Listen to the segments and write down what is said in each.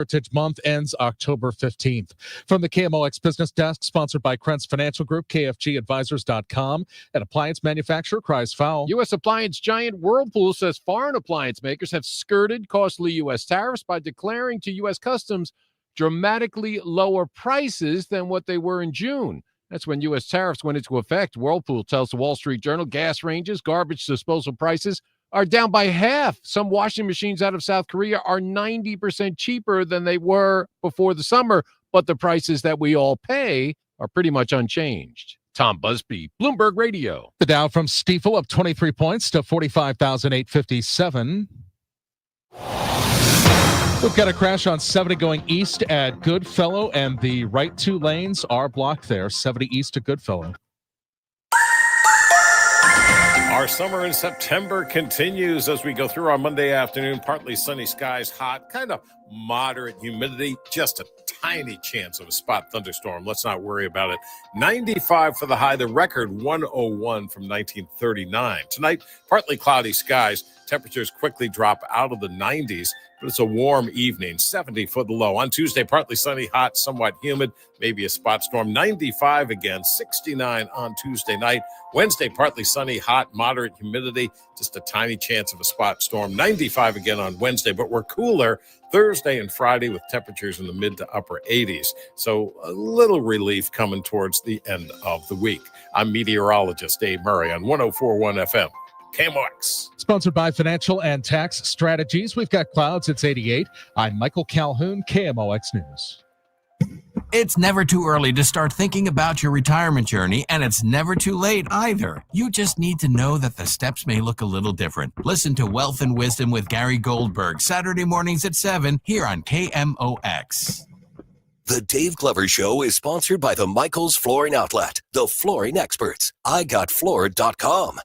Heritage Month ends October 15th. From the KMOX Business Desk, sponsored by Krentz Financial Group, KFGadvisors.com, and appliance manufacturer cries foul. U.S. appliance giant Whirlpool says foreign appliance makers have skirted costly U.S. tariffs by declaring to U.S. Customs dramatically lower prices than what they were in June. That's when U.S. tariffs went into effect. Whirlpool tells the Wall Street Journal gas ranges, garbage disposal prices are down by half. Some washing machines out of South Korea are 90% cheaper than they were before the summer, but the prices that we all pay are pretty much unchanged. Tom Busby, Bloomberg Radio. The Dow from Stifel up 23 points to 45,857. We've got a crash on 70 going east at Goodfellow, and the right two lanes are blocked there, 70 east to Goodfellow. Our summer in September continues as we go through our Monday afternoon. Partly sunny skies, hot, kind of moderate humidity, just a tiny chance of a spot thunderstorm. Let's not worry about it. 95 for the high, the record 101 from 1939. Tonight, partly cloudy skies. Temperatures quickly drop out of the 90s, but it's a warm evening, 70 for the low. On Tuesday, partly sunny, hot, somewhat humid, maybe a spot storm. 95 again, 69 on Tuesday night. Wednesday, partly sunny, hot, moderate humidity, just a tiny chance of a spot storm. 95 again on Wednesday, but we're cooler Thursday and Friday with temperatures in the mid to upper 80s. So a little relief coming towards the end of the week. I'm meteorologist Dave Murray on 104.1 FM. KMOX. Sponsored by Financial and Tax Strategies. We've got clouds. It's 88. I'm Michael Calhoun, KMOX News. It's never too early to start thinking about your retirement journey, and it's never too late either. You just need to know that the steps may look a little different. Listen to Wealth and Wisdom with Gary Goldberg, Saturday mornings at 7 here on KMOX. The Dave Glover Show is sponsored by the Michaels Flooring Outlet, the flooring experts. IGotFloored.com.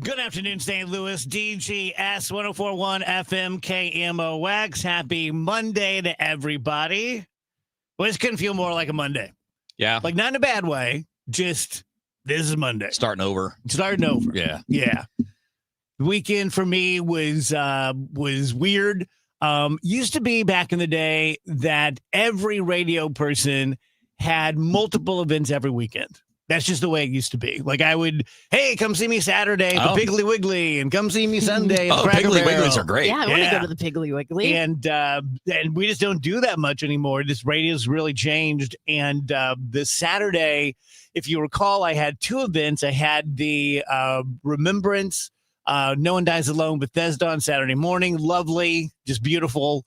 Good afternoon, St. Louis. DGS 104.1 FM KMOX. Happy Monday to everybody. Well, this couldn't feel more like a Monday. Yeah. Like, not in a bad way. Just, this is Monday. Starting over. Yeah. Yeah. The weekend for me was weird. Used to be back in the day that every radio person had multiple events every weekend. That's just the way it used to be. Like, I would, hey, come see me Saturday at the Piggly Wiggly, and come see me Sunday at the Cracker Piggly Barrel. Wigglies are great. Yeah, I want to go to the Piggly Wiggly. And we just don't do that much anymore. This radio's really changed. And this Saturday, if you recall, I had two events. I had the Remembrance, No One Dies Alone, Bethesda on Saturday morning. Lovely, just beautiful.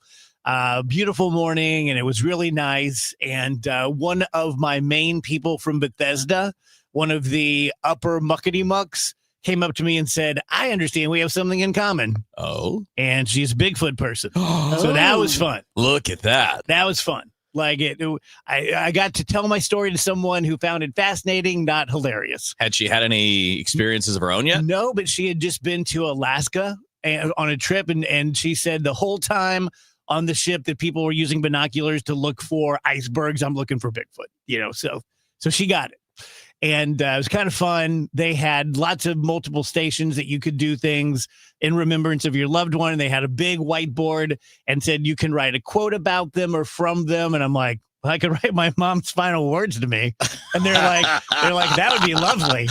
Beautiful morning, and it was really nice. And one of my main people from Bethesda, one of the upper muckety mucks, came up to me and said, I understand we have something in common. Oh. And she's a Bigfoot person. So that was fun. Look at that. That was fun. Like, I got to tell my story to someone who found it fascinating, not hilarious. Had she had any experiences of her own yet? No, but she had just been to Alaska on a trip, and she said the whole time on the ship that people were using binoculars to look for icebergs, I'm looking for Bigfoot, so she got it. And it was kind of fun. They had lots of multiple stations that you could do things in remembrance of your loved one. And they had a big whiteboard and said you can write a quote about them or from them. And I'm like, well, I could write my mom's final words to me. And they're like, that would be lovely.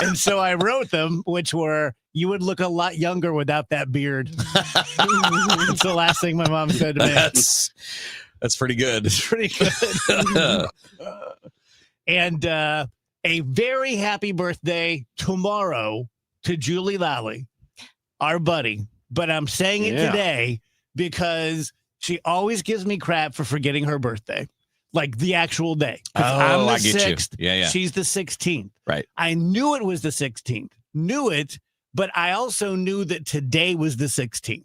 And so I wrote them, which were, you would look a lot younger without that beard. It's the last thing my mom said to me. That's pretty good. It's pretty good. And a very happy birthday tomorrow to Julie Lally, our buddy. But I'm saying it today because she always gives me crap for forgetting her birthday. like the actual day. 'Cause Oh, I'm the I get you. 6th, Yeah, yeah. she's the 16th. Right. I knew it was the 16th. Knew it, but I also knew that today was the 16th.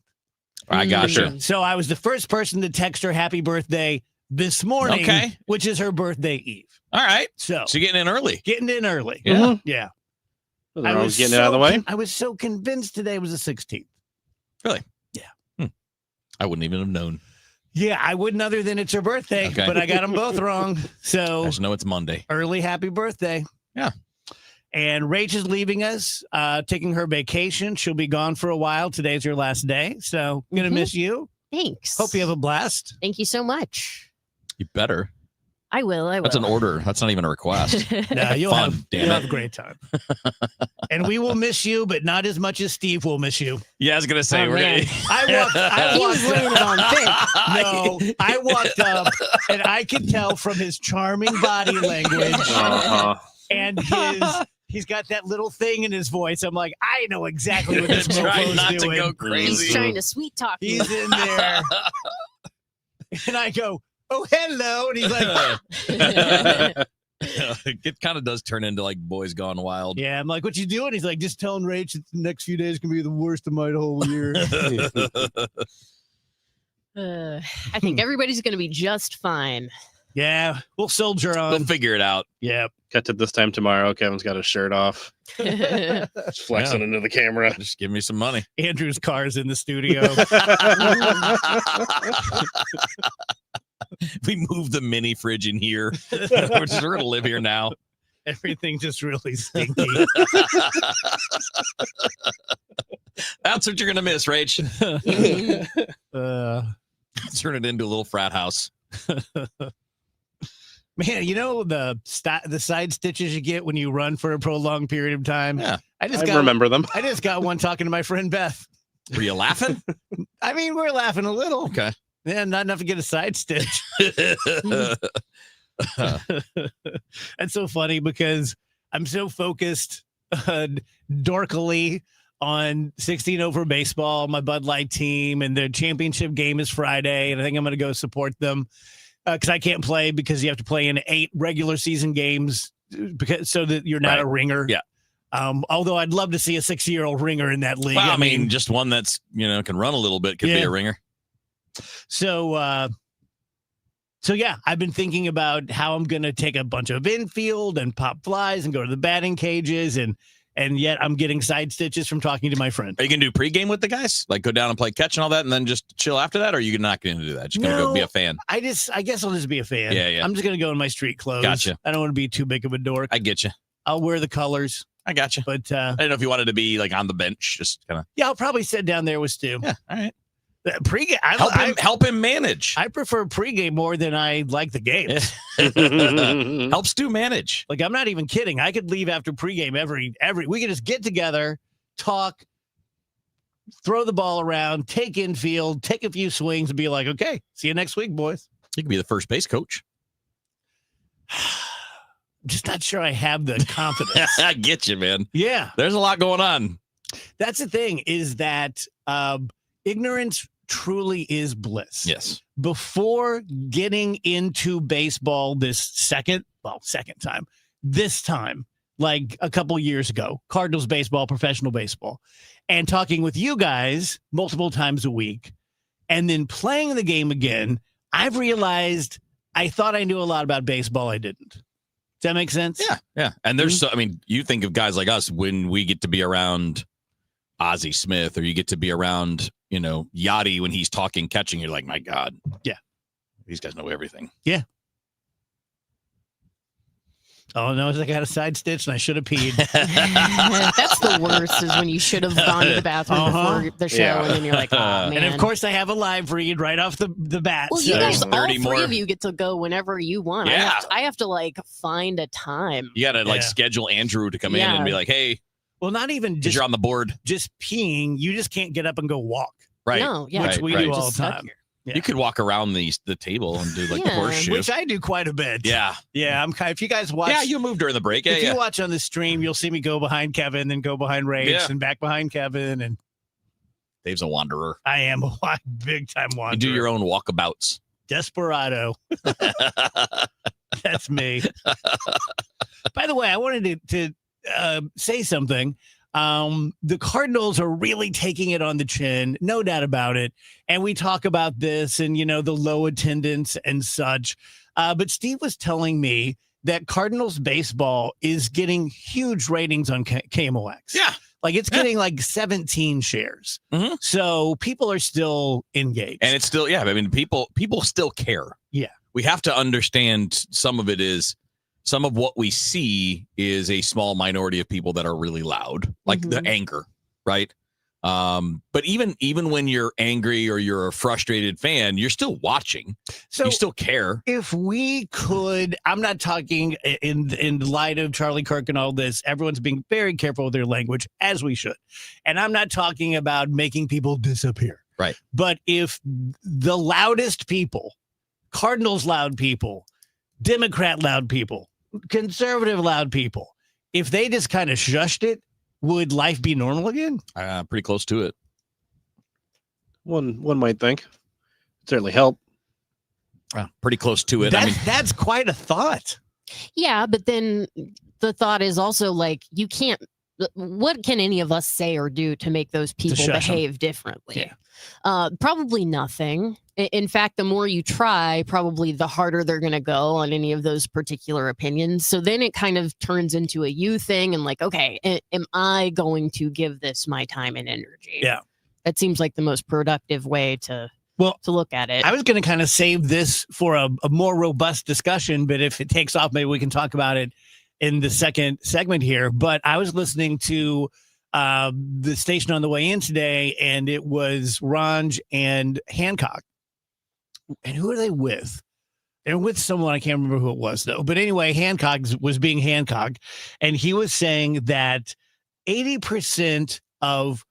I got you. So I was the first person to text her happy birthday this morning, Okay. which is her birthday eve. All right. So So you're getting in early. getting in early. Yeah. Yeah. I was getting it out of the way. I was so convinced today was the 16th. I wouldn't even have known. Yeah, I wouldn't other than it's her birthday, Okay. but I got them both wrong. I So just know it's Monday. early happy birthday. Yeah. And Rach is leaving us, taking her vacation. She'll be gone for a while. Today's her last day. So I'm going to Mhm. miss you. Thanks. Hope you have a blast. Thank you so much. You better. I will. That's an order. That's not even a request. No, you'll Fun, have, damn you'll it. have a great time. And we will miss you, but not as much as Steve will miss you. Yeah, I was gonna say Oh, we're man. I He was walked laying it on thick. No, I walked up and I could tell from his charming body language Uh-huh. and he's got that little thing in his voice. I'm like, I know exactly what this Try mofo's not doing. to go crazy. He's trying to sweet talk you. He's in there. And I go, oh, hello. And he's like, It kind of does turn into like Boys Gone Wild. yeah. I'm like, what you doing? He's like, just telling Rach that the next few days can be the worst of my whole year. I think everybody's going to be just fine. Yeah, we'll soldier We'll on. figure it out. Yeah. Cut to this time tomorrow. Kevin's got his shirt off. Just flexing into the camera. Just give me some money. Andrew's car's in the studio. We moved the mini fridge in here. We're going to live here now. Everything just really stinky. That's what you're going to miss, Rach. Turn it into a little frat house. Man, you know the side stitches you get when you run for a prolonged period of time? Yeah. I remember them. I just got one talking to my friend Beth. Were you laughing? I mean, we're laughing a little. Okay. Yeah, not enough to get a side stitch. That's so funny because I'm so focused dorkily on 16 over baseball, my Bud Light team, and their championship game is Friday, and I think I'm going to go support them because I can't play because you have to play in 8 regular season games so that you're not Right. a ringer. Yeah. Although I'd love to see a 6-year-old ringer in that league. Well, I mean, just one that's, can run a little bit could be Yeah. a ringer. So yeah, I've been thinking about how I'm going to take a bunch of infield and pop flies and go to the batting cages, and yet I'm getting side stitches from talking to my friend. Are you going to do pregame with the guys? Like go down and play catch and all that and then just chill after that? Or are you not going to do that? Just going to go be a fan? I guess I'll just be a fan. Yeah, yeah. I'm just going to go in my street clothes. Gotcha. I don't want to be too big of a dork. I get you. I'll wear the colors, I got you. but I didn't know if you wanted to be like on the bench, just kind of. yeah, I'll probably sit down there with Stu. Yeah, all right. Pregame. Help him manage. I prefer pregame more than I like the game. Helps do manage. Like, I'm not even kidding. I could leave after pregame every we could just get together, talk, throw the ball around, take infield, take a few swings, and be like, okay, see you next week, boys. You could be the first base coach. I'm just not sure I have the confidence. I get you, man. Yeah. There's a lot going on. That's the thing, is that ignorance truly is bliss. Yes. Before getting into baseball second time, this time, like a couple years ago, Cardinals baseball, professional baseball, and talking with you guys multiple times a week, and then playing the game again, I've realized I thought I knew a lot about baseball. I didn't. Does that make sense? Yeah. Yeah. And there's you think of guys like us when we get to be around Ozzie Smith, or you get to be around, Yachty when he's talking catching, you're like, my God. Yeah. These guys know everything. Yeah. Oh, no, I got a side stitch and I should have peed. That's the worst, is when you should have gone to the bathroom before the show, and then you're like, oh, man. And of course, I have a live read right off the bat. Well, so- you guys, all 30 three more. of you get to go whenever you want. Yeah. I have to like find a time. You got to Yeah. schedule Andrew to come in Yeah. and be like, hey, Well, not even because just you're on the board. just peeing. You just can't get up and go walk. Right. No, yeah. Which we do all Just the stuck time. here. Yeah. You could walk around the table and do like the Yeah. horseshoe. Which I do quite a bit. Yeah. Yeah. I'm kind. If you guys watch, Yeah, you move during the break. Yeah, if yeah. you watch on the stream, you'll see me go behind Kevin, then go behind Rage, Yeah. and back behind Kevin, and Dave's a wanderer. I am a big time You wanderer. do your own walkabouts. Desperado. That's me. By the way, I wanted to say something. The Cardinals are really taking it on the chin, no doubt about it. And we talk about this and, the low attendance and such. But Steve was telling me that Cardinals baseball is getting huge ratings on KMOX. Yeah. Like it's getting like 17 shares. Mhm. So people are still engaged. And it's still, I mean, people still care. Yeah. We have to understand some of it is some of what we see is a small minority of people that are really loud, like the anger, right? But even when you're angry or you're a frustrated fan, you're still watching. So you still care. If we could, I'm not talking in light of Charlie Kirk and all this. Everyone's being very careful with their language, as we should. And I'm not talking about making people disappear. Right. But if the loudest people, Cardinals loud people, Democrat loud people, conservative loud people, if they just kind of shushed it, would life be normal again? Pretty close to it. One might think. Certainly help. Pretty close to it. That's quite a thought. Yeah, but then the thought is also like, you can't, what can any of us say or do to make those people behave differently? Yeah. Probably nothing. In fact, the more you try, probably the harder they're going to go on any of those particular opinions. So then it kind of turns into a you thing and like, okay, am I going to give this my time and energy? Yeah. That seems like the most productive way to look at it. I was going to kind of save this for a more robust discussion, but if it takes off, maybe we can talk about it in the second segment here. But I was listening to the station on the way in today, and it was Ranj and Hancock. And who are they with? They're with someone. I can't remember who it was, though. But anyway, Hancock was being Hancock, and he was saying that 80% of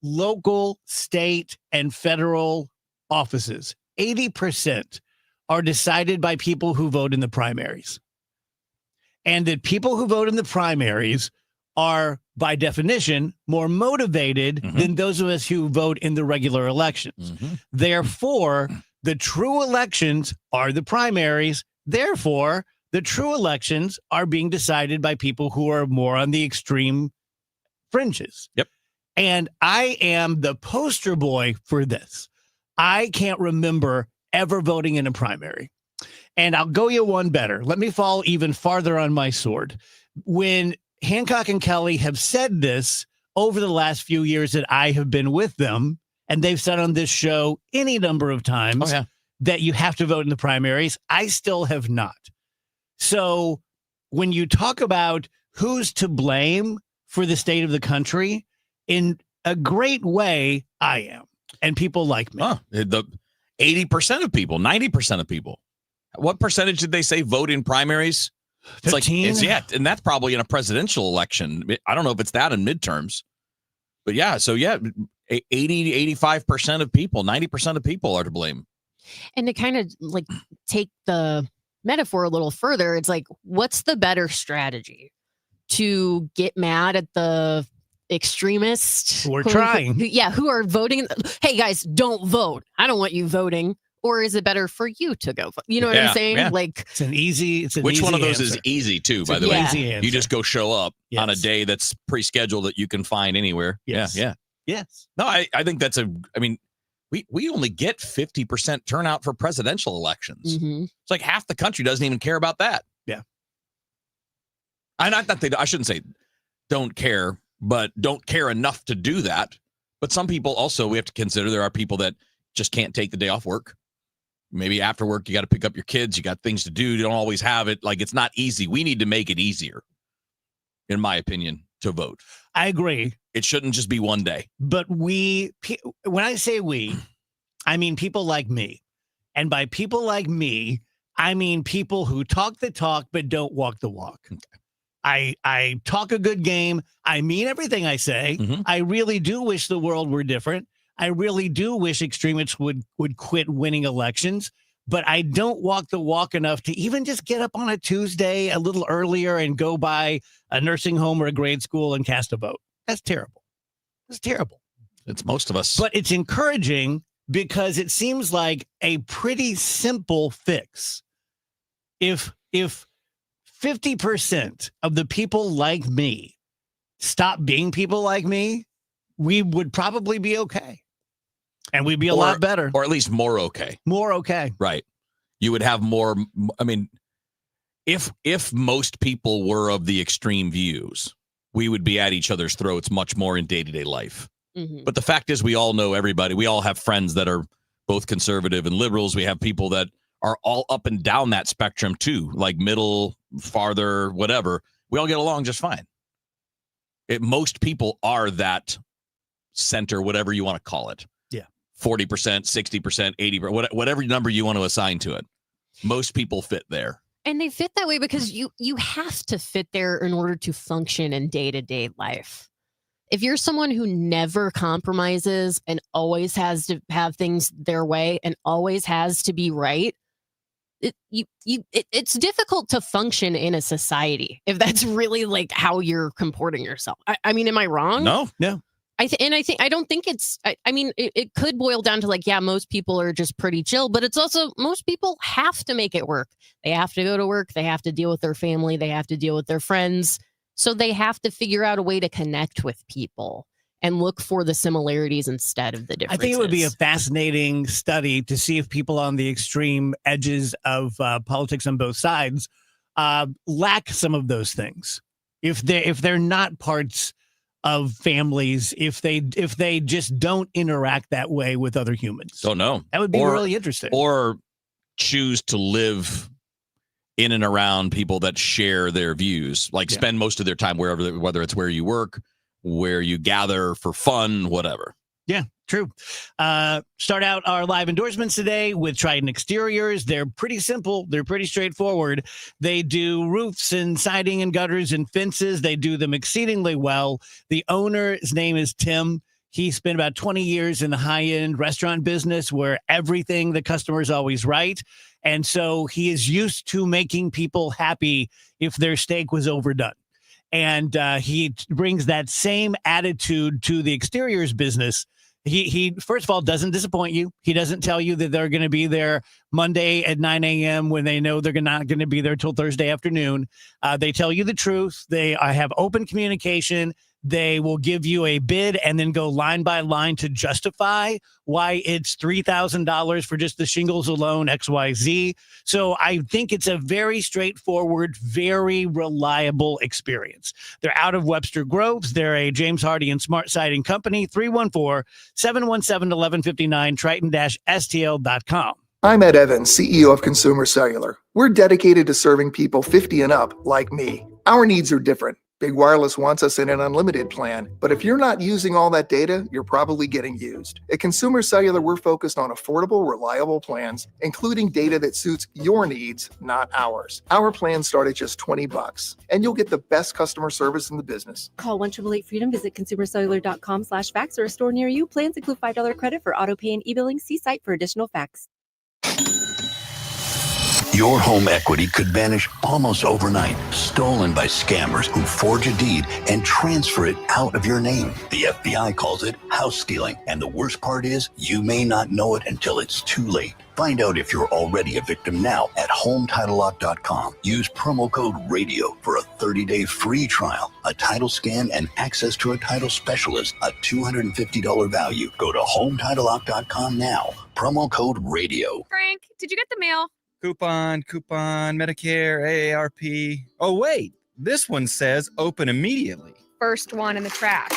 local, state, and federal offices, 80% are decided by people who vote in the primaries. And that people who vote in the primaries are, by definition, more motivated than those of us who vote in the regular elections. Therefore, the true elections are the primaries. Therefore, the true elections are being decided by people who are more on the extreme fringes. Yep. And I am the poster boy for this. I can't remember ever voting in a primary. And I'll go you one better. Let me fall even farther on my sword. When Hancock and Kelly have said this over the last few years that I have been with them, and they've said on this show any number of times that you have to vote in the primaries, I still have not. So when you talk about who's to blame for the state of the country, in a great way, I am. And people like me. The 80% of people, 90% of people. What percentage did they say vote in primaries? 15? It's like, and that's probably in a presidential election. I don't know if it's that in midterms. But 80, 85% of people, 90% of people are to blame. And to kind of like take the metaphor a little further, it's like, what's the better strategy? To get mad at the extremists who are trying? Who are voting? Hey, guys, don't vote. I don't want you voting. Or is it better for you to go vote? You know what I'm saying? Yeah. Like, which one of those is easy too, by the way? You just go show up on a day that's pre-scheduled that you can find anywhere. Yes. Yes. No, I think that's we only get 50% turnout for presidential elections. It's like half the country doesn't even care about that. Yeah. I shouldn't say don't care, but don't care enough to do that. But some people also, we have to consider there are people that just can't take the day off work. Maybe after work, you got to pick up your kids. You got things to do. You don't always have it. Like, it's not easy. We need to make it easier, in my opinion, to vote. I agree. It shouldn't just be one day. But when I say we, I mean people like me. And by people like me, I mean people who talk the talk but don't walk the walk. Okay. I talk a good game. I mean everything I say. I really do wish the world were different. I really do wish extremists would quit winning elections, but I don't walk the walk enough to even just get up on a Tuesday a little earlier and go by a nursing home or a grade school and cast a vote. That's terrible. That's terrible. It's most of us. But it's encouraging because it seems like a pretty simple fix. If 50% of the people like me stop being people like me, we would probably be okay. And we'd be a lot better. Or at least more okay. More okay. Right. You would have more. I mean, if most people were of the extreme views, we would be at each other's throats much more in day-to-day life. Mm-hmm. But the fact is, we all know everybody. We all have friends that are both conservative and liberals. We have people that are all up and down that spectrum too, like middle, farther, whatever. We all get along just fine. Most people are that center, whatever you want to call it. Yeah. 40%, 60%, 80%, whatever number you want to assign to it. Most people fit there. And they fit that way because you have to fit there in order to function in day-to-day life. If you're someone who never compromises and always has to have things their way and always has to be right, it's difficult to function in a society if that's really like how you're comporting yourself. I mean, am I wrong? No. I don't think it's, I mean, it could boil down to like, yeah, most people are just pretty chill, but it's also, most people have to make it work. They have to go to work. They have to deal with their family. They have to deal with their friends. So they have to figure out a way to connect with people and look for the similarities instead of the differences. I think it would be a fascinating study to see if people on the extreme edges of politics on both sides lack some of those things. If they're not parts of families, if they just don't interact that way with other humans. Don't know. That would be really interesting. Or choose to live in and around people that share their views, like spend most of their time whether it's where you work, where you gather for fun, whatever. Yeah, true. Start out our live endorsements today with Trident Exteriors. They're pretty simple. They're pretty straightforward. They do roofs and siding and gutters and fences. They do them exceedingly well. The owner's name is Tim. He spent about 20 years in the high-end restaurant business where everything the customer is always right. And so he is used to making people happy if their steak was overdone. And he brings that same attitude to the exteriors business. He first of all, doesn't disappoint you. He doesn't tell you that they're going to be there Monday at 9 a.m. when they know they're not going to be there till Thursday afternoon. They tell you the truth. They have open communication. They will give you a bid and then go line by line to justify why it's $3,000 for just the shingles alone, XYZ. So I think it's a very straightforward, very reliable experience. They're out of Webster Groves. They're a James Hardy and Smart Siding Company, 314-717-1159, Triton-STL.com. I'm Ed Evans, CEO of Consumer Cellular. We're dedicated to serving people 50 and up like me. Our needs are different. Big Wireless wants us in an unlimited plan, but if you're not using all that data, you're probably getting used. At Consumer Cellular, we're focused on affordable, reliable plans, including data that suits your needs, not ours. Our plans start at just $20, and you'll get the best customer service in the business. Call 1-888-FREEDOM, visit consumercellular.com/facts or a store near you. Plans include $5 credit for auto pay and e-billing. See site for additional facts. Your home equity could vanish almost overnight, stolen by scammers who forge a deed and transfer it out of your name. The FBI calls it house stealing, and the worst part is you may not know it until it's too late. Find out if you're already a victim now at HomeTitleLock.com. Use promo code RADIO for a 30-day free trial, a title scan, and access to a title specialist, a $250 value. Go to HomeTitleLock.com now. Promo code RADIO. Frank, did you get the mail? Coupon, Medicare, AARP. Oh, wait, this one says open immediately. First one in the trash.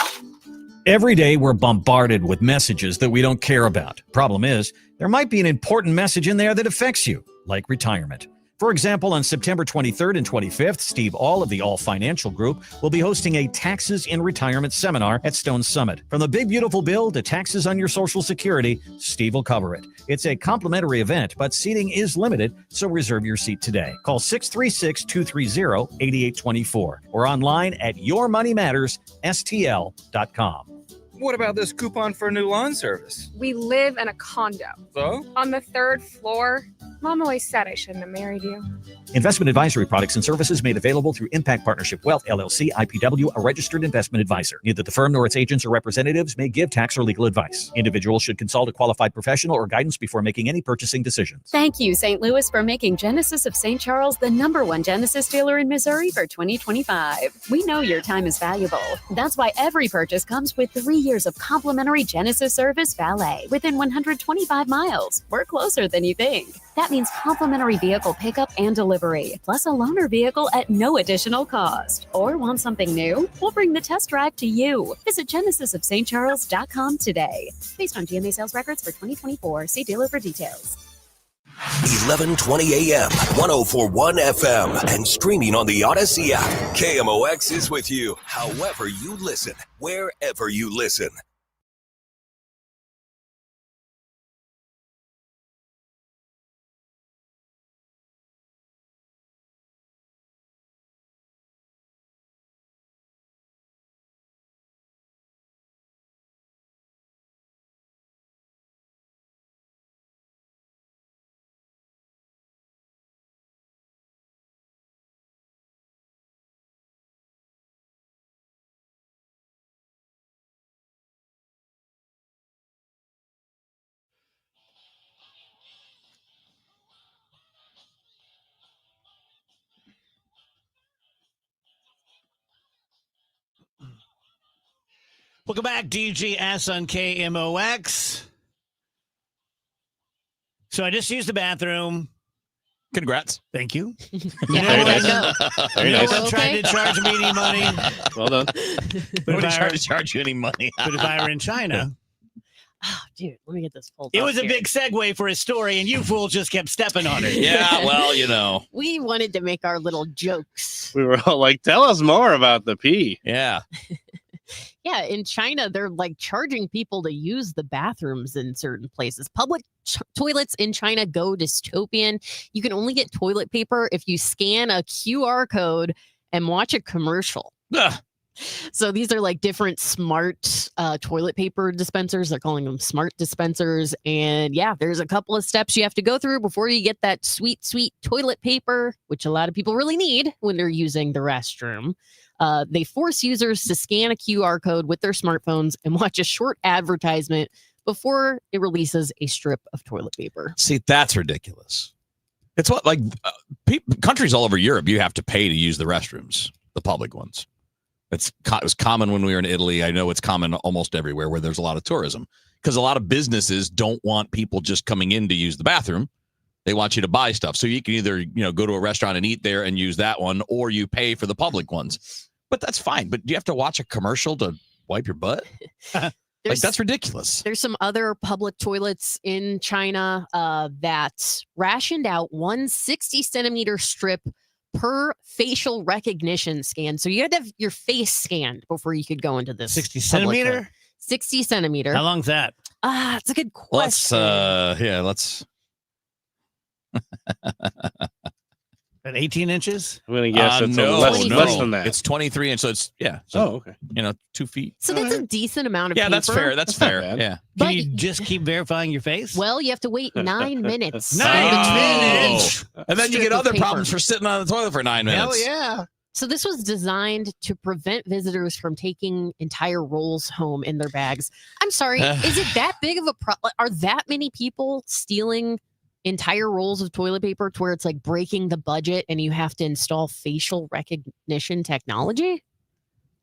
Every day we're bombarded with messages that we don't care about. Problem is, there might be an important message in there that affects you, like retirement. For example, on September 23rd and 25th, Steve All of the All Financial Group will be hosting a Taxes in Retirement seminar at Stone Summit. From the big beautiful bill to taxes on your Social Security, Steve will cover it. It's a complimentary event, but seating is limited, so reserve your seat today. Call 636-230-8824 or online at yourmoneymattersstl.com. What about this coupon for a new lawn service? We live in a condo. So? On the 3rd floor, Mom always said I shouldn't have married you. Investment advisory products and services made available through Impact Partnership Wealth, LLC, IPW, a registered investment advisor. Neither the firm nor its agents or representatives may give tax or legal advice. Individuals should consult a qualified professional or guidance before making any purchasing decisions. Thank you, St. Louis, for making Genesis of St. Charles the #1 Genesis dealer in Missouri for 2025. We know your time is valuable. That's why every purchase comes with 3 years of complimentary Genesis service valet within 125 miles. We're closer than you think. That means complimentary vehicle pickup and delivery, plus a loaner vehicle at no additional cost. Or want something new? We'll bring the test drive to you. Visit genesisofstcharles.com today. Based on GMA sales records for 2024. See dealer for details. 11:20 a.m., 104.1 FM, and streaming on the Odyssey app. KMOX is with you, however you listen, wherever you listen. Welcome back, DGS on KMOX. So I just used the bathroom. Congrats. Thank you. Very nice. Very nice. No one tried to charge me any money. Well done. Nobody tried to charge you any money. But if I were in China, Oh, dude, let me get this pulled it up was a here. big segue for a story, and you fools just kept stepping on it. Yeah, well, you know. We wanted to make our little jokes. We were all like, tell us more about the pee. Yeah. Yeah, in China, they're like charging people to use the bathrooms in certain places. Public toilets in China go dystopian. You can only get toilet paper if you scan a QR code and watch a commercial. Ugh. So these are like different smart toilet paper dispensers. They're calling them smart dispensers. And yeah, there's a couple of steps you have to go through before you get that sweet, sweet toilet paper, which a lot of people really need when they're using the restroom. They force users to scan a QR code with their smartphones and watch a short advertisement before it releases a strip of toilet paper. See, that's ridiculous. It's what, like, countries all over Europe, you have to pay to use the restrooms, the public ones. It was common when we were in Italy. I know it's common almost everywhere where there's a lot of tourism, because a lot of businesses don't want people just coming in to use the bathroom. They want you to buy stuff. So you can either, go to a restaurant and eat there and use that one, or you pay for the public ones. But that's fine. But do you have to watch a commercial to wipe your butt? That's ridiculous. There's some other public toilets in China that rationed out 160 centimeter strip per facial recognition scan. So you had to have your face scanned before you could go into this. 60 public centimeter? toilet. 60 centimeter. How long's that? It's a good question. Let's. At 18 inches? I'm going to guess it's less than that. It's 23 inches. So it's, okay. 2 feet. So that's a decent amount of Yeah, paper. that's fair. That's fair. Yeah. Can you just keep verifying your face? Well, you have to wait 9 minutes. 9 minutes. And then you get other problems for sitting on the toilet for 9 minutes. Hell yeah. So this was designed to prevent visitors from taking entire rolls home in their bags. I'm sorry, is it that big of a problem? Are that many people stealing entire rolls of toilet paper to where it's like breaking the budget and you have to install facial recognition technology?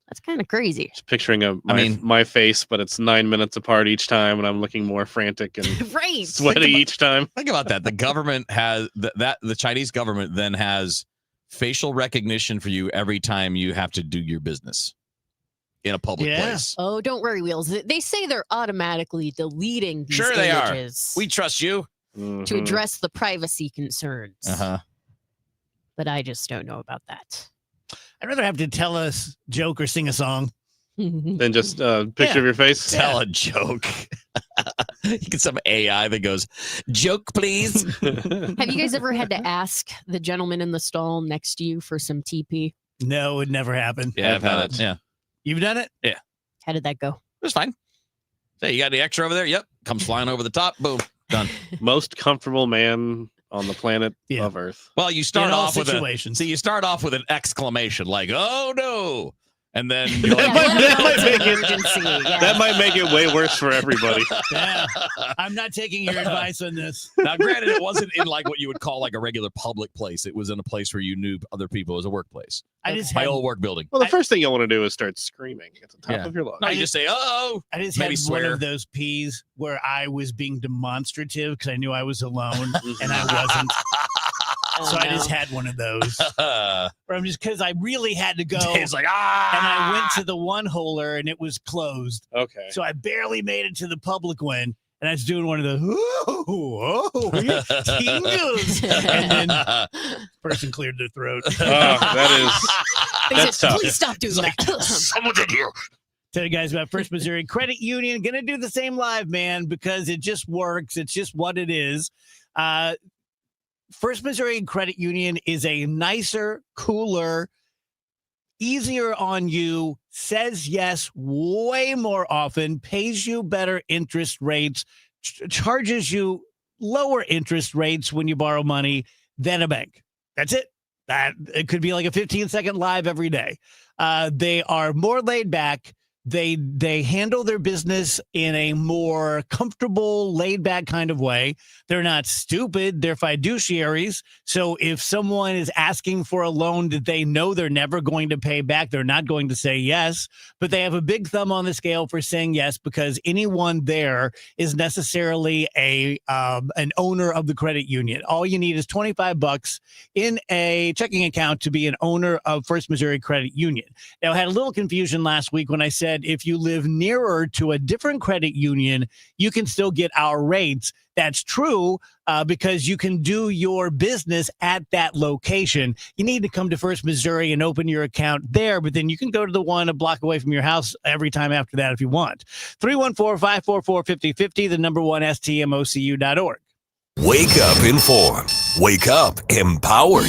That's kind of crazy. Just picturing my face, but it's 9 minutes apart each time, and I'm looking more frantic and right. sweaty each time. Think about that. The government has the Chinese government then has facial recognition for you every time you have to do your business in a public place. Oh, don't worry, Wheels. They say they're automatically deleting these Sure they images are. We trust you. to address the privacy concerns. Uh-huh. But I just don't know about that. I'd rather have to tell a joke or sing a song than just a picture of your face. Tell a joke. You get some AI that goes, joke, please. Have you guys ever had to ask the gentleman in the stall next to you for some TP? No, it would never happen. Yeah, I've had it. Yeah. You've done it? Yeah. How did that go? It was fine. Hey, you got any extra over there? Yep. Comes flying over the top. Boom. Done. Most comfortable man on the planet of Earth. Well, you start In all off with situations. you start off with an exclamation like, "Oh no!" And then That might make it way worse for everybody. Yeah, I'm not taking your advice on this. Now, granted, it wasn't in like what you would call like a regular public place. It was in a place where you knew other people as a workplace. My old work building. Well, the first thing you'll want to do is start screaming at the top of your lungs. No, you just say, "Oh!" I just maybe had swear. one of those peas where I was being demonstrative because I knew I was alone and I wasn't. So I just had one of those. Where I'm just because I really had to go. It's like, And I went to the one holer and it was closed. Okay. So I barely made it to the public one. And I was doing one of the tingles. And then person cleared their throat. That's tough. Please stop doing that. Someone's in here. Tell you guys about First Missouri Credit Union. Gonna do the same live, man, because it just works. It's just what it is. First Missouri Credit Union is a nicer, cooler, easier on you, says yes way more often, pays you better interest rates, charges you lower interest rates when you borrow money than a bank. That's it. It could be like a 15-second live every day. They are more laid back. They handle their business in a more comfortable, laid-back kind of way. They're not stupid. They're fiduciaries. So if someone is asking for a loan that they know they're never going to pay back, they're not going to say yes. But they have a big thumb on the scale for saying yes because anyone there is necessarily an owner of the credit union. All you need is $25 in a checking account to be an owner of First Missouri Credit Union. Now, I had a little confusion last week when I said if you live nearer to a different credit union, you can still get our rates. That's true because you can do your business at that location. You need to come to First Missouri and open your account there, but then you can go to the one a block away from your house every time after that if you want. 314-544-5050, the number one stmocu.org. Wake up informed. Wake up empowered.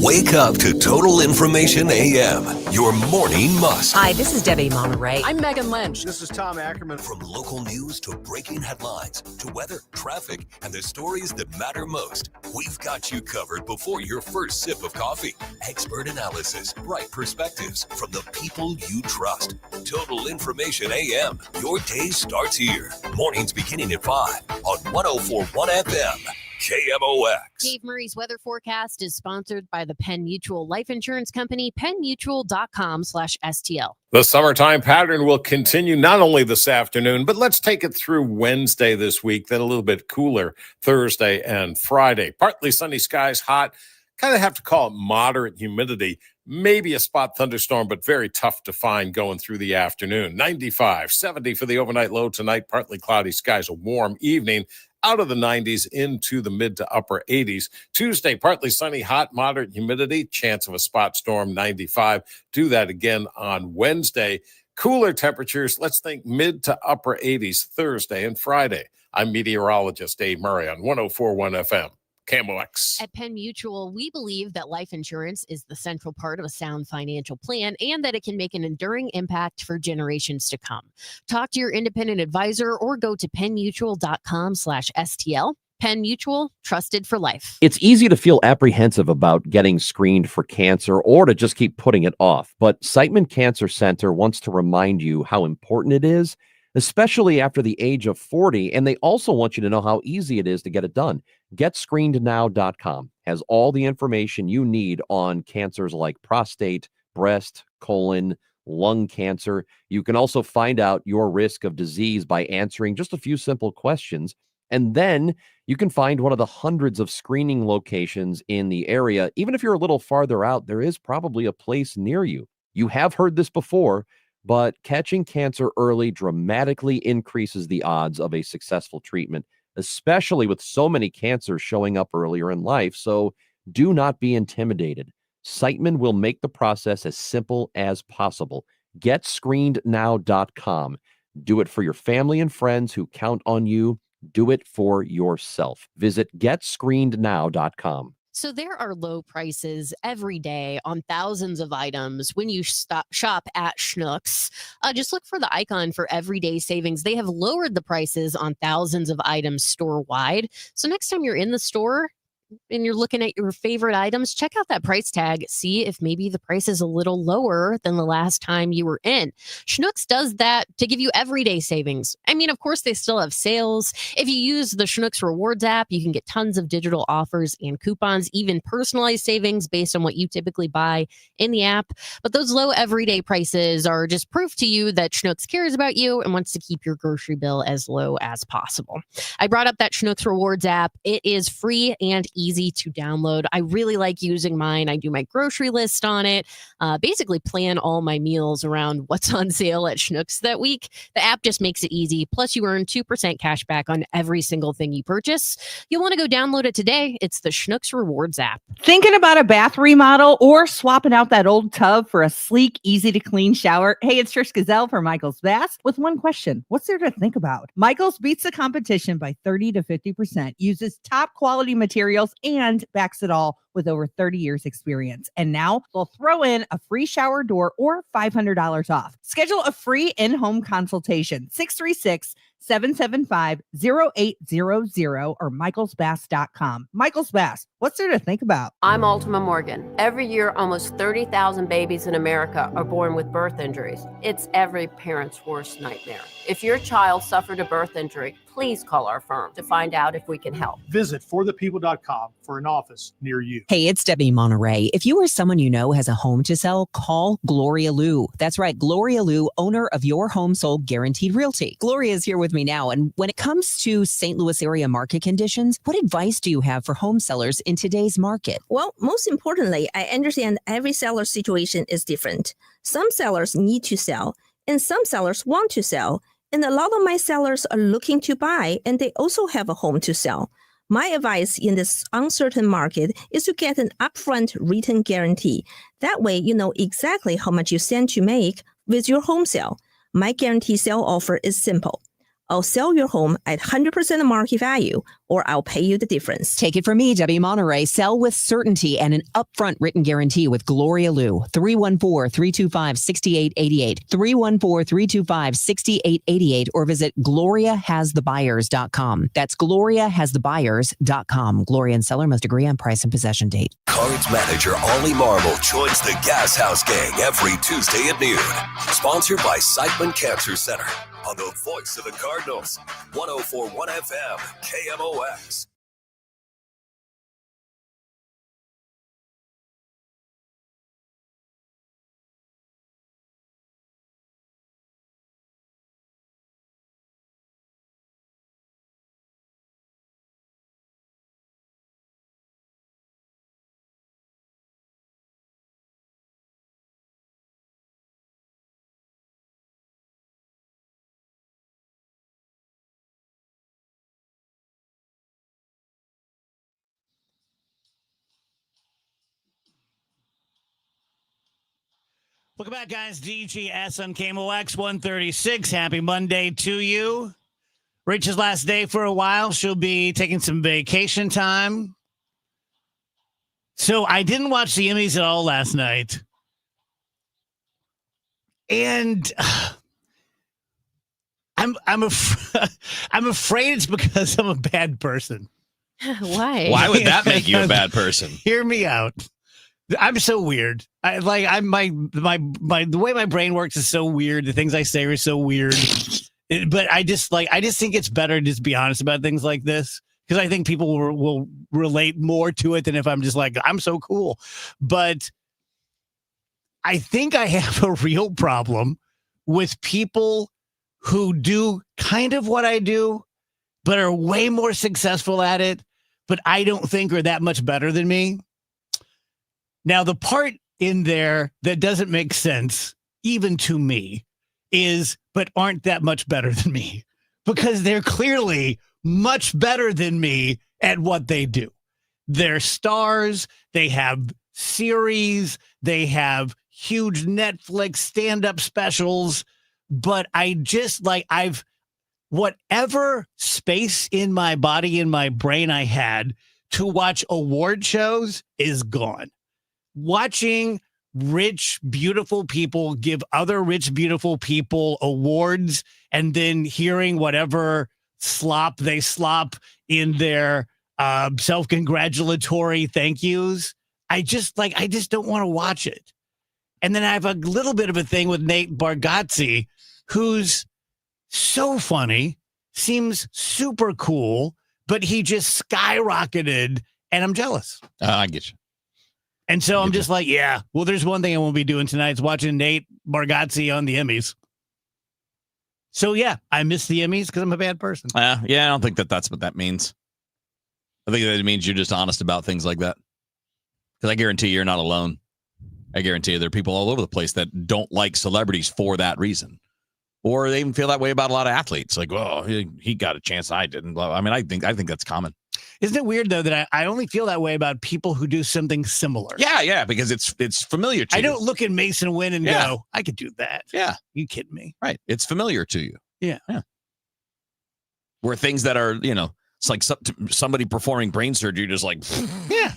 Wake up to Total Information AM, your morning must. Hi, this is Debbie Monterey. I'm Megan Lynch. This is Tom Ackerman. From local news to breaking headlines to weather, traffic, and the stories that matter most, we've got you covered before your first sip of coffee. Expert analysis, right perspectives from the people you trust. Total Information AM. Your day starts here. Mornings beginning at 5 on 104.1 FM. KMOX. Dave Murray's weather forecast is sponsored by the Penn Mutual Life Insurance Company, pennmutual.com/STL. The summertime pattern will continue not only this afternoon, but let's take it through Wednesday this week, then a little bit cooler Thursday and Friday. Partly sunny skies, hot. Kind of have to call it moderate humidity. Maybe a spot thunderstorm, but very tough to find going through the afternoon. 95, 70 for the overnight low tonight. Partly cloudy skies, a warm evening. Out of the 90s into the mid to upper 80s. Tuesday, partly sunny, hot, moderate humidity. Chance of a spot storm, 95. Do that again on Wednesday. Cooler temperatures, let's think mid to upper 80s Thursday and Friday. I'm meteorologist Dave Murray on 104.1 FM. KMOX. At Penn Mutual, we believe that life insurance is the central part of a sound financial plan and that it can make an enduring impact for generations to come. Talk to your independent advisor or go to pennmutual.com/STL. Penn Mutual, trusted for life. It's easy to feel apprehensive about getting screened for cancer or to just keep putting it off. But Siteman Cancer Center wants to remind you how important it is, especially after the age of 40. And they also want you to know how easy it is to get it done. GetScreenedNow.com has all the information you need on cancers like prostate, breast, colon, lung cancer. You can also find out your risk of disease by answering just a few simple questions. And then you can find one of the hundreds of screening locations in the area. Even if you're a little farther out, there is probably a place near you. You have heard this before, but catching cancer early dramatically increases the odds of a successful treatment, especially with so many cancers showing up earlier in life. So do not be intimidated. Siteman will make the process as simple as possible. GetScreenedNow.com. Do it for your family and friends who count on you. Do it for yourself. Visit GetScreenedNow.com. So there are low prices every day on thousands of items when you shop at Schnucks. Just look for the icon for everyday savings. They have lowered the prices on thousands of items store-wide. So next time you're in the store, and you're looking at your favorite items, check out that price tag. See if maybe the price is a little lower than the last time you were in. Schnucks does that to give you everyday savings. I mean, of course, they still have sales. If you use the Schnucks Rewards app, you can get tons of digital offers and coupons, even personalized savings based on what you typically buy in the app. But those low everyday prices are just proof to you that Schnucks cares about you and wants to keep your grocery bill as low as possible. I brought up that Schnucks Rewards app. It is free and easy to download. I really like using mine. I do my grocery list on it, basically plan all my meals around what's on sale at Schnucks that week. The app just makes it easy. Plus, you earn 2% cash back on every single thing you purchase. You'll want to go download it today. It's the Schnucks Rewards app. Thinking about a bath remodel or swapping out that old tub for a sleek, easy to clean shower? Hey, it's Trish Gazelle for Michael's Bath with one question. What's there to think about? Michael's beats the competition by 30 to 50%, uses top quality materials, and backs it all with over 30 years experience. And now they'll throw in a free shower door or $500 off. Schedule a free in-home consultation, 636-775-0800 or michaelsbass.com. Michael's Bass, what's there to think about? I'm Ultima Morgan. Every year, almost 30,000 babies in America are born with birth injuries. It's every parent's worst nightmare. If your child suffered a birth injury, please call our firm to find out if we can help. Visit forthepeople.com for an office near you. Hey, it's Debbie Monterey. If you or someone you know has a home to sell, call Gloria Lou. That's right, Gloria Lou, owner of Your Home Sold Guaranteed Realty. Gloria is here with me now. And when it comes to St. Louis area market conditions, what advice do you have for home sellers in today's market? Well, most importantly, I understand every seller's situation is different. Some sellers need to sell, and some sellers want to sell. And a lot of my sellers are looking to buy, and they also have a home to sell. My advice in this uncertain market is to get an upfront written guarantee. That way, you know exactly how much you stand to make with your home sale. My guarantee sale offer is simple. I'll sell your home at 100% of market value, or I'll pay you the difference. Take it from me, Debbie Monterey. Sell with certainty and an upfront written guarantee with Gloria Lou. 314-325-6888. 314-325-6888 or visit gloriahasthebuyers.com. That's gloriahasthebuyers.com. Gloria and seller must agree on price and possession date. Cards manager Ollie Marble joins the Gas House Gang every Tuesday at noon. Sponsored by Siteman Cancer Center on the voice of the Cardinals, 104.1 FM, KMOX. Welcome back, guys. DGS on KMOX 136. Happy Monday to you. Rachel's last day for a while. She'll be taking some vacation time. So I didn't watch the Emmys at all last night. And I'm afraid it's because I'm a bad person. Why? Why would that make you a bad person? Hear me out. I'm so weird. The way my brain works is so weird. The things I say are so weird. But I just think it's better to just be honest about things like this, because I think people will relate more to it than if I'm just like, I'm so cool. But I think I have a real problem with people who do kind of what I do, but are way more successful at it, but I don't think are that much better than me. Now, the part in there that doesn't make sense, even to me, is, but aren't that much better than me, because they're clearly much better than me at what they do. They're stars. They have series. They have huge Netflix stand-up specials. But I just whatever space in my body, in my brain I had to watch award shows is gone. Watching rich, beautiful people give other rich, beautiful people awards, and then hearing whatever slop they slop in their self-congratulatory thank yous. I just don't want to watch it. And then I have a little bit of a thing with Nate Bargatze, who's so funny, seems super cool, but he just skyrocketed, and I'm jealous. I get you. And so I'm just like, yeah, well, there's one thing I won't be doing tonight. It's watching Nate Bargatze on the Emmys. So, yeah, I miss the Emmys because I'm a bad person. Yeah, I don't think that's what that means. I think that it means you're just honest about things like that. Because I guarantee you're not alone. I guarantee you there are people all over the place that don't like celebrities for that reason. Or they even feel that way about a lot of athletes. Like, well, he got a chance I didn't. I mean, I think that's common. Isn't it weird, though, that I only feel that way about people who do something similar? Yeah, because it's familiar to you. I don't look at Mason Wynn and go, I could do that. Yeah. You kidding me? Right. It's familiar to you. Yeah. Where things that are, it's like somebody performing brain surgery, just like, yeah,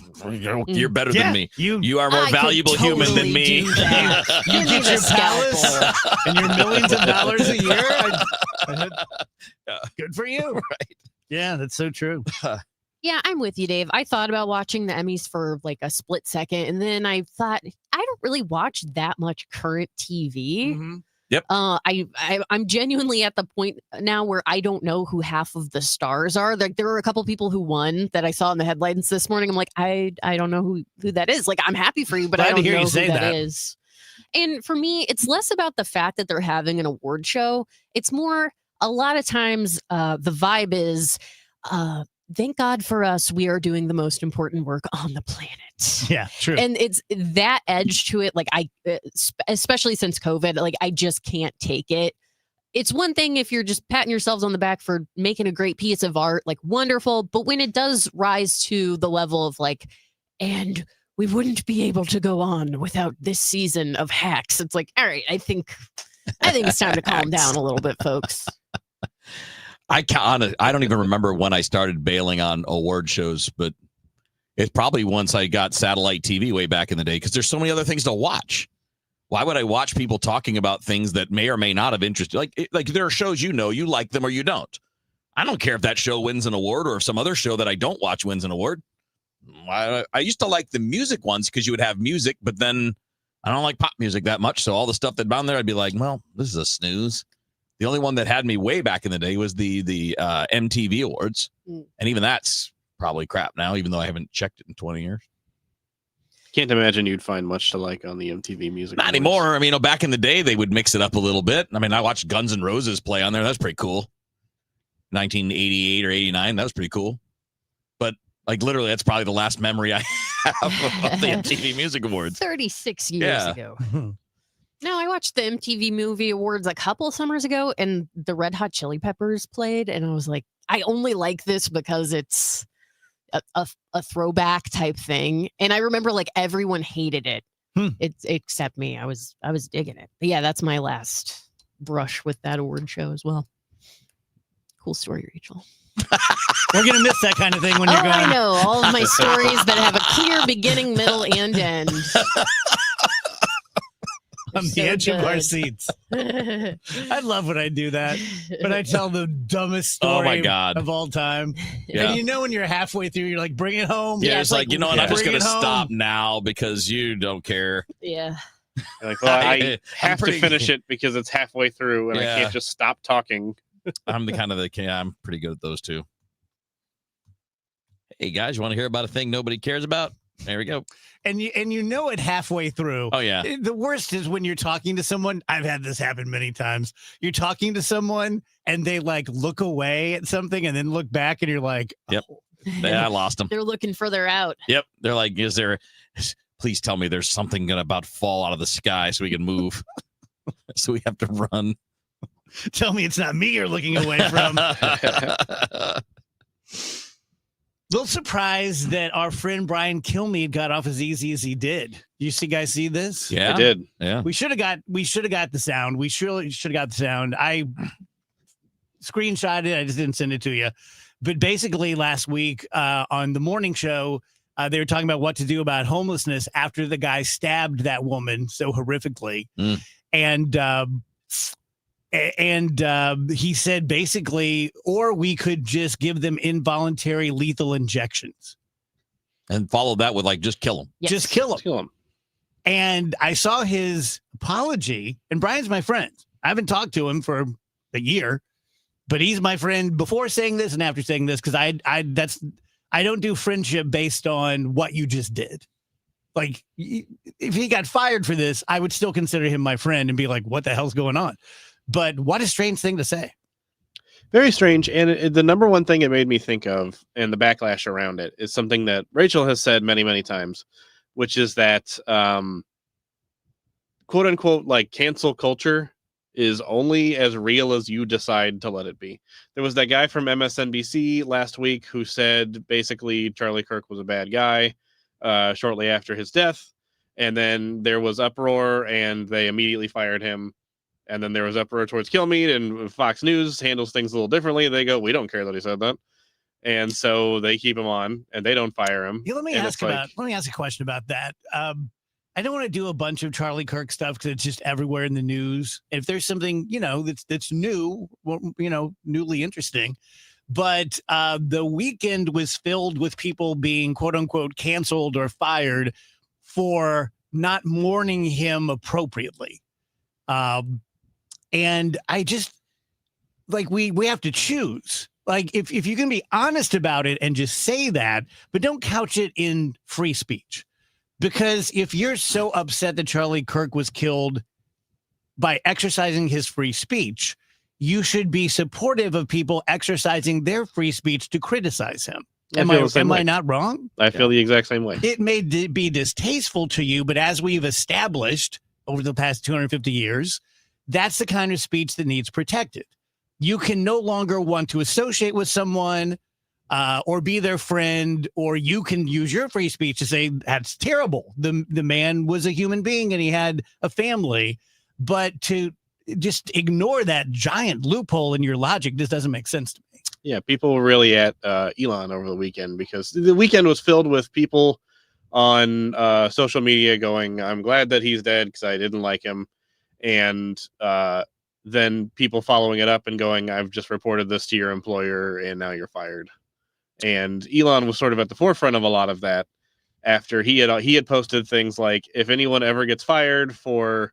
you're better than me. You are more valuable human than me. You get your palace and your millions of dollars a year. Good for you. Right. Yeah, that's so true. Yeah, I'm with you, Dave. I thought about watching the Emmys for like a split second, and then I thought I don't really watch that much current TV. Mm-hmm. Yep. I'm genuinely at the point now where I don't know who half of the stars are. Like there were a couple people who won that I saw in the headlines this morning. I'm like, I don't know who that is. Like I'm happy for you, but I don't know who that is. And for me, it's less about the fact that they're having an award show. It's more a lot of times the vibe is thank God for us, we are doing the most important work on the planet. Yeah, true. And it's that edge to it. Like especially since COVID, like I just can't take it. It's one thing if you're just patting yourselves on the back for making a great piece of art, like wonderful. But when it does rise to the level of like, and we wouldn't be able to go on without this season of Hacks. It's like, all right, I think it's time to calm down a little bit, folks. I don't even remember when I started bailing on award shows, but it's probably once I got satellite TV way back in the day because there's so many other things to watch. Why would I watch people talking about things that may or may not have interested? Like there are shows you like them or you don't. I don't care if that show wins an award or if some other show that I don't watch wins an award. I used to like the music ones because you would have music, but then I don't like pop music that much. So all the stuff that found there, I'd be like, well, this is a snooze. The only one that had me way back in the day was the MTV Awards. And even that's probably crap now, even though I haven't checked it in 20 years. Can't imagine you'd find much to like on the MTV Music Not Awards. anymore. I mean, back in the day, they would mix it up a little bit. I mean, I watched Guns N' Roses play on there. That's pretty cool. 1988 or 89. That was pretty cool. But like literally, that's probably the last memory I have of the MTV Music Awards. 36 years ago. No, I watched the MTV Movie Awards a couple of summers ago, and the Red Hot Chili Peppers played, and I was like, I only like this because it's a throwback type thing. And I remember like everyone hated it, except me. I was digging it. But yeah, that's my last brush with that award show as well. Cool story, Rachel. We're gonna miss that kind of thing when you're going. I know all of my stories that have a clear beginning, middle, and end. On the edge of our seats. I love when I do that. But I tell the dumbest story of all time. Yeah. And when you're halfway through, you're like, bring it home. Yeah, it's like, you know what? I'm just going to stop now because you don't care. Yeah. Like, well, I have to finish it because it's halfway through and I can't just stop talking. I'm I'm pretty good at those two. Hey, guys, you want to hear about a thing nobody cares about? There we go. And you know it halfway through. Oh, yeah. The worst is when you're talking to someone. I've had this happen many times. You're talking to someone and they like look away at something and then look back and you're like, yep. Yeah, I lost them. They're looking further out. Yep. They're like, please tell me there's something going to about fall out of the sky so we can move. So we have to run. Tell me it's not me you're looking away from. Little surprised that our friend Brian Kilmeade got off as easy as he did. You guys see this? Yeah, I did. Yeah, we should have got the sound. We surely should have got the sound. I screenshotted it. I just didn't send it to you. But basically, last week on the morning show, they were talking about what to do about homelessness after the guy stabbed that woman so horrifically, and And he said basically, or we could just give them involuntary lethal injections. And follow that with like, just kill them. Yes. Just kill them. Kill him. And I saw his apology, and Brian's my friend. I haven't talked to him for a year, but he's my friend before saying this and after saying this, because I don't do friendship based on what you just did. Like, if he got fired for this, I would still consider him my friend and be like, what the hell's going on? But what a strange thing to say. Very strange. And the number one thing it made me think of, and the backlash around it, is something that Rachel has said many, many times, which is that quote unquote, like, cancel culture is only as real as you decide to let it be. There was that guy from MSNBC last week who said basically Charlie Kirk was a bad guy shortly after his death. And then there was uproar and they immediately fired him. And then there was uproar towards Kilmeade, and Fox News handles things a little differently. They go, we don't care that he said that. And so they keep him on and they don't fire him. Yeah, let me ask a question about that. I don't want to do a bunch of Charlie Kirk stuff because it's just everywhere in the news. If there's something, that's new, newly interesting. But the weekend was filled with people being quote unquote canceled or fired for not mourning him appropriately. And I just we have to choose. Like, if you can be honest about it and just say that, but don't couch it in free speech. Because if you're so upset that Charlie Kirk was killed by exercising his free speech, you should be supportive of people exercising their free speech to criticize him. Am I not wrong? I feel the exact same way. It may be distasteful to you, but as we've established over the past 250 years, that's the kind of speech that needs protected. You can no longer want to associate with someone or be their friend, or you can use your free speech to say that's terrible. The man was a human being and he had a family, but to just ignore that giant loophole in your logic just doesn't make sense to me. Yeah, people were really at Elon over the weekend, because the weekend was filled with people on social media going, I'm glad that he's dead because I didn't like him. And then people following it up and going, I've just reported this to your employer and now you're fired. And Elon was sort of at the forefront of a lot of that after he had posted things like, if anyone ever gets fired for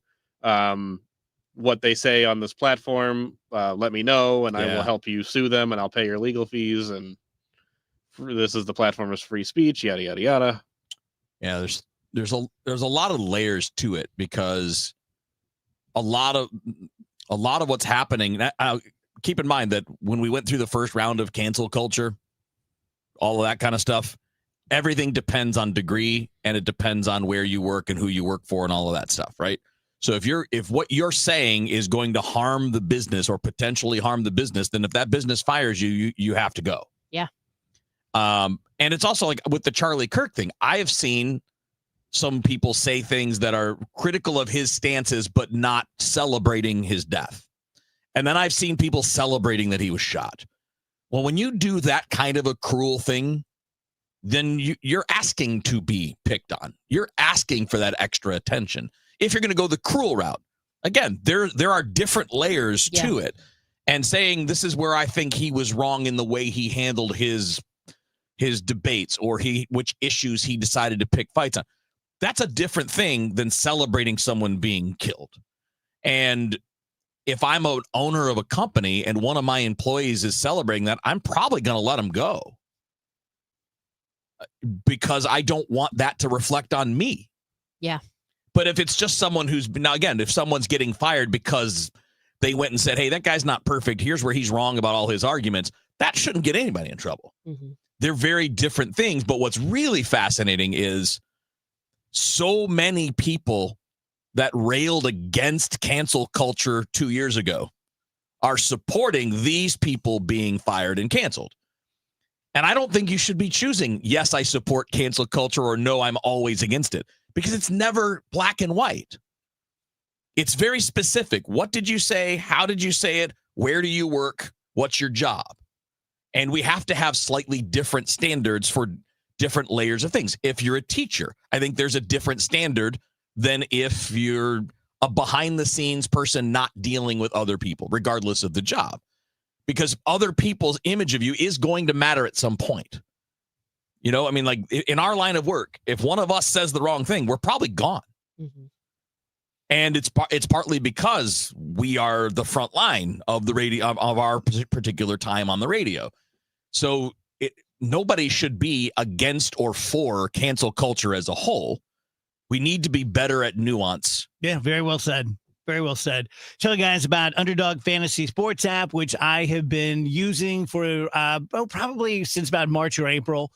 what they say on this platform, let me know and I will help you sue them and I'll pay your legal fees. And this is the platform is free speech, yada, yada, yada. Yeah, there's a lot of layers to it, because a lot of what's happening. Keep in mind that when we went through the first round of cancel culture, all of that kind of stuff, everything depends on degree, and it depends on where you work and who you work for and all of that stuff, right? So if what you're saying is going to harm the business or potentially harm the business, then if that business fires you, you have to go. Yeah. And it's also like with the Charlie Kirk thing, I have seen some people say things that are critical of his stances, but not celebrating his death. And then I've seen people celebrating that he was shot. Well, when you do that kind of a cruel thing, then you're asking to be picked on. You're asking for that extra attention. If you're going to go the cruel route, again, there are different layers to it. And saying this is where I think he was wrong in the way he handled his debates or which issues he decided to pick fights on. That's a different thing than celebrating someone being killed. And if I'm an owner of a company and one of my employees is celebrating that, I'm probably going to let them go, because I don't want that to reflect on me. Yeah. But if it's just someone if someone's getting fired because they went and said, hey, that guy's not perfect, here's where he's wrong about all his arguments, that shouldn't get anybody in trouble. Mm-hmm. They're very different things. But what's really fascinating is so many people that railed against cancel culture 2 years ago are supporting these people being fired and canceled. And I don't think you should be choosing, yes, I support cancel culture, or no, I'm always against it, because it's never black and white. It's very specific. What did you say? How did you say it? Where do you work? What's your job? And we have to have slightly different standards for different layers of things. If you're a teacher, I think there's a different standard than if you're a behind the scenes person not dealing with other people, regardless of the job, because other people's image of you is going to matter at some point. You know, I mean, like in our line of work, if one of us says the wrong thing, we're probably gone. Mm-hmm. And it's partly because we are the front line of the radio of our particular time on the radio. So nobody should be against or for cancel culture as a whole. We need to be better at nuance. Yeah, very well said. Very well said. Tell you guys about Underdog Fantasy Sports app, which I have been using for probably since about March or April.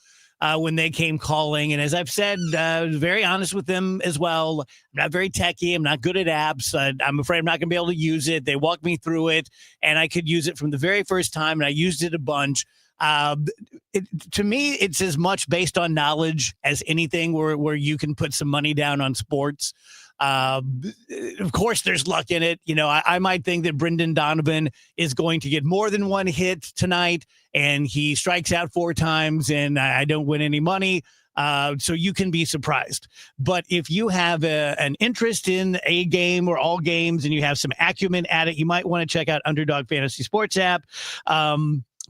When they came calling. And as I've said, very honest with them as well. I'm not very techie. I'm not good at apps. I'm afraid I'm not going to be able to use it. They walked me through it, and I could use it from the very first time, and I used it a bunch. To me, it's as much based on knowledge as anything where you can put some money down on sports. Of course, there's luck in it. You know, I might think that Brendan Donovan is going to get more than one hit tonight, and he strikes out 4 times, and I don't win any money. So you can be surprised. But if you have an interest in a game or all games, and you have some acumen at it, you might want to check out Underdog Fantasy Sports app.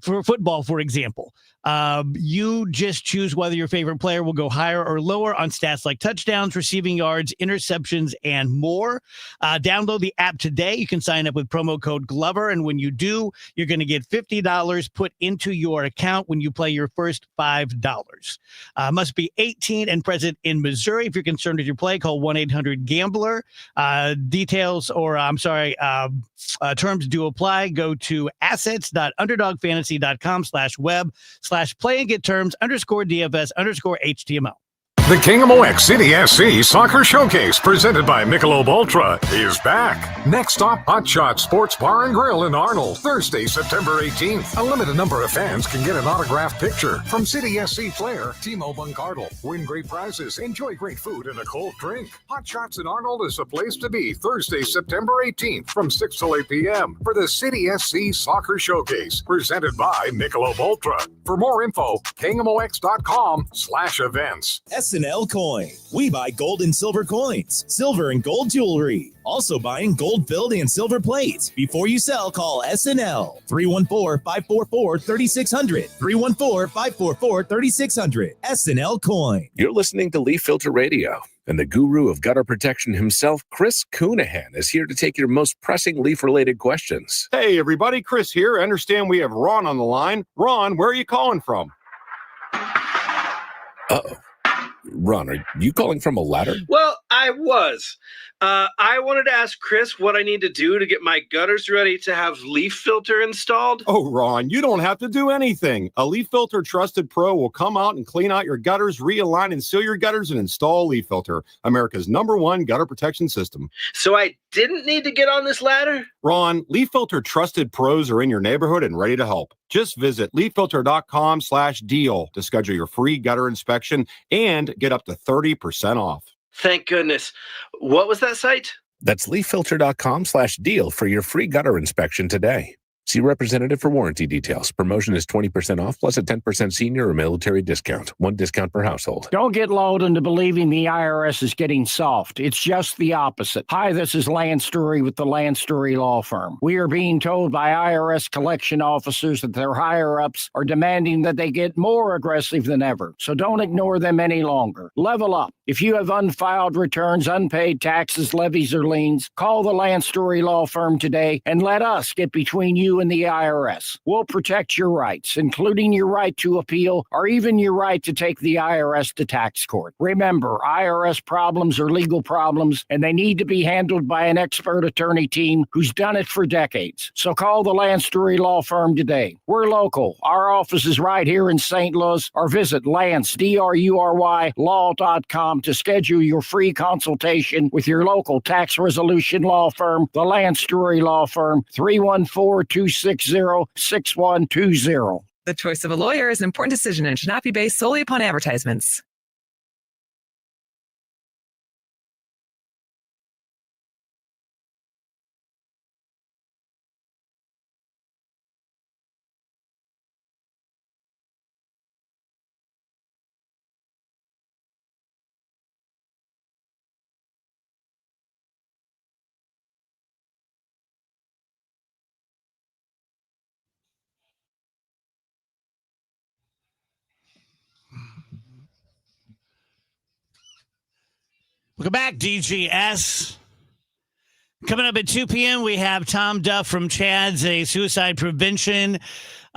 For football, for example, you just choose whether your favorite player will go higher or lower on stats like touchdowns, receiving yards, interceptions, and more. Download the app today. You can sign up with promo code Glover, and when you do, you're going to get $50 put into your account when you play your first $5. Must be 18 and present in Missouri. If you're concerned with your play, call 1-800-GAMBLER. Terms do apply. Go to assets.underdogfantasy.com/web/play and get terms _DFS_HTML. The KMOX City SC Soccer Showcase, presented by Michelob Ultra, is back. Next stop, Hot Shot Sports Bar and Grill in Arnold, Thursday, September 18th. A limited number of fans can get an autographed picture from City SC player Timo Bunkartl. Win great prizes, enjoy great food, and a cold drink. Hot Shots in Arnold is the place to be Thursday, September 18th from 6 till 8 p.m. for the City SC Soccer Showcase, presented by Michelob Ultra. For more info, KMOX.com/events. SNL Coin. We buy gold and silver coins, silver and gold jewelry. Also buying gold-filled and silver plates. Before you sell, call SNL. 314-544-3600. 314-544-3600. SNL Coin. You're listening to Leaf Filter Radio, and the guru of gutter protection himself, Chris Coonahan, is here to take your most pressing leaf-related questions. Hey, everybody. Chris here. I understand we have Ron on the line. Ron, where are you calling from? Uh-oh. Ron, are you calling from a ladder? Well, I was. I wanted to ask Chris what I need to do to get my gutters ready to have leaf filter installed. Oh, Ron, you don't have to do anything. A Leaf Filter Trusted Pro will come out and clean out your gutters, realign and seal your gutters, and install Leaf Filter, America's #1 gutter protection system. So I didn't need to get on this ladder? Ron, Leaf Filter Trusted Pros are in your neighborhood and ready to help. Just visit leaffilter.com/deal to schedule your free gutter inspection and get up to 30% off. Thank goodness. What was that site? That's leaffilter.com/deal for your free gutter inspection today. See representative for warranty details. Promotion is 20% off plus a 10% senior or military discount. 1 discount per household. Don't get lulled into believing the IRS is getting soft. It's just the opposite. Hi, this is Lance Story with the Lance Story Law Firm. We are being told by IRS collection officers that their higher-ups are demanding that they get more aggressive than ever. So don't ignore them any longer. Level up. If you have unfiled returns, unpaid taxes, levies, or liens, call the Lance Story Law Firm today and let us get between you and the IRS. We'll protect your rights, including your right to appeal or even your right to take the IRS to tax court. Remember, IRS problems are legal problems, and they need to be handled by an expert attorney team who's done it for decades. So call the Lance Story Law Firm today. We're local. Our office is right here in St. Louis, or visit Lance, DRURY, law.com to schedule your free consultation with your local tax resolution law firm, the Lance Story Law Firm, 314-260-6120. The choice of a lawyer is an important decision and should not be based solely upon advertisements. Welcome back, DGS. Coming up at 2 p.m., we have Tom Duff from CHADS, a suicide prevention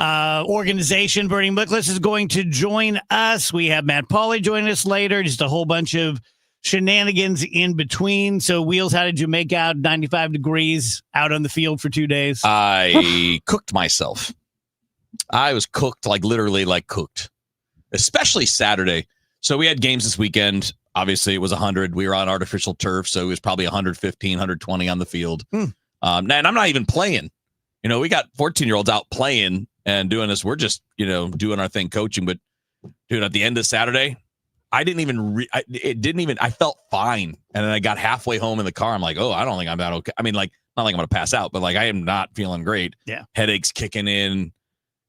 organization. Bernie Mickless is going to join us. We have Matt Pauley joining us later. Just a whole bunch of shenanigans in between. So, Wheels, how did you make out 95 degrees out on the field for 2 days? I cooked myself. I was cooked, literally cooked, especially Saturday. So we had games this weekend. Obviously, it was 100. We were on artificial turf, so it was probably 115, 120 on the field. And I'm not even playing. We got 14-year-olds out playing and doing this. We're just, doing our thing, coaching. But, dude, at the end of Saturday, I didn't even I felt fine. And then I got halfway home in the car. I'm like, oh, I don't think I'm that okay. I mean, not like I'm going to pass out, but I am not feeling great. Yeah. Headaches kicking in,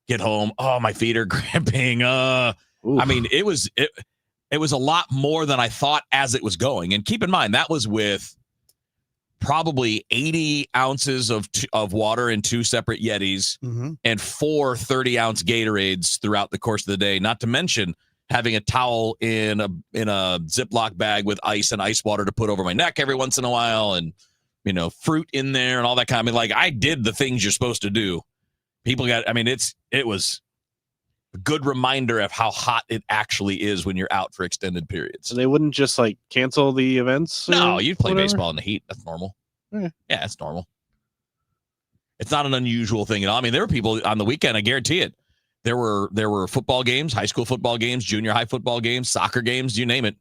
get home. Oh, my feet are cramping. I mean, it was a lot more than I thought as it was going. And keep in mind, that was with probably 80 ounces of water in 2 separate Yetis and 4 30-ounce Gatorades throughout the course of the day, not to mention having a towel in a Ziploc bag with ice and ice water to put over my neck every once in a while, and fruit in there and all that kind of I did the things you're supposed to do. People it was a good reminder of how hot it actually is when you're out for extended periods. So they wouldn't just cancel the events? No, you'd play baseball in the heat. That's normal. Yeah, that's normal. It's not an unusual thing at all. I mean, there were people on the weekend, I guarantee it. There were football games, high school football games, junior high football games, soccer games, you name it.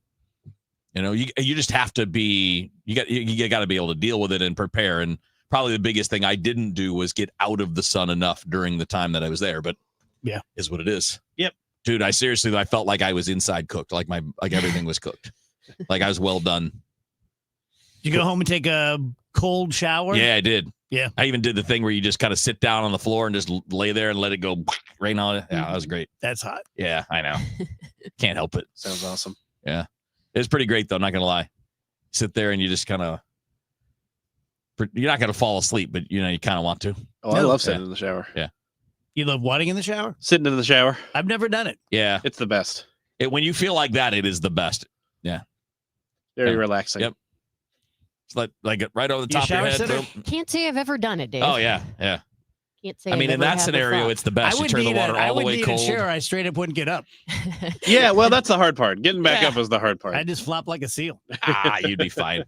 You just have to be, you got to be able to deal with it and prepare. And probably the biggest thing I didn't do was get out of the sun enough during the time that I was there, but yeah, is what it is. Yep. Dude, I felt like I was inside cooked, like everything was cooked. Like I was well done. You go home and take a cold shower? Yeah, I did. Yeah. I even did the thing where you just kind of sit down on the floor and just lay there and let it go rain on it. Yeah, that was great. That's hot. Yeah, I know. Can't help it. Sounds awesome. Yeah. It's pretty great, though, not going to lie. Sit there and you just kind of, you're not going to fall asleep, but, you kind of want to. Oh, I love sitting in the shower. Yeah. You love whiting in the shower? Sitting in the shower. I've never done it. Yeah. It's the best. When you feel like that, it is the best. Yeah. Very relaxing. Yep. It's like right over the top of your head. Boom. Can't say I've ever done it, Dave. Oh, yeah. Yeah. Can't say I mean, in that scenario, it's the best. You turn the water all the way cold. Sure, I straight up wouldn't get up. Yeah, well, that's the hard part. Getting back up is the hard part. I just flop like a seal. You'd be fine.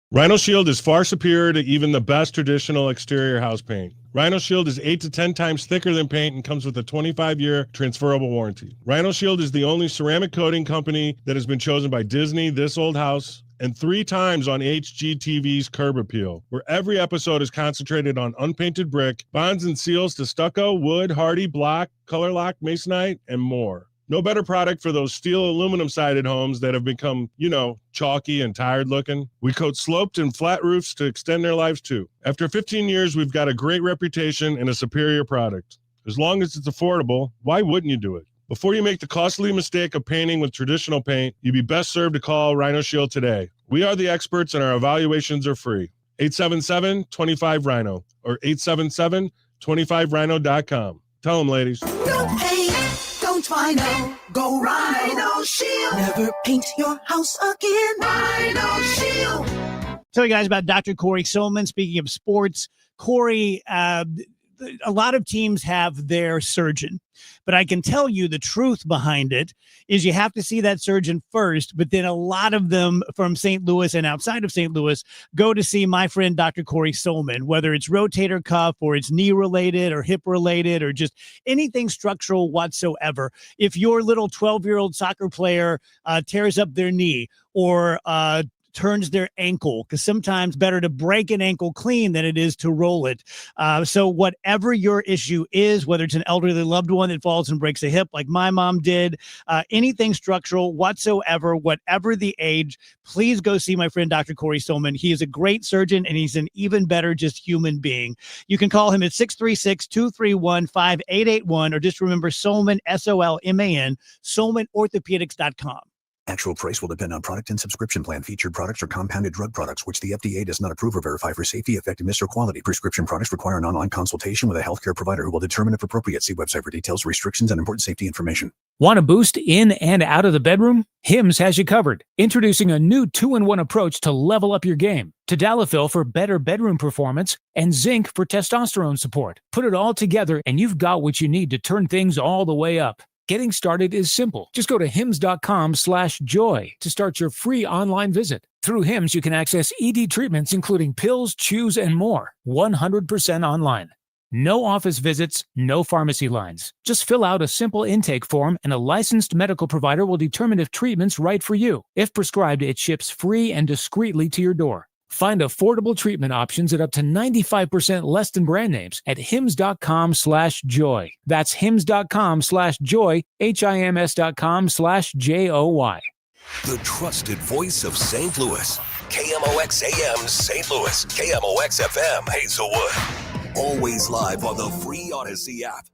Rhino Shield is far superior to even the best traditional exterior house paint. Rhino Shield is 8 to 10 times thicker than paint and comes with a 25-year transferable warranty. Rhino Shield is the only ceramic coating company that has been chosen by Disney, This Old House, and 3 times on HGTV's Curb Appeal, where every episode is concentrated on unpainted brick, bonds and seals to stucco, wood, hardy, block, color lock, masonite, and more. No better product for those steel aluminum sided homes that have become, chalky and tired looking. We coat sloped and flat roofs to extend their lives too. After 15 years, we've got a great reputation and a superior product. As long as it's affordable, why wouldn't you do it? Before you make the costly mistake of painting with traditional paint, you'd be best served to call Rhino Shield today. We are the experts and our evaluations are free. 877-25-RHINO or 877-25rhino.com. Tell them, ladies. Don't paint, don't Rhino, go Rhino Shield. Never paint your house again. Rhino Shield. Tell you guys about Dr. Corey Solman. Speaking of sports, Corey, a lot of teams have their surgeon, but I can tell you the truth behind it is you have to see that surgeon first, but then a lot of them from St. Louis and outside of St. Louis go to see my friend Dr. Corey Solman, whether it's rotator cuff or it's knee related or hip related or just anything structural whatsoever. If your little 12-year-old soccer player tears up their knee or turns their ankle, because sometimes better to break an ankle clean than it is to roll it. So whatever your issue is, whether it's an elderly loved one that falls and breaks a hip like my mom did, anything structural whatsoever, whatever the age, please go see my friend Dr. Corey Solman. He is a great surgeon, and he's an even better just human being. You can call him at 636-231-5881, or just remember Solman, S-O-L-M-A-N, SolmanOrthopedics.com. Actual price will depend on product and subscription plan. Featured products are compounded drug products, which the FDA does not approve or verify for safety, effectiveness, or quality. Prescription products require an online consultation with a healthcare provider who will determine if appropriate. See website for details, restrictions, and important safety information. Want a boost in and out of the bedroom? Hims has you covered. Introducing a new 2-in-1 approach to level up your game. Tadalafil for better bedroom performance and zinc for testosterone support. Put it all together and you've got what you need to turn things all the way up. Getting started is simple. Just go to hims.com/joy to start your free online visit. Through Hims, you can access ED treatments, including pills, chews, and more, 100% online. No office visits, no pharmacy lines. Just fill out a simple intake form and a licensed medical provider will determine if treatment's right for you. If prescribed, it ships free and discreetly to your door. Find affordable treatment options at up to 95% less than brand names at hims.com/joy. That's hims.com/joy, HIMS.com/JOY. The trusted voice of St. Louis. KMOX AM St. Louis. KMOX FM Hazelwood. Always live on the free Odyssey app.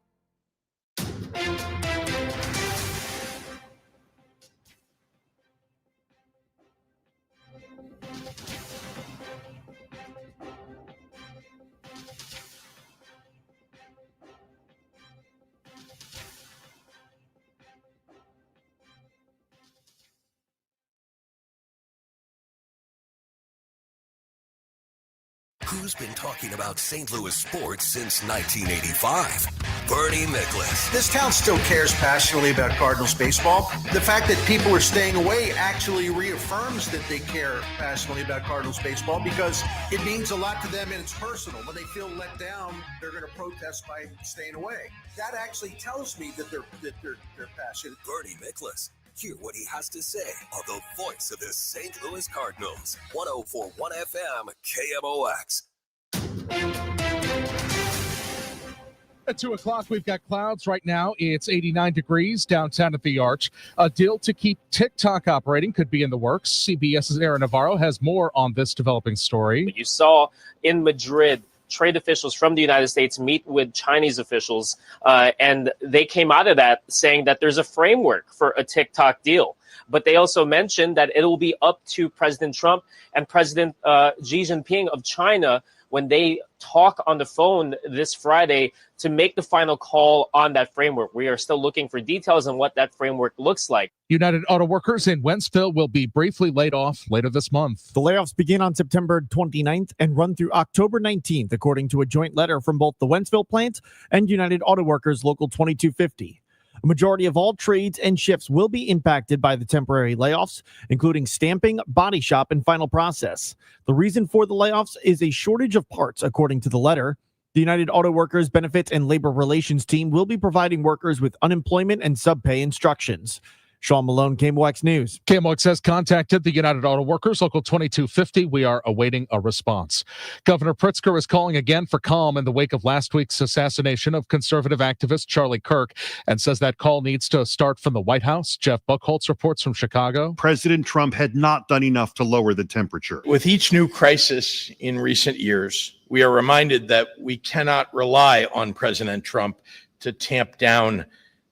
Who's been talking about St. Louis sports since 1985? Bernie Miklasz. This town still cares passionately about Cardinals baseball. The fact that people are staying away actually reaffirms that they care passionately about Cardinals baseball, because it means a lot to them and it's personal. When they feel let down, they're going to protest by staying away. That actually tells me that they're passionate. Bernie Miklasz. Hear what he has to say on the voice of the St. Louis Cardinals. 104.1 FM, KMOX. At 2 o'clock, we've got clouds right now. It's 89 degrees downtown at the Arch. A deal to keep TikTok operating could be in the works. CBS's Aaron Navarro has more on this developing story. You saw in Madrid, trade officials from the United States meet with Chinese officials, and they came out of that saying that there's a framework for a TikTok deal. But they also mentioned that it will be up to President Trump and President Xi Jinping of China when they talk on the phone this Friday to make the final call on that framework. We are still looking for details on what that framework looks like. United Auto Workers in Wentzville will be briefly laid off later this month. The layoffs begin on September 29th and run through October 19th, according to a joint letter from both the Wentzville plant and United Auto Workers Local 2250. A majority of all trades and shifts will be impacted by the temporary layoffs, including stamping, body shop, and final process. The reason for the layoffs is a shortage of parts, according to the letter. The United Auto Workers Benefits and Labor Relations team will be providing workers with unemployment and subpay instructions. Sean Malone, KMOX News. KMOX has contacted the United Auto Workers, Local 2250. We are awaiting a response. Governor Pritzker is calling again for calm in the wake of last week's assassination of conservative activist Charlie Kirk, and says that call needs to start from the White House. Jeff Buchholz reports from Chicago. President Trump had not done enough to lower the temperature. With each new crisis in recent years, we are reminded that we cannot rely on President Trump to tamp down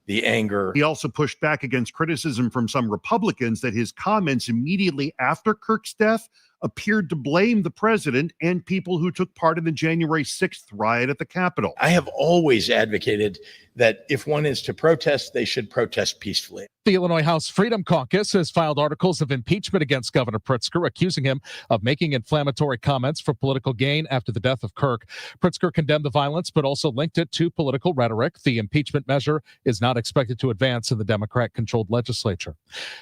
the anger. He also pushed back against criticism from some Republicans that his comments immediately after Kirk's death appeared to blame the president and people who took part in the January 6th riot at the Capitol. I have always advocated that if one is to protest, they should protest peacefully. The Illinois House Freedom Caucus has filed articles of impeachment against Governor Pritzker, accusing him of making inflammatory comments for political gain after the death of Kirk. Pritzker condemned the violence, but also linked it to political rhetoric. The impeachment measure is not expected to advance in the Democrat-controlled legislature.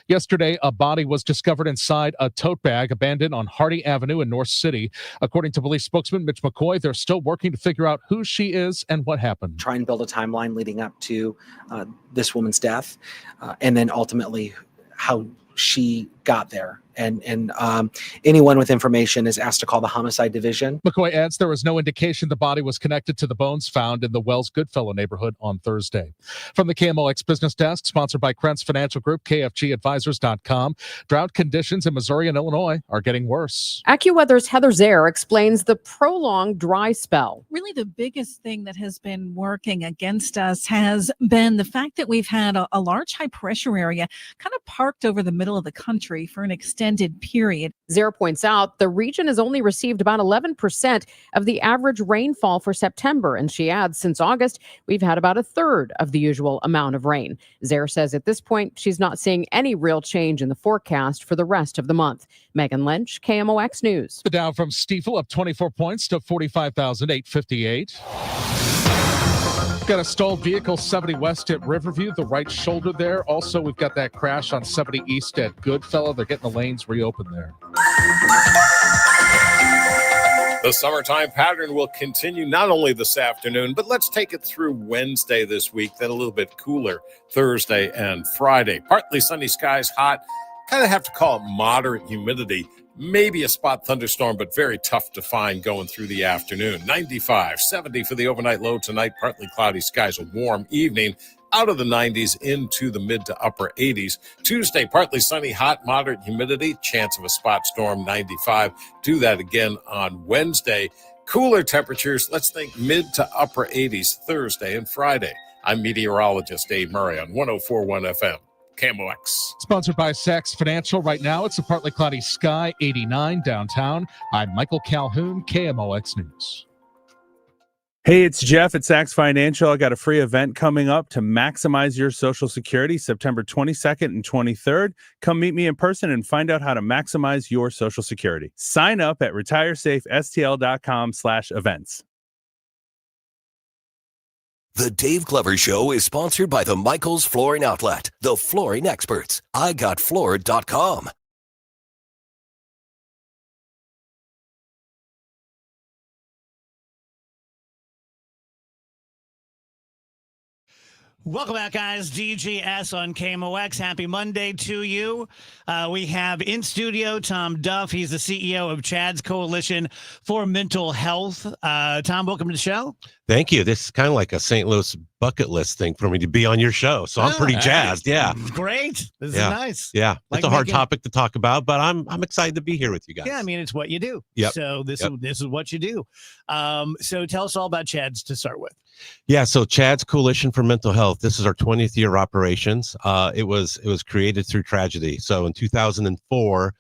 Yesterday, a body was discovered inside a tote bag abandoned on Hardy Avenue in North City. According to police spokesman Mitch McCoy, they're still working to figure out who she is and what happened. Try and build a timeline leading up to this woman's death, and then ultimately how she got there. And anyone with information is asked to call the homicide division. McCoy adds there was no indication the body was connected to the bones found in the Wells Goodfellow neighborhood on Thursday. From the KMOX Business Desk, sponsored by Krentz Financial Group, KFGadvisors.com. Drought conditions in Missouri and Illinois are getting worse. AccuWeather's Heather Zare explains the prolonged dry spell. Really, the biggest thing that has been working against us has been the fact that we've had a large high pressure area kind of parked over the middle of the country for an extended period. Zare points out the region has only received about 11% of the average rainfall for September. And she adds, since August, we've had about a third of the usual amount of rain. Zare says at this point, she's not seeing any real change in the forecast for the rest of the month. Megan Lynch, KMOX News. The Dow from Stifel up 24 points to 45,858. Got a stalled vehicle 70 west at Riverview, the right shoulder there. Also, we've got that crash on 70 east at Goodfellow. They're getting the lanes reopened there. The summertime pattern will continue not only this afternoon, but let's take it through Wednesday this week, then a little bit cooler Thursday and Friday. Partly sunny skies, hot. Kind of have to call it moderate humidity. Maybe a spot thunderstorm, but very tough to find going through the afternoon. 95, 70 for the overnight low tonight. Partly cloudy skies, a warm evening. Out of the 90s into the mid to upper 80s. Tuesday, partly sunny, hot, moderate humidity. Chance of a spot storm, 95. Do that again on Wednesday. Cooler temperatures, let's think mid to upper 80s Thursday and Friday. I'm meteorologist Dave Murray on 104.1 FM. KMOX. Sponsored by Sachs Financial. Right now, it's a partly cloudy sky, 89 downtown. I'm Michael Calhoun, KMOX News. Hey, it's Jeff at Sachs Financial. I got a free event coming up to maximize your Social Security, September 22nd and 23rd. Come meet me in person and find out how to maximize your Social Security. Sign up at retiresafestl.com/events. The Dave Glover Show is sponsored by the Michaels Flooring Outlet, the flooring experts. IGotFloored.com. Welcome back, guys. DGS on KMOX. Happy Monday to you. We have in studio Tom Duff. He's the CEO of Chad's Coalition for Mental Health. Tom, welcome to the show. Thank you. This is kind of like a St. Louis bucket list thing for me to be on your show. So I'm pretty jazzed. Yeah. Great. This is Yeah. nice. Yeah. Like It's a hard making- topic to talk about, but I'm excited to be here with you guys. Yeah, I mean, it's what you do. Yep. So this is what you do. So tell us all about Chad's to start with. Yeah, so Chad's Coalition for Mental Health. This is our 20th year of operations. It was created through tragedy. So in 2004,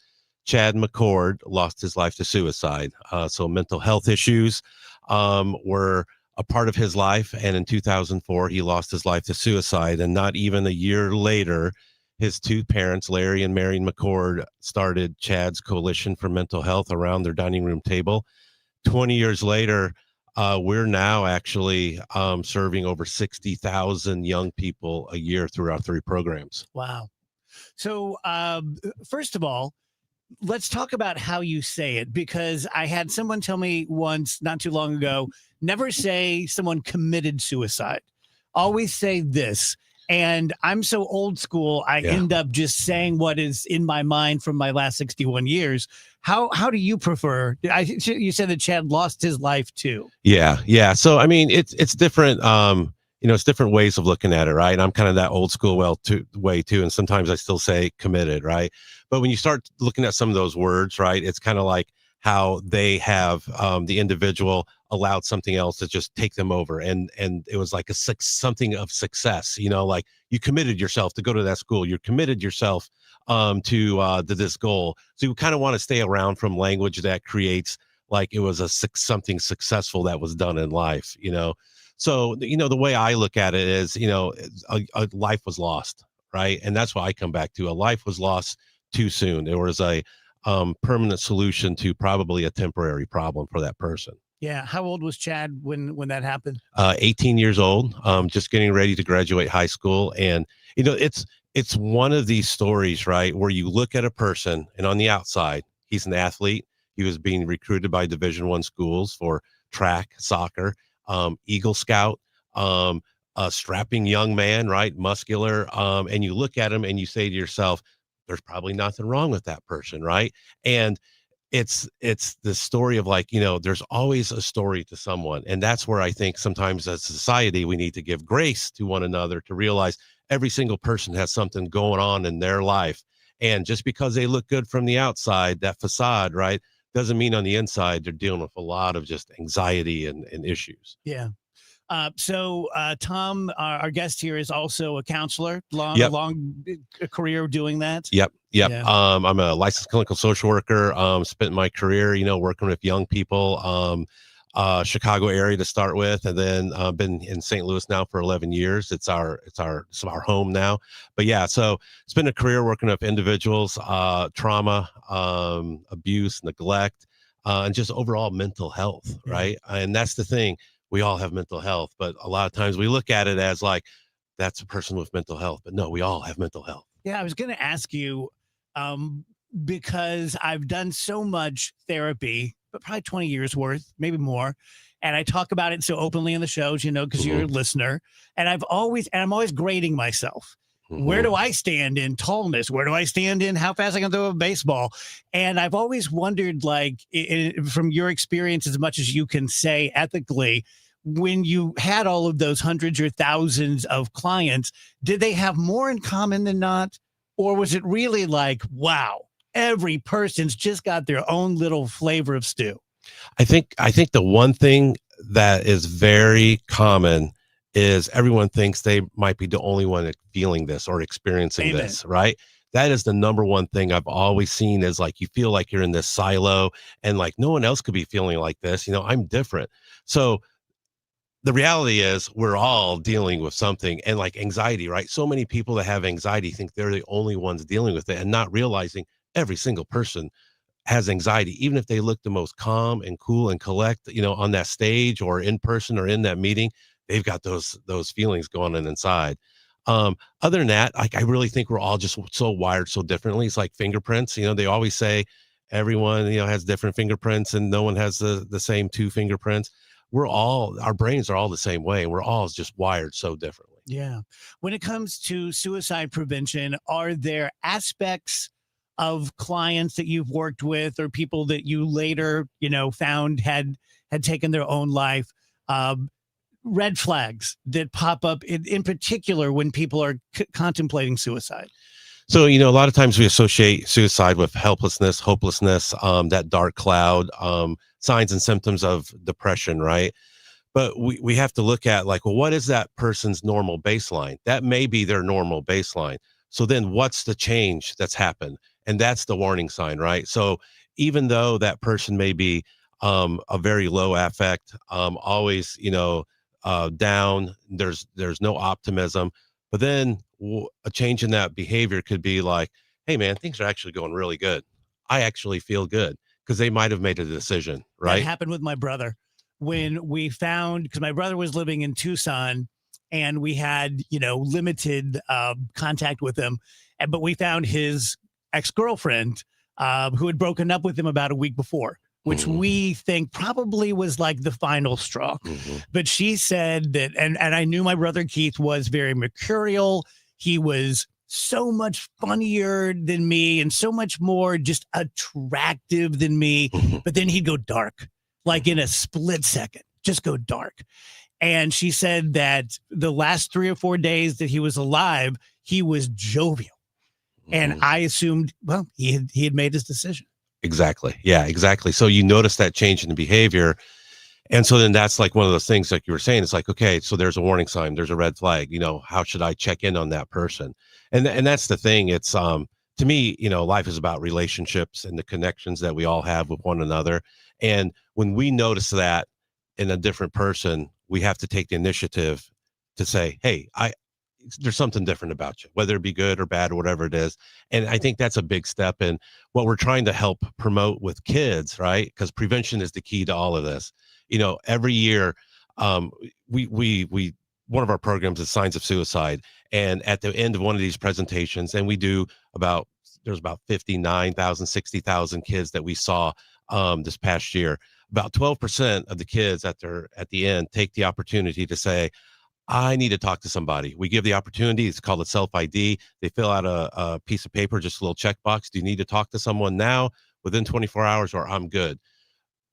Chad McCord lost his life to suicide. So mental health issues were a part of his life, and in 2004, he lost his life to suicide. And not even a year later, his two parents, Larry and Marion McCord, started Chad's Coalition for Mental Health around their dining room table. 20 years later, we're now actually serving over 60,000 young people a year through our 3 programs. Wow. So first of all, let's talk about how you say it, because I had someone tell me once not too long ago, never say someone committed suicide. Always say this. And I'm so old school, I end up just saying what is in my mind from my last 61 years. How do you prefer? You said that Chad lost his life too. Yeah. So I mean, it's different. It's different ways of looking at it, right? I'm kind of that old school way too, and sometimes I still say committed, right? But when you start looking at some of those words, right, it's kind of like how they have the individual allowed something else to just take them over, and it was like something of success, like you committed yourself to go to that school, you're committed yourself to this goal. So you kind of want to stay around from language that creates like it was something successful that was done in life, So the way I look at it is, a life was lost, right? And that's why I come back to a life was lost too soon. There was a permanent solution to probably a temporary problem for that person. Yeah. How old was Chad when that happened? 18 years old, just getting ready to graduate high school. And, it's one of these stories, right, where you look at a person and on the outside, he's an athlete. He was being recruited by Division I schools for track, soccer, Eagle Scout, a strapping young man, right, muscular. And you look at him and you say to yourself, there's probably nothing wrong with that person, right? And it's the story of like, there's always a story to someone. And that's where I think sometimes as a society, we need to give grace to one another to realize every single person has something going on in their life. And just because they look good from the outside, that facade, right, doesn't mean on the inside they're dealing with a lot of just anxiety and issues. Yeah. So Tom, our guest here, is also a counselor, Yep. long career doing that. Yep. Yeah. I'm a licensed clinical social worker. Spent my career, working with young people, Chicago area to start with, and then been in St. Louis now for 11 years. It's our home now. But yeah, so spent a career working with individuals, trauma, abuse, neglect, and just overall mental health, right? And that's the thing. We all have mental health, but a lot of times we look at it as like, that's a person with mental health. But no, we all have mental health. Yeah, I was going to ask you, because I've done so much therapy, but probably 20 years worth, maybe more. And I talk about it so openly in the shows, because you're a listener. And I'm always grading myself. Where do I stand in tallness? Where do I stand in how fast I can throw a baseball? And I've always wondered, like, from your experience, as much as you can say ethically, when you had all of those hundreds or thousands of clients, did they have more in common than not? Or was it really like, wow, every person's just got their own little flavor of stew? I think the one thing that is very common is everyone thinks they might be the only one feeling this or experiencing Amen. this, right? That is the number one thing I've always seen is like, you feel like you're in this silo and like no one else could be feeling like this. I'm different. So the reality is we're all dealing with something, and like anxiety, right? So many people that have anxiety think they're the only ones dealing with it and not realizing every single person has anxiety, even if they look the most calm and cool and collect, on that stage or in person or in that meeting. They've got those feelings going on inside. Other than that, like, I really think we're all just so wired so differently. It's like fingerprints. They always say everyone, has different fingerprints and no one has the same two fingerprints. Our brains are all the same way. We're all just wired so differently. Yeah. When it comes to suicide prevention, are there aspects of clients that you've worked with or people that you later, found had taken their own life, red flags that pop up in particular when people are contemplating suicide? So, a lot of times we associate suicide with helplessness, hopelessness, that dark cloud, signs and symptoms of depression, right? But we have to look at like, well, what is that person's normal baseline? That may be their normal baseline. So then what's the change that's happened? And that's the warning sign, right? So even though that person may be a very low affect, always, down, there's no optimism, but then a change in that behavior could be like, hey man, things are actually going really good. I actually feel good, because they might have made a decision, right? That happened with my brother when we found, because my brother was living in Tucson and we had, limited contact with him. But we found his ex-girlfriend who had broken up with him about a week before, which we think probably was like the final straw. But she said that, and I knew my brother Keith was very mercurial. He was so much funnier than me and so much more just attractive than me. But then he'd go dark, like in a split second, just go dark. And she said that the last 3 or 4 days that he was alive, he was jovial. And I assumed, well, he had made his decision. Exactly. Yeah, exactly. So you notice that change in the behavior. And so then that's like one of those things like you were saying, it's like, okay, so there's a warning sign, there's a red flag, how should I check in on that person? And that's the thing. It's, to me, life is about relationships and the connections that we all have with one another. And when we notice that in a different person, we have to take the initiative to say, hey, there's something different about you, whether it be good or bad or whatever it is. And I think that's a big step in what we're trying to help promote with kids, right? Because prevention is the key to all of this. Every year, we one of our programs is Signs of Suicide. And at the end of one of these presentations, and we do there's about 59,000, 60,000 kids that we saw this past year. About 12% of the kids at the end take the opportunity to say, I need to talk to somebody. We give the opportunity. It's called a self-ID. They fill out a piece of paper, just a little checkbox. Do you need to talk to someone now within 24 hours or I'm good?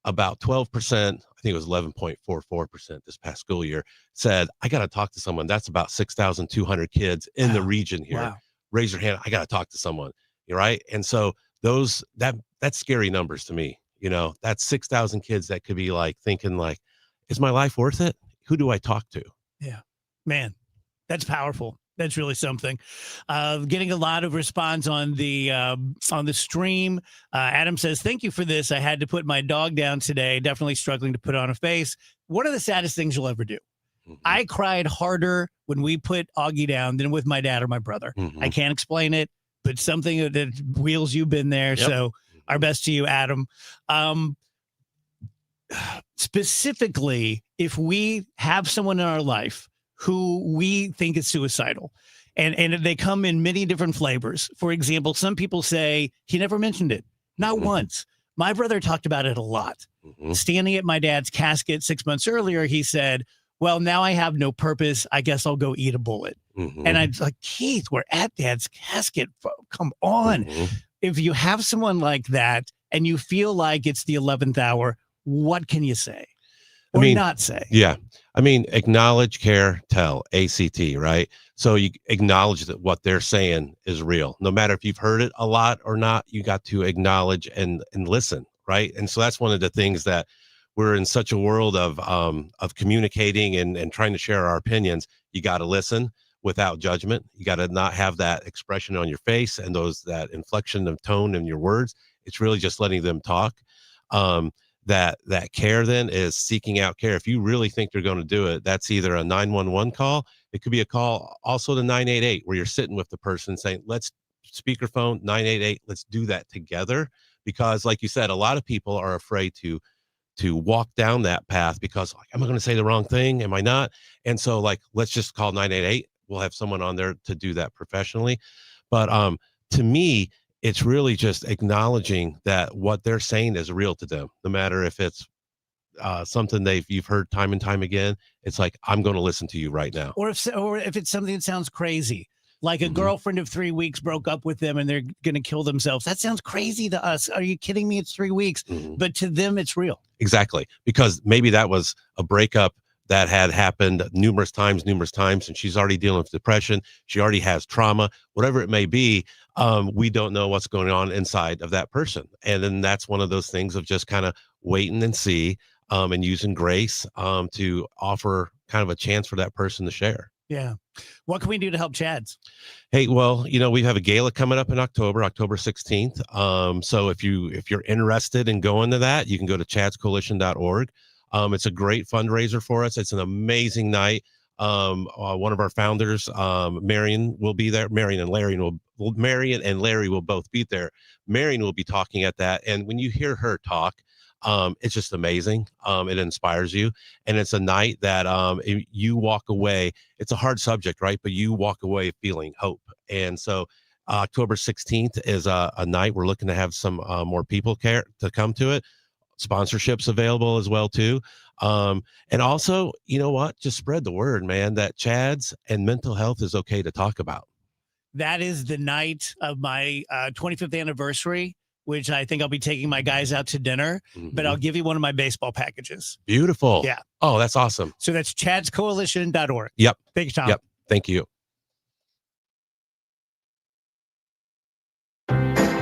About 12%, I think it was 11.44% this past school year, said, I got to talk to someone. That's about 6,200 kids in the region here. Wow. Raise your hand. I got to talk to someone. Right. And so that's scary numbers to me. That's 6,000 kids that could be like thinking like, is my life worth it? Who do I talk to? Yeah, man, that's powerful. That's really something. Getting a lot of response on the stream. Adam says, thank you for this. I had to put my dog down today. Definitely struggling to put on a face. What are the saddest things you'll ever do? I cried harder when we put Augie down than with my dad or my brother. I can't explain it, but something that Wheels, you've been there. Yep. So our best to you, Adam. Specifically, if we have someone in our life who we think is suicidal, and they come in many different flavors. For example, some people say he never mentioned it, not once. My brother talked about it a lot. Standing at my dad's casket 6 months earlier, he said, well, now I have no purpose. I guess I'll go eat a bullet. And I'm like, Keith, we're at dad's casket. Come on. If you have someone like that and you feel like it's the 11th hour, what can you say or not say? Yeah. Acknowledge, care, tell, ACT, right? So you acknowledge that what they're saying is real. No matter if you've heard it a lot or not, you got to acknowledge and listen, right? And so that's one of the things that we're in such a world of communicating and trying to share our opinions. You got to listen without judgment. You got to not have that expression on your face and that inflection of tone in your words. It's really just letting them talk. That care then is seeking out care. If you really think they're going to do it, that's either a 911 call. It could be a call also to 988 where you're sitting with the person saying, let's speakerphone 988. Let's do that together. Because like you said, a lot of people are afraid to walk down that path because like, am I going to say the wrong thing? Am I not? And so like, let's just call 988. We'll have someone on there to do that professionally. But to me, it's really just acknowledging that what they're saying is real to them, no matter if it's something you've heard time and time again. It's like, I'm going to listen to you right now. Or if it's something that sounds crazy, like a girlfriend of 3 weeks broke up with them and they're going to kill themselves. That sounds crazy to us. Are you kidding me? It's 3 weeks, but to them, it's real. Exactly. Because maybe that was a breakup that had happened numerous times, and she's already dealing with depression. She already has trauma, whatever it may be. We don't know what's going on inside of that person. And then that's one of those things of just kind of waiting and see and using grace to offer kind of a chance for that person to share. Yeah. What can we do to help Chads? Hey, well, we have a gala coming up in October 16th. So if you're interested in going to that, you can go to chadscoalition.org. It's a great fundraiser for us. It's an amazing night. One of our founders, Marion, will be there. Marion and Larry will both be there. Marion will be talking at that. And when you hear her talk, it's just amazing. It inspires you. And it's a night that you walk away. It's a hard subject, right? But you walk away feeling hope. And so October 16th is a night we're looking to have some more people care to come to it. Sponsorships available as well too. And also, you know what? Just spread the word, man, that Chads and mental health is okay to talk about. That is the night of my 25th anniversary, which I think I'll be taking my guys out to dinner, but I'll give you one of my baseball packages. Beautiful. Yeah. Oh, that's awesome. So that's chadscoalition.org. Yep. Thanks, Tom. Yep. Thank you.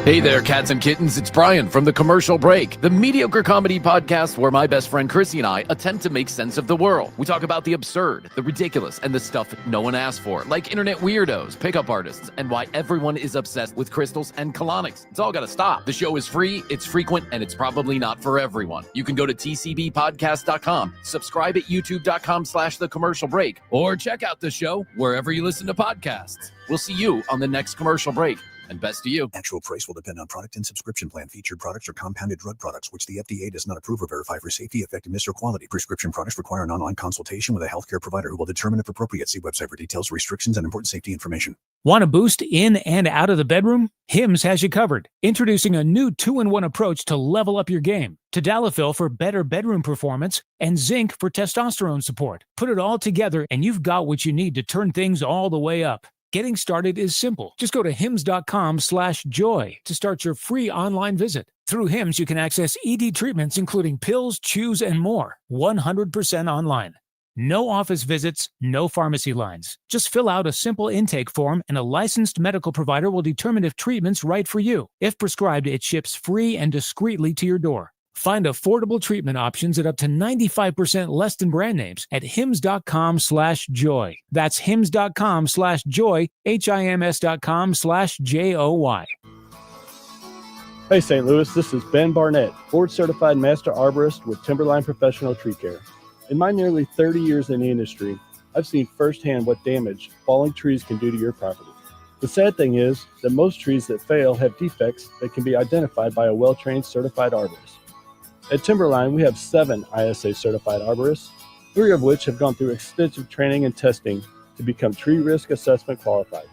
Hey there, cats and kittens. It's Brian from The Commercial Break, the mediocre comedy podcast where my best friend Chrissy and I attempt to make sense of the world. We talk about the absurd, the ridiculous, and the stuff no one asked for, like internet weirdos, pickup artists, and why everyone is obsessed with crystals and colonics. It's all got to stop. The show is free, it's frequent, and it's probably not for everyone. You can go to tcbpodcast.com, subscribe at youtube.com/The Commercial Break, or check out the show wherever you listen to podcasts. We'll see you on the next Commercial Break. And best to you. Actual price will depend on product and subscription plan. Featured products are compounded drug products, which the FDA does not approve or verify for safety, effectiveness, or quality. Prescription products require an online consultation with a healthcare provider who will determine if appropriate. See website for details, restrictions, and important safety information. Want to boost in and out of the bedroom? Hims has you covered. Introducing a new 2-in-1 approach to level up your game. Tadalafil for better bedroom performance and zinc for testosterone support. Put it all together and you've got what you need to turn things all the way up. Getting started is simple. Just go to hims.com/joy to start your free online visit. Through Hims, you can access ED treatments, including pills, chews, and more, 100% online. No office visits, no pharmacy lines. Just fill out a simple intake form and a licensed medical provider will determine if treatment's right for you. If prescribed, it ships free and discreetly to your door. Find affordable treatment options at up to 95% less than brand names at hims.com/joy. That's hims.com/joy, HIMS.com/JOY. Hey St. Louis, this is Ben Barnett, board certified master arborist with Timberline Professional Tree Care. In my nearly 30 years in the industry, I've seen firsthand what damage falling trees can do to your property. The sad thing is that most trees that fail have defects that can be identified by a well-trained certified arborist. At Timberline, we have 7 ISA certified arborists, 3 of which have gone through extensive training and testing to become tree risk assessment qualified.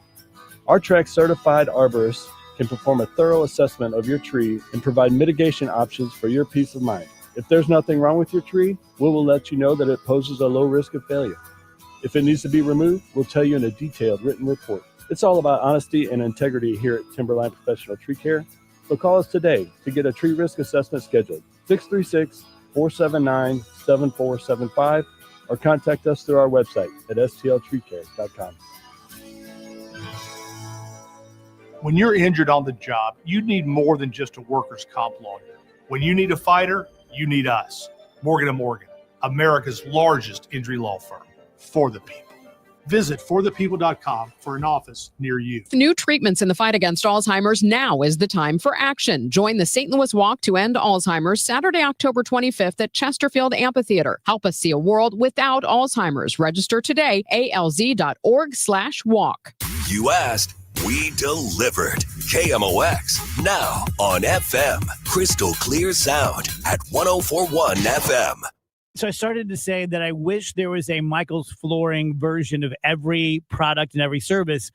Our track certified arborists can perform a thorough assessment of your tree and provide mitigation options for your peace of mind. If there's nothing wrong with your tree, we will let you know that it poses a low risk of failure. If it needs to be removed, we'll tell you in a detailed written report. It's all about honesty and integrity here at Timberline Professional Tree Care. So call us today to get a tree risk assessment scheduled. 636-479-7475 or contact us through our website at stltreecare.com. When you're injured on the job, you need more than just a workers' comp lawyer. When you need a fighter, you need us. Morgan & Morgan, America's largest injury law firm, for the people. Visit forthepeople.com for an office near you. New treatments in the fight against Alzheimer's. Now is the time for action. Join the St. Louis Walk to End Alzheimer's Saturday, October 25th at Chesterfield Amphitheater. Help us see a world without Alzheimer's. Register today, alz.org/walk. You asked, we delivered. KMOX, now on FM. Crystal clear sound at 104.1 FM. So I started to say that I wish there was a Michael's Flooring version of every product and every service,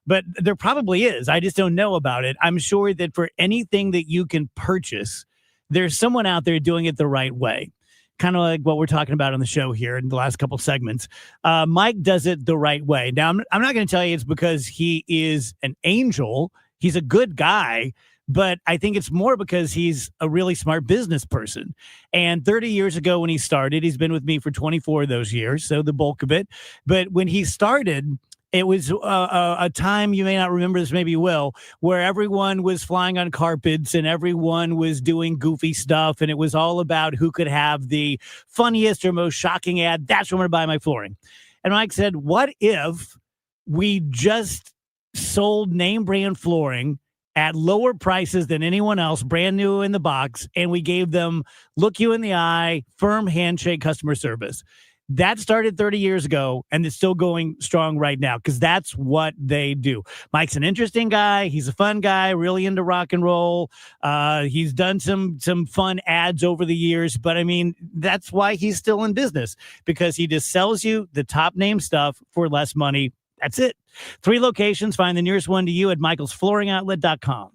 but there probably is. I just don't know about it. I'm sure that for anything that you can purchase, there's someone out there doing it the right way. Kind of like what we're talking about on the show here in the last couple segments. Mike does it the right way. Now, I'm not going to tell you it's because he is an angel. He's a good guy. But I think it's more because he's a really smart business person. And 30 years ago when he started, he's been with me for 24 of those years, so the bulk of it. But when he started, it was a time, you may not remember this, maybe you will, where everyone was flying on carpets and everyone was doing goofy stuff. And it was all about who could have the funniest or most shocking ad. That's where I'm going to buy my flooring. And Mike said, what if we just sold name brand flooring at lower prices than anyone else, brand new in the box, and we gave them look you in the eye, firm handshake customer service? That started 30 years ago, and it's still going strong right now because that's what they do. Mike's an interesting guy. He's a fun guy, really into rock and roll. He's done some fun ads over the years, but I mean, that's why he's still in business, because he just sells you the top name stuff for less money. That's it. 3 locations. Find the nearest one to you at michaelsflooringoutlet.com.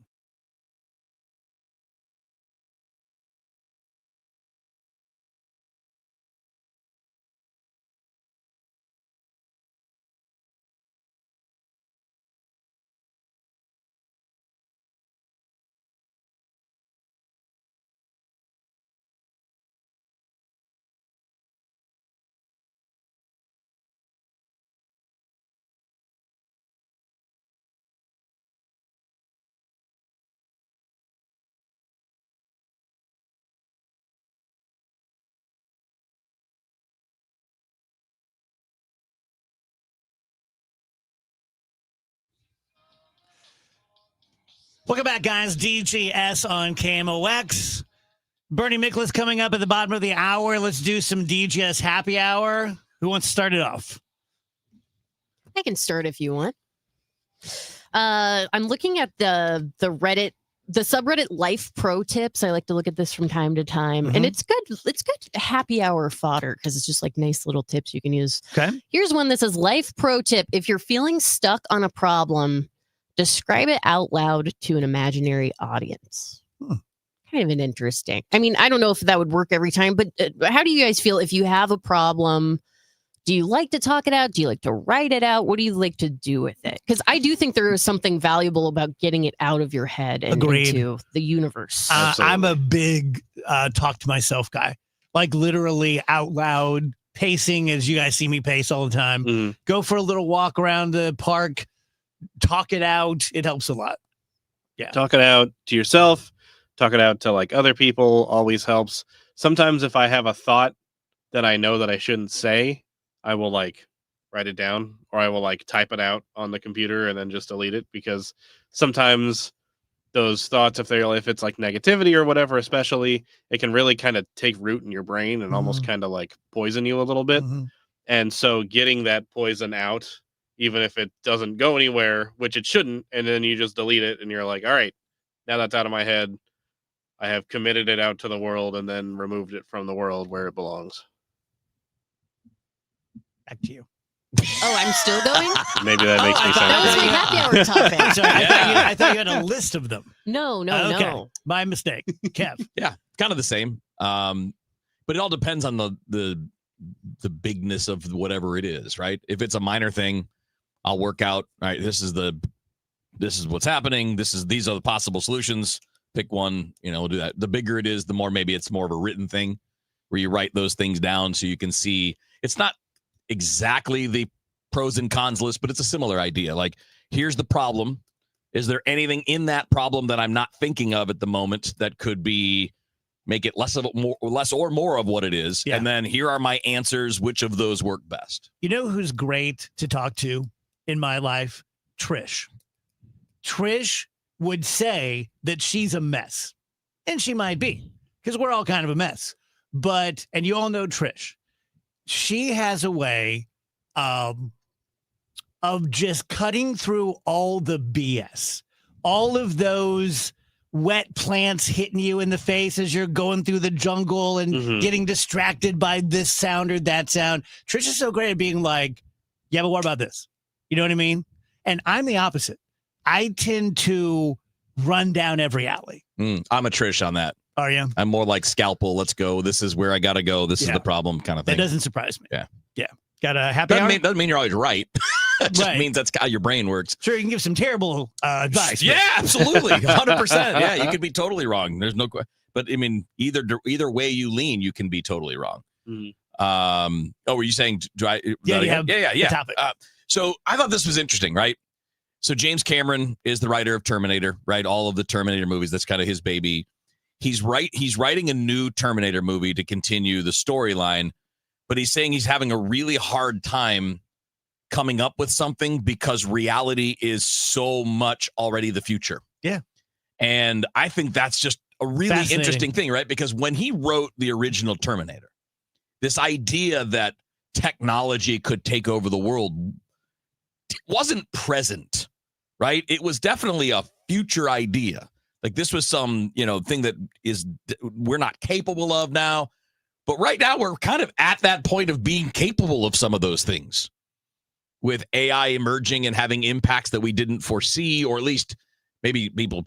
Welcome back, guys. DGS on KMOX. Bernie Miklasz coming up at the bottom of the hour. Let's do some DGS happy hour. Who wants to start it off? I can start if you want. I'm looking at the Reddit, the subreddit Life Pro Tips. I like to look at this from time to time, and it's good. It's good happy hour fodder because it's just like nice little tips you can use. Okay. Here's one that says Life Pro Tip: if you're feeling stuck on a problem, describe it out loud to an imaginary audience. Kind of an interesting. I mean, I don't know if that would work every time, but how do you guys feel if you have a problem? Do you like to talk it out? Do you like to write it out? What do you like to do with it? Because I do think there is something valuable about getting it out of your head and into the universe. I'm a big talk to myself guy, like literally out loud, pacing as you guys see me pace all the time. Go for a little walk around the park, talk it out. It helps a lot. Yeah. Talk it out to yourself, talk it out to like other people always helps. Sometimes if I have a thought that I know that I shouldn't say, I will like write it down, or I will like type it out on the computer and then just delete it, because sometimes those thoughts, if it's like negativity or whatever, especially, it can really kind of take root in your brain and almost kind of like poison you a little bit. And so getting that poison out, even if it doesn't go anywhere, which it shouldn't, and then you just delete it and you're like, all right, now that's out of my head. I have committed it out to the world and then removed it from the world where it belongs. Back to you. Oh, I'm still going? Maybe that makes me sound. That was my happy hour topic. Sorry, I thought you had a list of them. No. My mistake. Kev. Yeah, kind of the same. But it all depends on the bigness of whatever it is, right? If it's a minor thing, I'll work out. All right, this is what's happening. These are the possible solutions. Pick one. We'll do that. The bigger it is, the more maybe it's more of a written thing where you write those things down so you can see. It's not exactly the pros and cons list, but it's a similar idea. Like, here's the problem. Is there anything in that problem that I'm not thinking of at the moment that could make it less or more of what it is? Yeah. And then here are my answers. Which of those work best? You know who's great to talk to in my life? Trish. Trish would say that she's a mess, and she might be, because we're all kind of a mess. And you all know Trish. She has a way of just cutting through all the BS, all of those wet plants hitting you in the face as you're going through the jungle and getting distracted by this sound or that sound. Trish is so great at being like, yeah, but what about this? You know what I mean? And I'm the opposite. I tend to run down every alley. I'm a Trish on that. Are you? I'm more like scalpel. Let's go. This is where I got to go. This is the problem kind of thing. That doesn't surprise me. Yeah. Yeah. Got a happy hour? Doesn't mean you're always right. It just means that's how your brain works. Sure, you can give some terrible advice. Yeah, absolutely. 100%. Yeah, you could be totally wrong. There's no question. But I mean, either way you lean, you can be totally wrong. Were you saying? Yeah. The topic. So I thought this was interesting, right? So James Cameron is the writer of Terminator, right? All of the Terminator movies. That's kind of his baby. He's writing a new Terminator movie to continue the storyline, but he's saying he's having a really hard time coming up with something because reality is so much already the future. Yeah. And I think that's just a really interesting thing, right? Because when he wrote the original Terminator, this idea that technology could take over the world wasn't present, right? It was definitely a future idea. Like, this was some, thing that we're not capable of now. But right now, we're kind of at that point of being capable of some of those things, with AI emerging and having impacts that we didn't foresee, or at least maybe people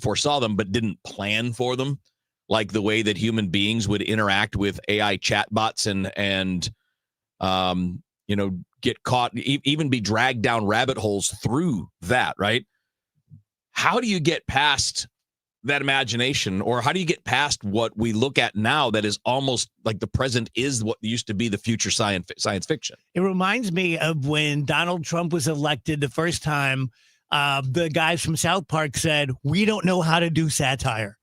foresaw them but didn't plan for them, like the way that human beings would interact with AI chatbots and get caught, even be dragged down rabbit holes through that, right? How do you get past that imagination, or how do you get past what we look at now that is almost like the present is what used to be the future science fiction? It reminds me of when Donald Trump was elected the first time. The guys from South Park said, we don't know how to do satire,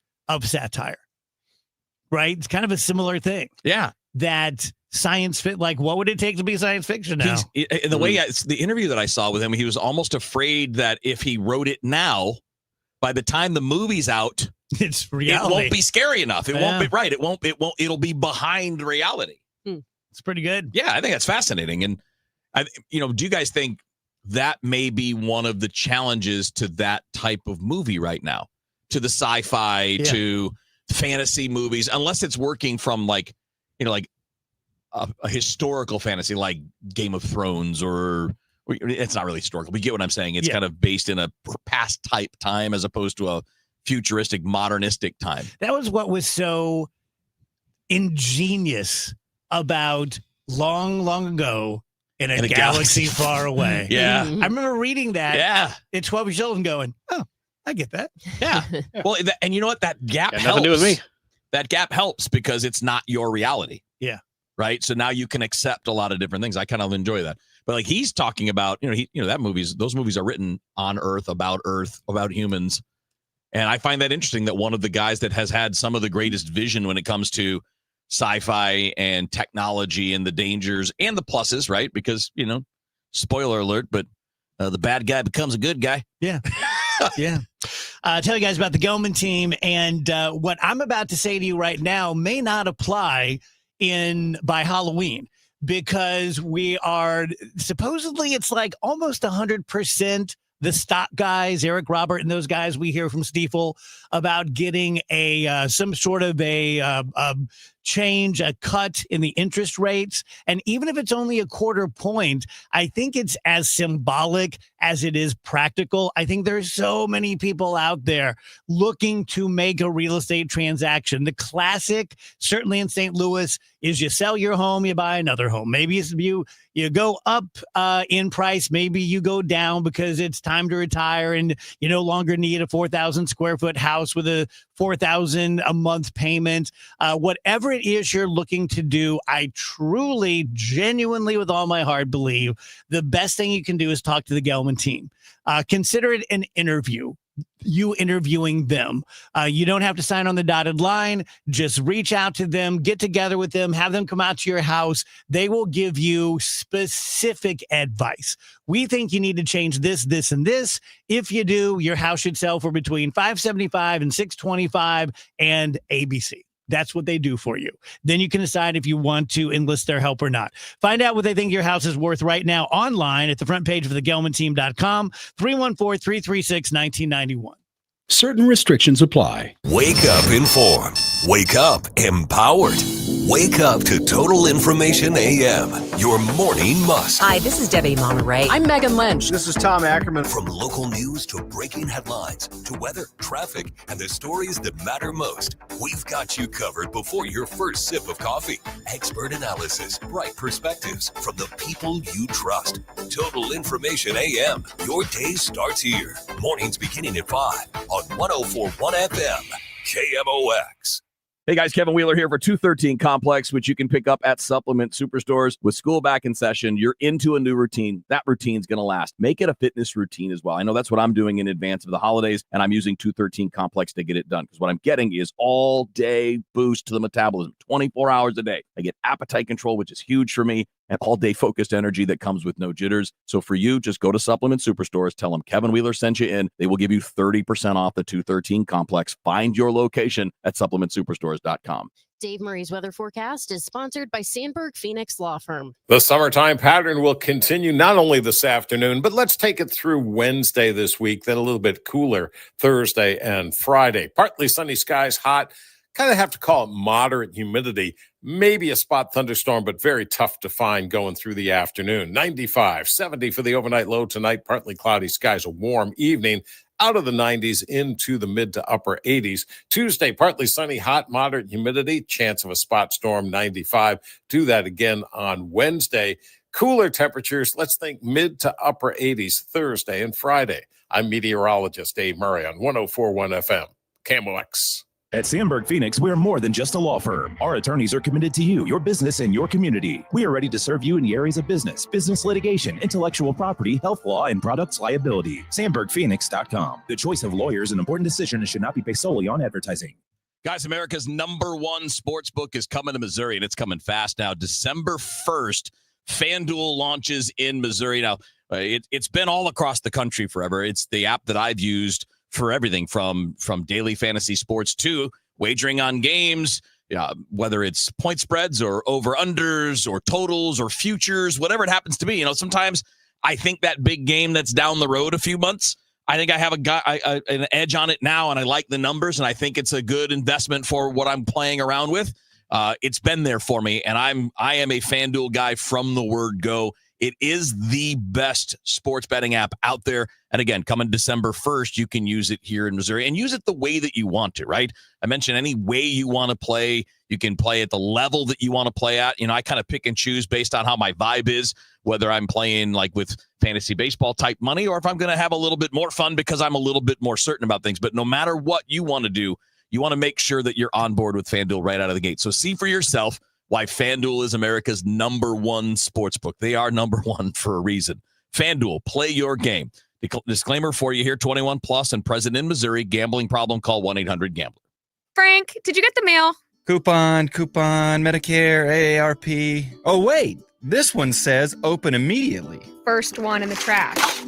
right? It's kind of a similar thing. Yeah. That science fit, like, what would it take to be science fiction now? In the way, the interview that I saw with him, he was almost afraid that if he wrote it now, by the time the movie's out, it's reality. It won't be scary enough. It won't be right. It'll be behind reality. It's pretty good. Yeah, I think that's fascinating. And do you guys think that may be one of the challenges to that type of movie right now, to the sci-fi, to fantasy movies, unless it's working from like a historical fantasy like Game of Thrones, or it's not really historical, but you get what I'm saying. It's kind of based in a past type time as opposed to a futuristic, modernistic time. That was what was so ingenious about long ago in a galaxy far away. Yeah. I remember reading that at 12 years old and going, oh, I get that. Yeah. Well, and you know what? That gap Got helps. nothing to do with me. That gap helps because it's not your reality. Yeah. Right. So now you can accept a lot of different things. I kind of enjoy that. But like he's talking about, those movies are written on Earth, about humans. And I find that interesting that one of the guys that has had some of the greatest vision when it comes to sci-fi and technology and the dangers and the pluses, right? Because, spoiler alert, but the bad guy becomes a good guy. Yeah. Yeah. Tell you guys about the Gelman team, and what I'm about to say to you right now may not apply by Halloween, because we are supposedly, it's like almost 100% the stock guys, Eric Robert and those guys we hear from Stiefel about getting some sort of a change, a cut in the interest rates. And even if it's only a quarter point, I think it's as symbolic as it is practical. I think there's so many people out there looking to make a real estate transaction. The classic, certainly in St. Louis, is you sell your home, you buy another home. Maybe you go up in price. Maybe you go down because it's time to retire and you no longer need a 4,000 square foot house with a $4,000 a month payment. Whatever it is you're looking to do, I truly, genuinely, with all my heart, believe the best thing you can do is talk to the Gelman team. Consider it an interview. You interviewing them. You don't have to sign on the dotted line. Just reach out to them, get together with them, have them come out to your house. They will give you specific advice. We think you need to change this, this, and this. If you do, your house should sell for between $575 and $625 and ABC. That's what they do for you. Then you can decide if you want to enlist their help or not. Find out what they think your house is worth right now online at the front page of thegelmanteam.com, 314-336-1991. Certain restrictions apply. Wake up informed. Wake up empowered. Wake up to Total Information AM, your morning must. Hi, this is Debbie Monterey. I'm Megan Lynch. This is Tom Ackerman. From local news to breaking headlines to weather, traffic, and the stories that matter most, we've got you covered before your first sip of coffee. Expert analysis, bright perspectives from the people you trust. Total Information AM, your day starts here. Mornings beginning at 5 on 104.1 FM, KMOX. Hey guys, Kevin Wheeler here for 213 Complex, which you can pick up at Supplement Superstores. With school back in session, you're into a new routine. That routine's going to last. Make it a fitness routine as well. I know that's what I'm doing in advance of the holidays, and I'm using 213 Complex to get it done, because what I'm getting is all-day boost to the metabolism, 24 hours a day. I get appetite control, which is huge for me, and all-day focused energy that comes with no jitters. So for you, just go to Supplement Superstores, tell them Kevin Wheeler sent you in. They will give you 30% off the 213 Complex. Find your location at supplementsuperstores.com. Dave Murray's weather forecast is sponsored by Sandberg Phoenix Law Firm. The summertime pattern will continue not only this afternoon, but let's take it through Wednesday this week, then a little bit cooler Thursday and Friday. Partly sunny skies, hot. Kind of have to call it moderate humidity. Maybe a spot thunderstorm, but very tough to find going through the afternoon. 95, 70 for the overnight low tonight. Partly cloudy skies, a warm evening. Out of the 90s into the mid to upper 80s. Tuesday, partly sunny, hot, moderate humidity. Chance of a spot storm, 95. Do that again on Wednesday. Cooler temperatures, let's think mid to upper 80s Thursday and Friday. I'm meteorologist Dave Murray on 104.1 FM, KMOX. At Sandberg Phoenix, we're more than just a law firm. Our attorneys are committed to you, your business, and your community. We are ready to serve you in the areas of business litigation, intellectual property, health law, and products liability. SandbergPhoenix.com. The choice of lawyers is an important decision and should not be based solely on advertising. Guys, America's #1 sports book is coming to Missouri, and it's coming fast now. December 1st, FanDuel launches in Missouri. Now, it's been all across the country forever. It's the app that I've used for everything from daily fantasy sports to wagering on games, whether it's point spreads or over-unders or totals or futures, whatever it happens to be. Sometimes I think that big game that's down the road a few months, I think I have an edge on it now, and I like the numbers, and I think it's a good investment for what I'm playing around with. It's been there for me, and I am a FanDuel guy from the word go. It is the best sports betting app out there. And again, coming December 1st, you can use it here in Missouri and use it the way that you want to, right? I mentioned any way you want to play. You can play at the level that you want to play at. I kind of pick and choose based on how my vibe is, whether I'm playing like with fantasy baseball type money or if I'm going to have a little bit more fun because I'm a little bit more certain about things. But no matter what you want to do, you want to make sure that you're on board with FanDuel right out of the gate. So see for yourself why FanDuel is America's #1 sportsbook. They are #1 for a reason. FanDuel, play your game. Disclaimer for you here, 21 plus and present in Missouri. Gambling problem, call 1-800-GAMBLER. Frank, did you get the mail? Coupon, Medicare, AARP. Oh, wait, this one says open immediately. First one in the trash.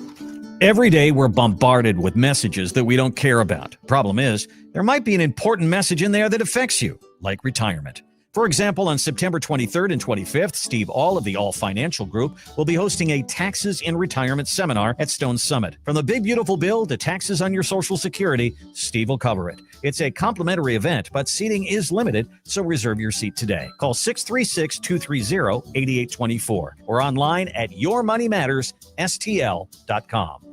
Every day we're bombarded with messages that we don't care about. Problem is, there might be an important message in there that affects you, like retirement. For example, on September 23rd and 25th, Steve All of the All Financial Group will be hosting a Taxes in Retirement seminar at Stone Summit. From the big beautiful bill to taxes on your Social Security, Steve will cover it. It's a complimentary event, but seating is limited, so reserve your seat today. Call 636-230-8824 or online at yourmoneymattersstl.com.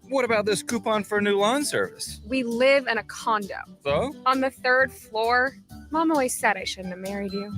What about this coupon for a new lawn service? We live in a condo. So? On the 3rd floor. Mom always said I shouldn't have married you.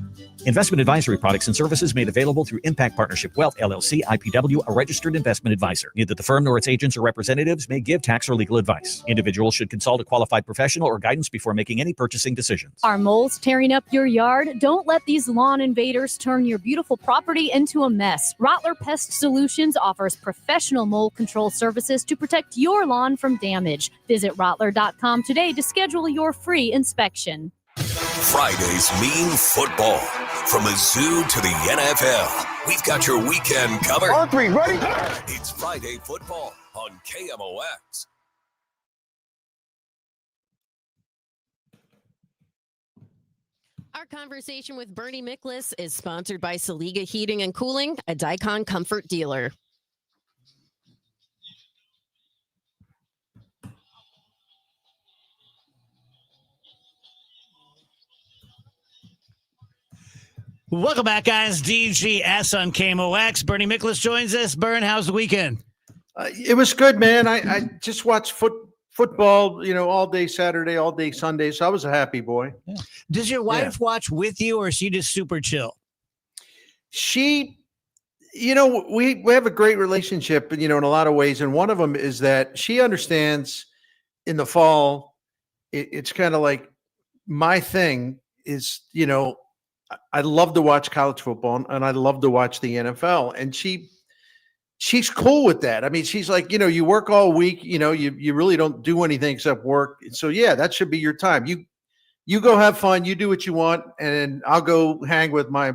Investment advisory products and services made available through Impact Partnership Wealth, LLC, IPW, a registered investment advisor. Neither the firm nor its agents or representatives may give tax or legal advice. Individuals should consult a qualified professional or guidance before making any purchasing decisions. Are moles tearing up your yard? Don't let these lawn invaders turn your beautiful property into a mess. Rottler Pest Solutions offers professional mole control services to protect your lawn from damage. Visit Rottler.com today to schedule your free inspection. Fridays mean football. From a zoo to the NFL, we've got your weekend covered. All three, ready? It's Friday football on KMOX. Our conversation with Bernie Miklasz is sponsored by Saliga Heating and Cooling, a Dicon comfort dealer. Welcome back, guys. DGS on KMOX. Bernie Miklasz joins us. Bern, how's the weekend? It was good, man. I just watched football, all day Saturday, all day Sunday. So I was a happy boy. Yeah. Does your wife watch with you, or is she just super chill? She, we have a great relationship, in a lot of ways. And one of them is that she understands in the fall, it's kind of like my thing is, I love to watch college football and I love to watch the NFL. And she's cool with that. I mean, she's like, you work all week, you really don't do anything except work. So yeah, that should be your time. You go have fun, you do what you want. And I'll go hang with my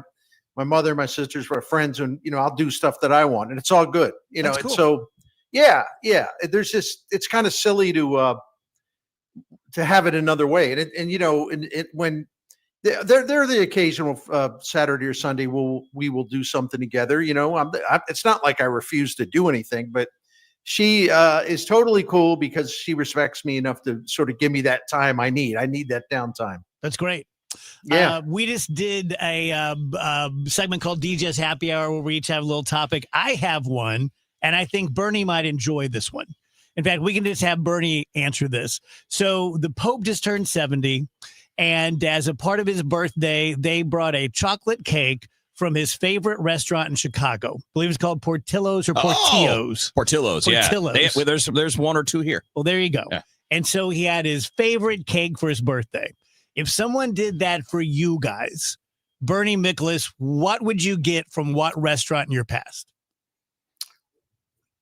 mother, my sisters, my friends, and, I'll do stuff that I want, and it's all good, That's And cool. so, yeah. There's just, it's kind of silly to have it another way. And when they're the occasional Saturday or Sunday we will do something together. It's not like I refuse to do anything, but she is totally cool because she respects me enough to sort of give me that time I need. I need that downtime. That's great. Yeah. We just did a segment called DJ's Happy Hour where we each have a little topic. I have one, and I think Bernie might enjoy this one. In fact, we can just have Bernie answer this. So the Pope just turned 70. And as a part of his birthday, they brought a chocolate cake from his favorite restaurant in Chicago. I believe it's called Portillo's or Portillo's. Portillo's, yeah. Portillo's. There's one or two here. Well, there you go. Yeah. And so he had his favorite cake for his birthday. If someone did that for you guys, Bernie Miklasz, what would you get from what restaurant in your past?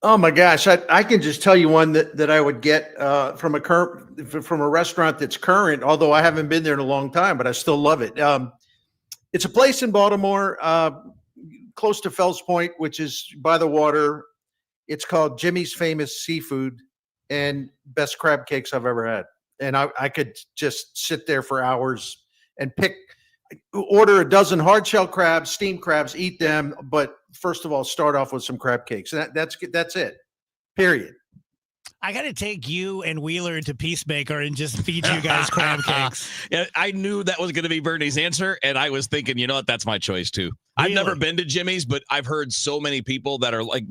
Oh my gosh, I can just tell you one that I would get from a restaurant that's current, although I haven't been there in a long time, but I still love it. It's a place in Baltimore, close to Fells Point, which is by the water. It's called Jimmy's Famous Seafood, and best crab cakes I've ever had. And I could just sit there for hours and order a dozen hard shell crabs, steamed crabs, eat them, but first of all start off with some crab cakes. That's it. Period. I got to take you and Wheeler to Peacemaker and just feed you guys crab cakes. Yeah, I knew that was going to be Bernie's answer, and I was thinking, you know what, that's my choice too. I've never been to Jimmy's, but I've heard so many people that are like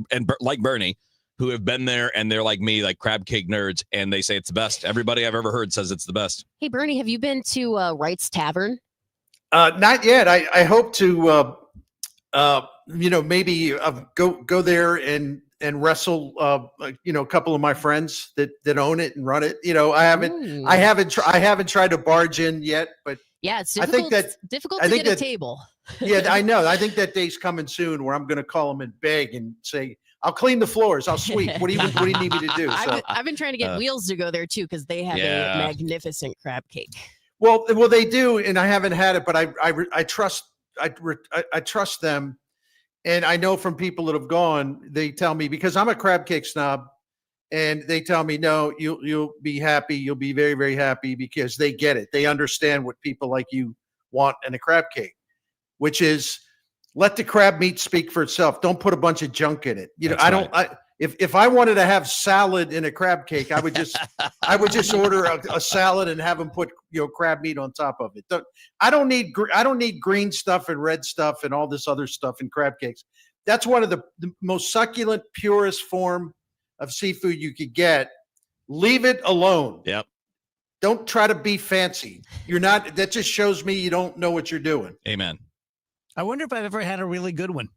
Bernie, who have been there, and they're like me, like crab cake nerds, and they say it's the best. Everybody I've ever heard says it's the best. Hey, Bernie, have you been to Wright's Tavern? Not yet. I hope to, maybe go there and wrestle, a couple of my friends that own it and run it. I haven't tried to barge in yet, but yeah, it's difficult. Difficult to get a table. Yeah, I know. I think that day's coming soon where I'm going to call them and beg and say, I'll clean the floors. I'll sweep. What do you need me to do? So, I've been trying to get Wheels to go there too, because they have a magnificent crab cake. Well, they do, and I haven't had it, but I trust them, and I know from people that have gone, they tell me, because I'm a crab cake snob, and they tell me, no, you'll be happy, you'll be very, very happy, because they get it, they understand what people like you want in a crab cake, which is let the crab meat speak for itself. Don't put a bunch of junk in it. If I wanted to have salad in a crab cake, I would just order a salad and have them put crab meat on top of it. I don't need green stuff and red stuff and all this other stuff in crab cakes. That's one of the most succulent, purest form of seafood you could get. Leave it alone. Yep. Don't try to be fancy. That just shows me you don't know what you're doing. Amen. I wonder if I've ever had a really good one.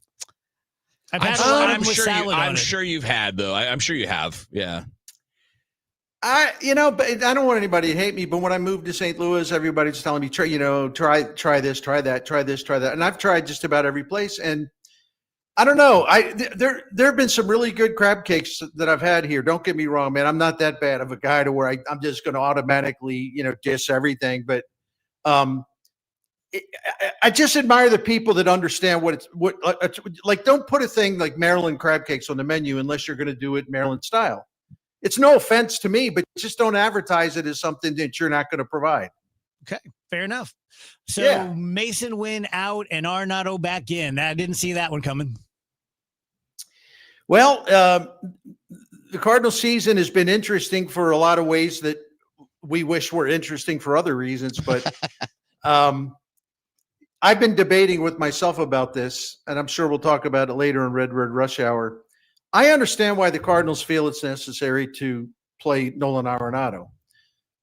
I'm sure you've had, though. I'm sure you have. Yeah. But I don't want anybody to hate me, but when I moved to St. Louis, everybody's telling me, try this, try that, try this, try that. And I've tried just about every place. And I don't know. There have been some really good crab cakes that I've had here. Don't get me wrong, man. I'm not that bad of a guy to where I'm just going to automatically, diss everything. But I just admire the people that understand don't put a thing like Maryland crab cakes on the menu unless you're going to do it Maryland style. It's no offense to me, but just don't advertise it as something that you're not going to provide. Okay, fair enough. So Mason Wynn out and Arenado back in. I didn't see that one coming. Well, the Cardinal season has been interesting for a lot of ways that we wish were interesting for other reasons, but I've been debating with myself about this, and I'm sure we'll talk about it later in Red Rush Hour. I understand why the Cardinals feel it's necessary to play Nolan Arenado.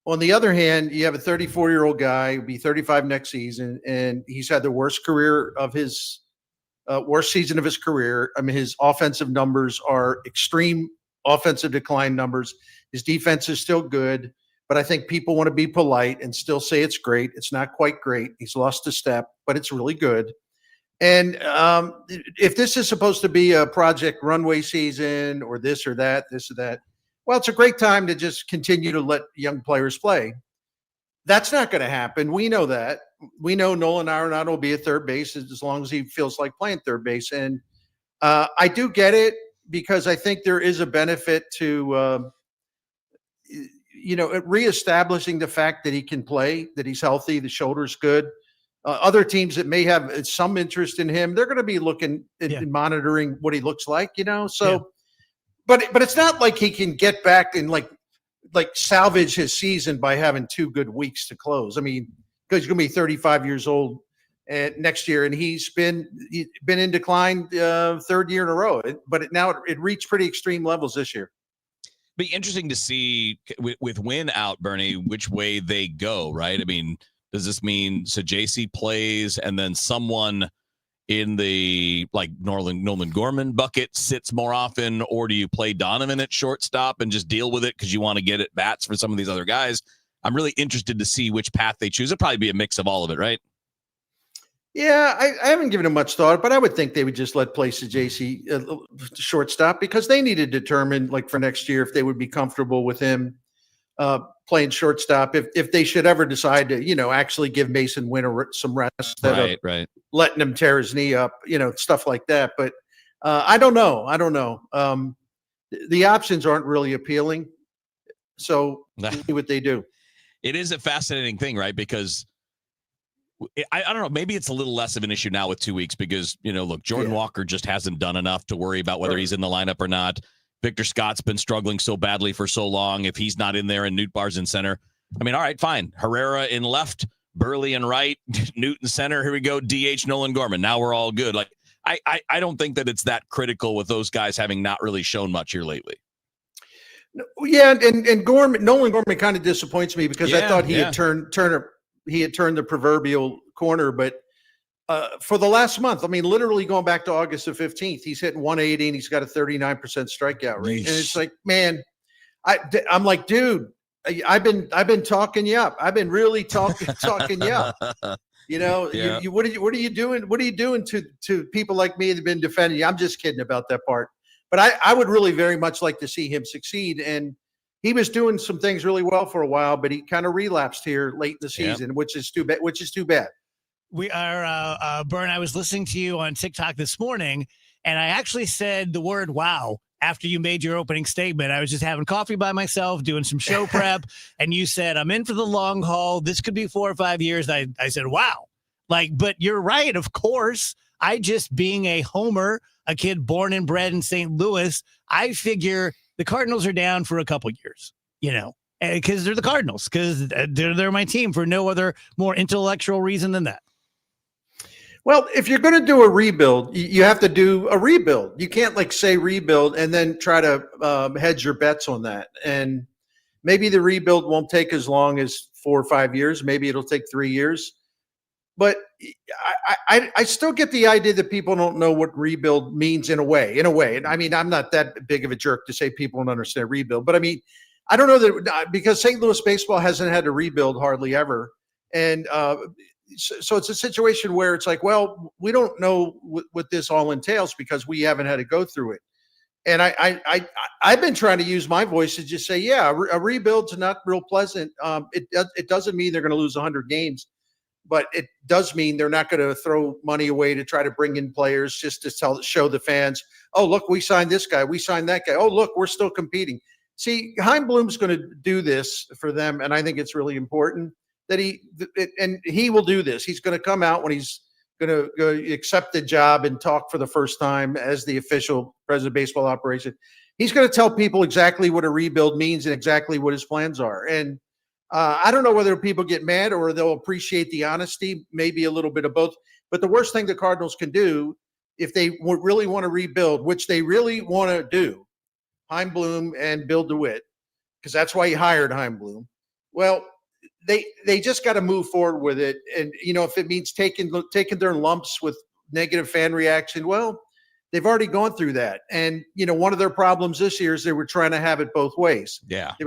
On the other hand, you have a 34-year-old guy who'll be 35 next season, and he's had the worst season of his career. I mean, his offensive numbers are extreme offensive decline numbers. His defense is still good, but I think people want to be polite and still say it's great. It's not quite great. He's lost a step, but it's really good. And if this is supposed to be a Project Runway season or this or that, well, it's a great time to just continue to let young players play. That's not going to happen. We know that. We know Nolan Arenado will be at third base as long as he feels like playing third base. And I do get it, because I think there is a benefit to reestablishing the fact that he can play, that he's healthy, the shoulder's good. Other teams that may have some interest in him, they're going to be looking and monitoring what he looks like, So, but it's not like he can get back and like salvage his season by having 2 good weeks to close. I mean, because he's going to be 35 years old next year, and he's been in decline third year in a row. But it reached pretty extreme levels this year. Be interesting to see with Wynn out, Bernie, which way they go, right? I mean, does this mean JC plays and then someone in the Nolan Gorman bucket sits more often, or do you play Donovan at shortstop and just deal with it because you want to get at bats for some of these other guys? I'm really interested to see which path they choose. It'll probably be a mix of all of it, right? Yeah, I haven't given it much thought, but I would think they would just let play JC shortstop, because they need to determine, for next year, if they would be comfortable with him playing shortstop. If they should ever decide to, actually give Mason Wynn some rest instead of letting him tear his knee up, stuff like that. But I don't know. The options aren't really appealing. So see what they do. It is a fascinating thing, right? Because I don't know. Maybe it's a little less of an issue now with 2 weeks because, look, Jordan Walker just hasn't done enough to worry about whether he's in the lineup or not. Victor Scott's been struggling so badly for so long. If he's not in there and Newt Bar's in center, I mean, all right, fine. Herrera in left, Burley in right, Newton center. Here we go. DH Nolan Gorman. Now we're all good. Like, I don't think that it's that critical with those guys having not really shown much here lately. Yeah, and Nolan Gorman kind of disappoints me because I thought he had turned the proverbial corner, but for the last month, I mean, literally going back to August the 15th, he's hitting 180 and he's got a 39% strikeout rate. And it's like, man, I'm like, dude, I've been talking you up. I've been really talking you up. What are you doing? What are you doing to people like me that have been defending you? I'm just kidding about that part. But I would really very much like to see him succeed. And he was doing some things really well for a while, but he kind of relapsed here late in the season, which is too bad. We are, Bern, I was listening to you on TikTok this morning, and I actually said the word wow after you made your opening statement. I was just having coffee by myself, doing some show prep, and you said, I'm in for the long haul. This could be 4 or 5 years. I said, wow. But you're right, of course. I just being a homer, a kid born and bred in St. Louis, I figure the Cardinals are down for a couple years, because they're the Cardinals, because they're my team for no other more intellectual reason than that. Well, if you're going to do a rebuild, you have to do a rebuild. You can't say rebuild and then try to hedge your bets on that. And maybe the rebuild won't take as long as 4 or 5 years. Maybe it'll take 3 years. But I still get the idea that people don't know what rebuild means in a way. And I mean, I'm not that big of a jerk to say people don't understand rebuild. But I mean, I don't know that because St. Louis baseball hasn't had to rebuild hardly ever. And so it's a situation where it's like, well, we don't know what this all entails because we haven't had to go through it. And I've been trying to use my voice to just say, yeah, a rebuild's not real pleasant. It doesn't mean they're going to lose 100 games. But it does mean they're not going to throw money away to try to bring in players just to show the fans, oh, look, we signed this guy. We signed that guy. Oh, look, we're still competing. See, Chaim Bloom's going to do this for them, and I think it's really important that he will do this. He's going to come out when he's going to go accept the job and talk for the first time as the official president of baseball operation. He's going to tell people exactly what a rebuild means and exactly what his plans are. And I don't know whether people get mad or they'll appreciate the honesty, maybe a little bit of both. But the worst thing the Cardinals can do if they really want to rebuild, which they really want to do, Chaim Bloom and Bill DeWitt, because that's why he hired Chaim Bloom. Well, they just got to move forward with it. And, if it means taking their lumps with negative fan reaction, well, they've already gone through that. And, one of their problems this year is they were trying to have it both ways. Yeah. They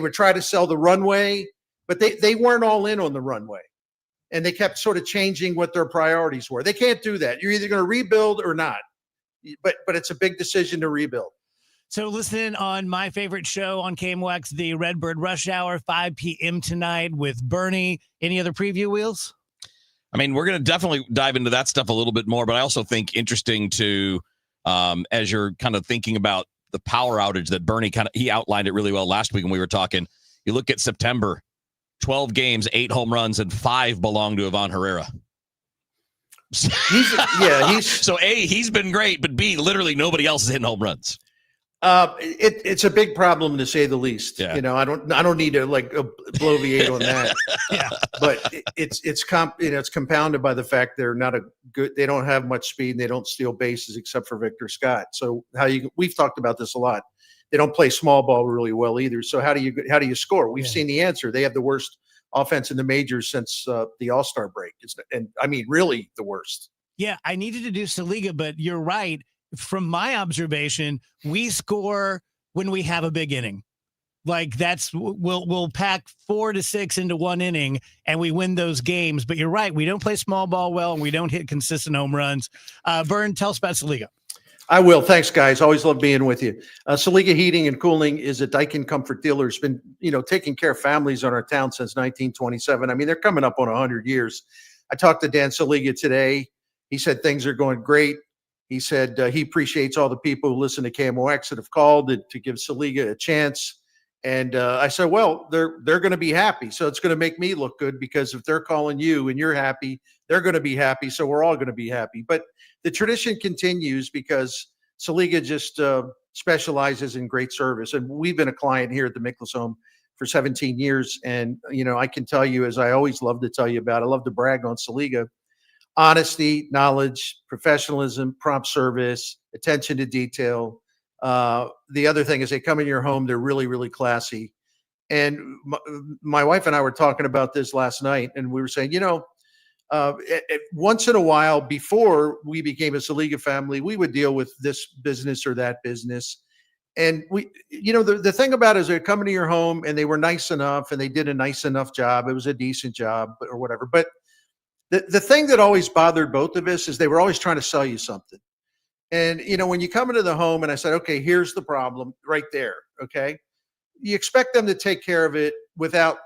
would try to sell the runway, but they weren't all in on the runway. And they kept sort of changing what their priorities were. They can't do that. You're either going to rebuild or not. But it's a big decision to rebuild. So listen on my favorite show on KMOX, the Redbird Rush Hour, 5 p.m. tonight with Bernie. Any other preview, Wheels? I mean, we're going to definitely dive into that stuff a little bit more, but I also think interesting to, as you're kind of thinking about the power outage that Bernie he outlined it really well last week when we were talking. You look at September, 12 games, 8 home runs, and 5 belong to Ivan Herrera. So A, he's been great, but B, literally nobody else is hitting home runs. It's a big problem to say the least. Yeah. I don't need to bloviate on that. Yeah. But it's compounded by the fact they don't have much speed and they don't steal bases except for Victor Scott. So we've talked about this a lot. They don't play small ball really well either. So how do you score? We've seen the answer. They have the worst offense in the majors since the All-Star break. And I mean, really the worst. Yeah, I needed to do Saliga, but you're right. From my observation, we score when we have a big inning. We'll pack 4 to 6 into one inning and we win those games. But you're right. We don't play small ball well and we don't hit consistent home runs. Vern, tell us about Saliga. I will. Thanks, guys. Always love being with you. Saliga Heating and Cooling is a Daikin Comfort dealer. It's been, taking care of families on our town since 1927. I mean, they're coming up on 100 years. I talked to Dan Saliga today. He said things are going great. He said he appreciates all the people who listen to KMOX that have called to give Saliga a chance. And I said, well, they're going to be happy. So it's going to make me look good, because if they're calling you and you're happy, they're going to be happy. So we're all going to be happy. But the tradition continues because Saliga just specializes in great service. And we've been a client here at the Miklas home for 17 years. And, I can tell you, as I always love to tell you about, I love to brag on Saliga: honesty, knowledge, professionalism, prompt service, attention to detail. The other thing is they come in your home, they're really, really classy. And my wife and I were talking about this last night, and we were saying, once in a while, before we became a Saliga family, we would deal with this business or that business. And the thing about it is they're coming to your home and they were nice enough and they did a nice enough job. It was a decent job or whatever. But the thing that always bothered both of us is they were always trying to sell you something. And, when you come into the home and I said, okay, here's the problem right there. Okay. You expect them to take care of it without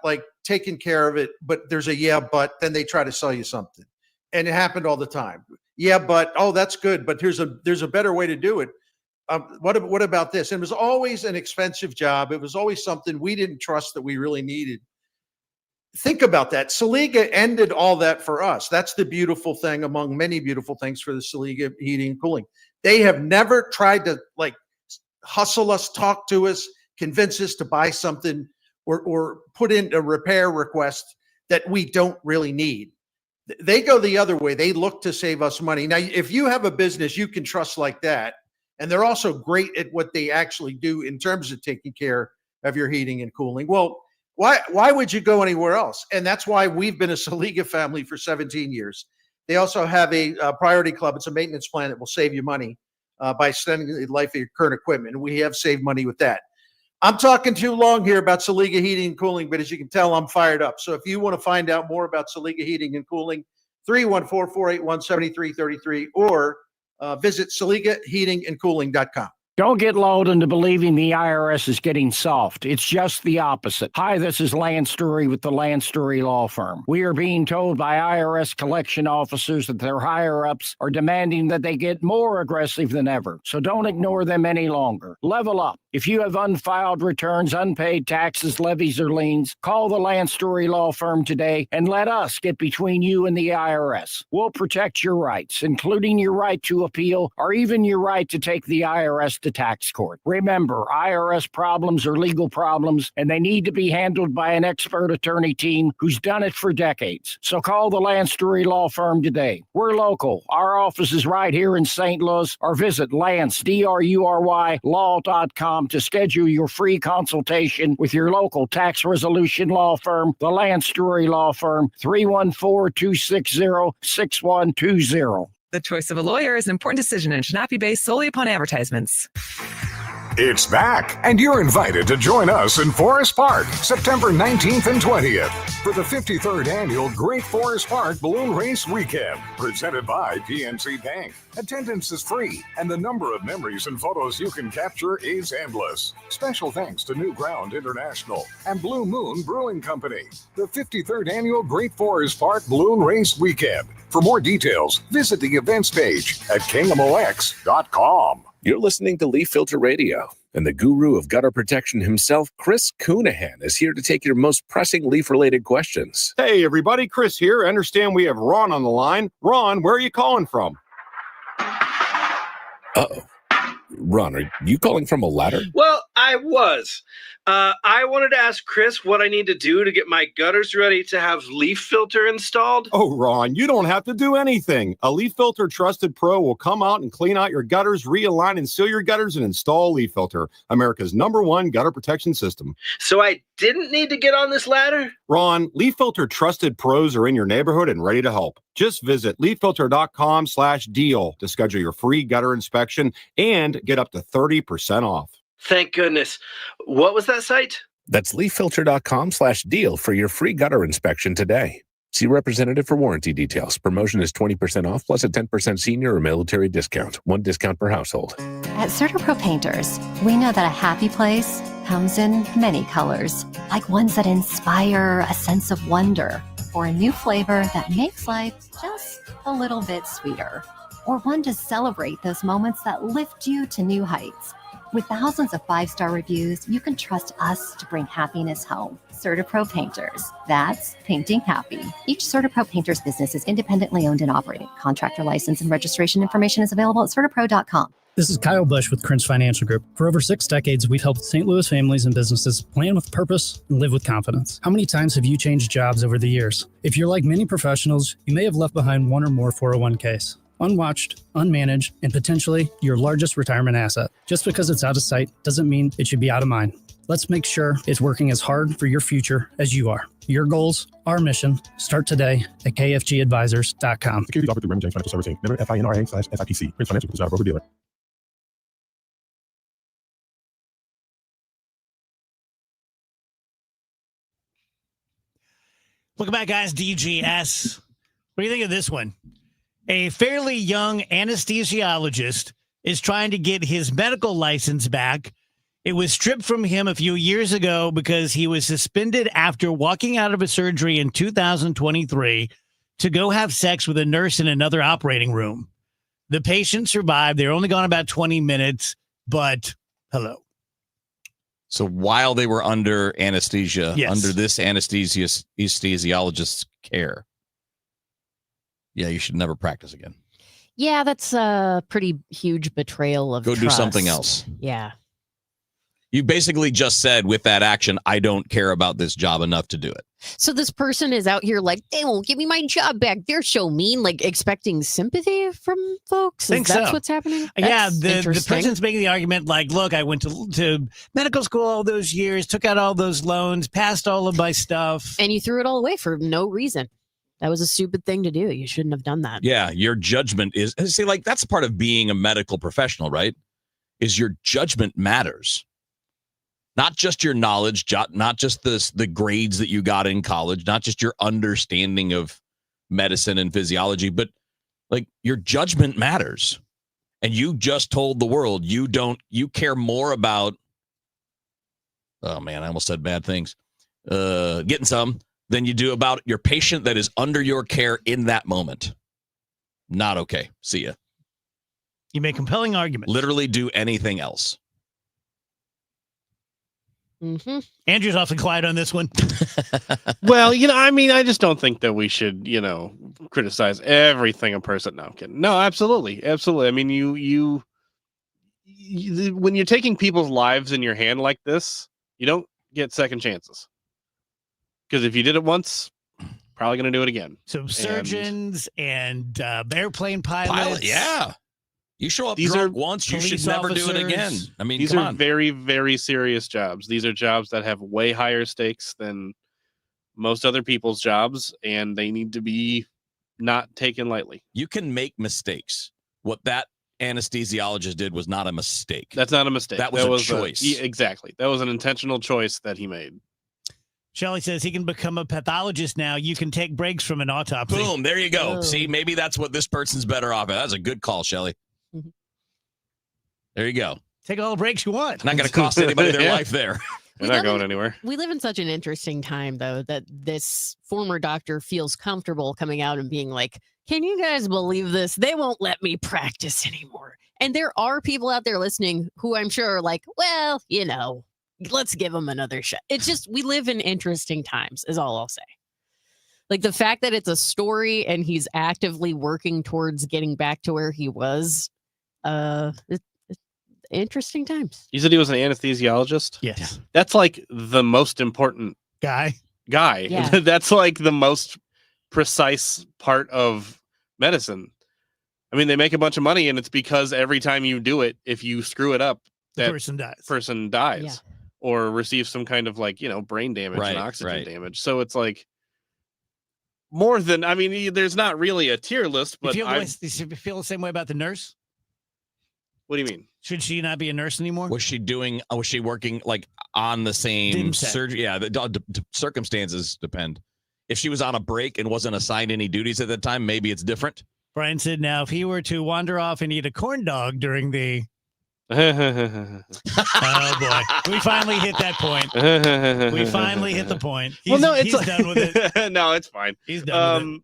taking care of it, but there's but then they try to sell you something. And it happened all the time. Yeah, but, oh, that's good. But there's a better way to do it. What about this? And it was always an expensive job. It was always something we didn't trust that we really needed. Think about that. Saliga ended all that for us. That's the beautiful thing among many beautiful things for the Saliga Heating and Cooling. They have never tried to hustle us, talk to us, convince us to buy something or put in a repair request that we don't really need. They go the other way. They look to save us money. Now, if you have a business you can trust like that, and they're also great at what they actually do in terms of taking care of your heating and cooling, well, why would you go anywhere else? And that's why we've been a Saliga family for 17 years. They also have a Priority Club. It's a maintenance plan that will save you money by extending the life of your current equipment. And we have saved money with that. I'm talking too long here about Saliga Heating and Cooling, but as you can tell, I'm fired up. So if you want to find out more about Saliga Heating and Cooling, 314-481-7333 or visit SaligaHeatingandCooling.com. Don't get lulled into believing the IRS is getting soft. It's just the opposite. Hi, this is Lance Story with the Lance Story Law Firm. We are being told by IRS collection officers that their higher-ups are demanding that they get more aggressive than ever. So don't ignore them any longer. Level up. If you have unfiled returns, unpaid taxes, levies, or liens, call the Lance Story Law Firm today and let us get between you and the IRS. We'll protect your rights, including your right to appeal or even your right to take the IRS to tax court. Remember, IRS problems are legal problems, and they need to be handled by an expert attorney team who's done it for decades. So call the Lance Story Law Firm today. We're local. Our office is right here in St. Louis, or visit Lance, DRURY, law.com to schedule your free consultation with your local tax resolution law firm, the Lance Story Law Firm, 314-260-6120. The choice of a lawyer is an important decision and should not be based solely upon advertisements. It's back, and you're invited to join us in Forest Park, September 19th and 20th, for the 53rd Annual Great Forest Park Balloon Race Weekend, presented by PNC Bank. Attendance is free, and the number of memories and photos you can capture is endless. Special thanks to New Ground International and Blue Moon Brewing Company. The 53rd Annual Great Forest Park Balloon Race Weekend. For more details, visit the events page at KMOX.com. You're listening to Leaf Filter Radio, and the guru of gutter protection himself, Chris Coonahan, is here to take your most pressing leaf-related questions. Hey, everybody, Chris here. I understand we have Ron on the line. Ron, where are you calling from? Uh-oh. Ron, are you calling from a ladder? Well, I was. I wanted to ask Chris what I need to do to get my gutters ready to have Leaf Filter installed. Oh, Ron, you don't have to do anything. A Leaf Filter Trusted Pro will come out and clean out your gutters, realign and seal your gutters, and install Leaf Filter, America's #1 gutter protection system. So I didn't need to get on this ladder? Ron, Leaf Filter Trusted Pros are in your neighborhood and ready to help. Just visit leaffilter.com/deal to schedule your free gutter inspection and get up to 30% off. Thank goodness. What was that site? That's leaffilter.com/deal for your free gutter inspection today. See representative for warranty details. Promotion is 20% off plus a 10% senior or military discount. One discount per household. At CertaPro Painters, we know that a happy place comes in many colors, like ones that inspire a sense of wonder, or a new flavor that makes life just a little bit sweeter, or one to celebrate those moments that lift you to new heights. With thousands of 5-star reviews, you can trust us to bring happiness home. CertaPro Painters. That's painting happy. Each CertaPro Painters business is independently owned and operated. Contractor license and registration information is available at CertaPro.com. This is Kyle Bush with Krintz Financial Group. For over 6 decades, we've helped St. Louis families and businesses plan with purpose and live with confidence. How many times have you changed jobs over the years? If you're like many professionals, you may have left behind one or more 401ks. Unwatched, unmanaged, and potentially your largest retirement asset. Just because it's out of sight doesn't mean it should be out of mind. Let's make sure it's working as hard for your future as you are. Your goals, our mission, start today at kfgadvisors.com. Securities offered through Raymond James Financial Services, member FINRA/SIPC. Krintz Financial Group is not a broker-dealer. Welcome back, guys. DGS. What do you think of this one? A fairly young anesthesiologist is trying to get his medical license back. It was stripped from him a few years ago because he was suspended after walking out of a surgery in 2023 to go have sex with a nurse in another operating room. The patient survived. They're only gone about 20 minutes, but hello. So while they were under anesthesia, Yes. under this anesthesiologist's care, yeah, you should never practice again. Yeah, that's a pretty huge betrayal of Go do trust. something else. Yeah. You basically just said with that action, I don't care about this job enough to do it. So this person is out here like, they won't give me my job back. They're so mean, like expecting sympathy from folks. Think That's so. what's happening? Yeah, That's the interesting. person's making the argument like, look, I went to medical school all those years, took out all those loans, passed all of my stuff. And you threw it all away for no reason. That was a stupid thing to do. You shouldn't have done that. Yeah, your judgment is, see, like that's part of being a medical professional, right? Is your judgment matters. Not just your knowledge, not just the grades that you got in college, not just your understanding of medicine and physiology, but like your judgment matters. And you just told the world you care more about, oh man, I almost said bad things, getting some than you do about your patient that is under your care in that moment. Not okay. See ya. You make compelling arguments. Literally do anything else. Mm-hmm. Andrew's awfully quiet on this one. Well, I mean, I just don't think that we should, criticize everything a person. No, I'm kidding. No, absolutely. Absolutely. I mean, you when you're taking people's lives in your hand like this, you don't get second chances. Because if you did it once, probably going to do it again. So surgeons and airplane pilots. Yeah. You show up These drunk are once, you should police never do it again. officers. I mean, These come are on. very, very serious jobs. These are jobs that have way higher stakes than most other people's jobs, and they need to be not taken lightly. You can make mistakes. What that anesthesiologist did was not a mistake. That's not a mistake. That was a choice. Exactly. That was an intentional choice that he made. Shelley says he can become a pathologist now. You can take breaks from an autopsy. Boom, there you go. Oh. See, maybe that's what this person's better off at. That's a good call, Shelley. Mhm. There you go. Take all the breaks you want. Not going to cost anybody their Yeah. life there. They're not going anywhere. We live in such an interesting time, though, that this former doctor feels comfortable coming out and being like, can you guys believe this? They won't let me practice anymore. And there are people out there listening who I'm sure are like, well, let's give them another shot. It's just, we live in interesting times, is all I'll say. Like the fact that it's a story and he's actively working towards getting back to where he was, it's interesting times. You said he was an anesthesiologist? Yes. That's like the most important Guy. Yeah. That's like the most precise part of medicine. I mean, they make a bunch of money, and it's because every time you do it, if you screw it up, The that person dies. dies or receives some kind of brain damage Right, and oxygen right. damage. So it's like more than, I mean, there's not really a tier list, but You feel the same way about the nurse? what do you mean? Should she not be a nurse anymore? Was she working like on the same Didn't say. surgery? Yeah, the circumstances depend. If she was on a break and wasn't assigned any duties at that time, maybe it's different. Brian said, now, if he were to wander off and eat a corn dog during the... Oh, boy. We finally hit that point. We finally hit the point. He's done with it. No, it's fine. He's done with it.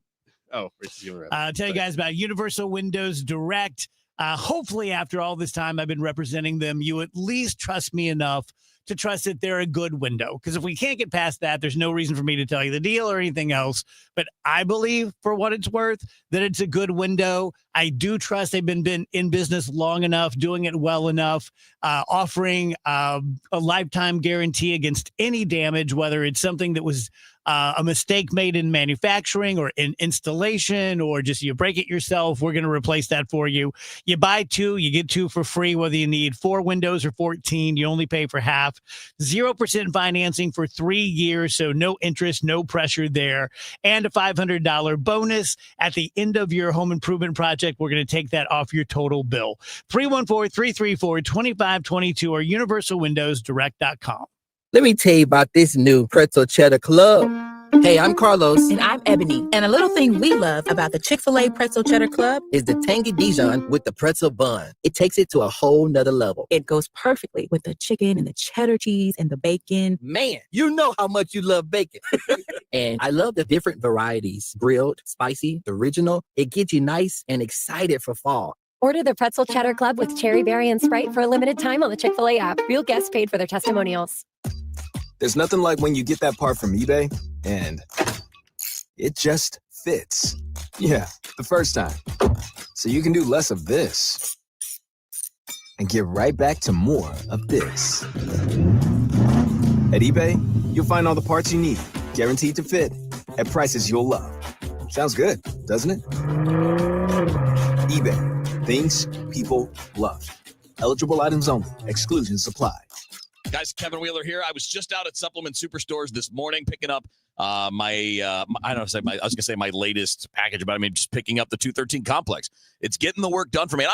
Oh, Rich is giving it. I'll tell you guys about Universal Windows Direct. Hopefully, after all this time I've been representing them, you at least trust me enough to trust that they're a good window. Because if we can't get past that, there's no reason for me to tell you the deal or anything else. But I believe, for what it's worth, that it's a good window. I do trust they've been in business long enough, doing it well enough, offering a lifetime guarantee against any damage, whether it's something that was a mistake made in manufacturing or in installation, or just you break it yourself. We're going to replace that for you. You buy 2, you get 2 for free, whether you need 4 windows or 14. You only pay for half. 0% financing for 3 years, so no interest, no pressure there. And a $500 bonus at the end of your home improvement project. We're going to take that off your total bill. 314-334-2522 or universalwindowsdirect.com. Let me tell you about this new Pretzel Cheddar Club. Hey, I'm Carlos. And I'm Ebony. And a little thing we love about the Chick-fil-A Pretzel Cheddar Club is the tangy Dijon with the pretzel bun. It takes it to a whole nother level. It goes perfectly with the chicken and the cheddar cheese and the bacon. Man, you know how much you love bacon. And I love the different varieties. Grilled, spicy, original. It gets you nice and excited for fall. Order the Pretzel Cheddar Club with Cherry Berry and Sprite for a limited time on the Chick-fil-A app. Real guests paid for their testimonials. There's nothing like when you get that part from eBay and it just fits. Yeah, the first time. So you can do less of this and get right back to more of this. At eBay, you'll find all the parts you need, guaranteed to fit, at prices you'll love. Sounds good, doesn't it? eBay, things people love. Eligible items only. Exclusions apply. Guys, Kevin Wheeler here. I was just out at Supplement Superstores this morning picking up my latest package, but I mean just picking up the 213 complex. It's getting the work done for me. And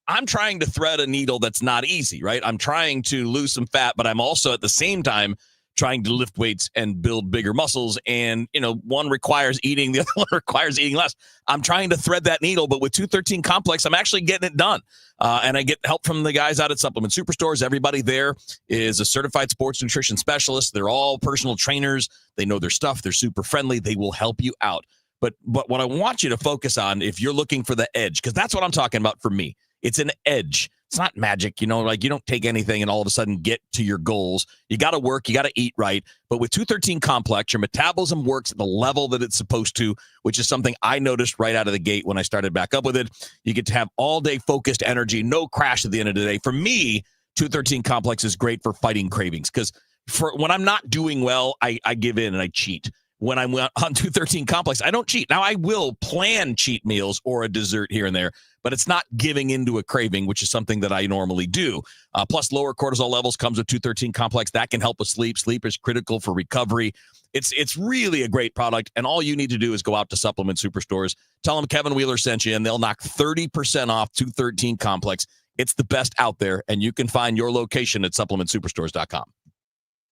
I'm trying to thread a needle that's not easy, right? I'm trying to lose some fat, but I'm also at the same time trying to lift weights and build bigger muscles. And, one requires eating, the other one requires eating less. I'm trying to thread that needle, but with 213 complex, I'm actually getting it done. And I get help from the guys out at Supplement Superstores. Everybody there is a certified sports nutrition specialist. They're all personal trainers. They know their stuff. They're super friendly. They will help you out. But what I want you to focus on, if you're looking for the edge, because that's what I'm talking about for me. It's an edge. It's not magic, like you don't take anything and all of a sudden get to your goals. You got to work, you got to eat right. But with 213 complex, your metabolism works at the level that it's supposed to, which is something I noticed right out of the gate when I started back up with it. You get to have all day focused energy, no crash at the end of the day. For me, 213 complex is great for fighting cravings because when I'm not doing well, I give in and I cheat. When I'm on 213 complex, I don't cheat. Now, I will plan cheat meals or a dessert here and there, but it's not giving into a craving, which is something that I normally do. Plus, lower cortisol levels comes with 213 complex. That can help with sleep. Sleep is critical for recovery. It's really a great product, and all you need to do is go out to Supplement Superstores. Tell them Kevin Wheeler sent you, and they'll knock 30% off 213 complex. It's the best out there, and you can find your location at supplementsuperstores.com.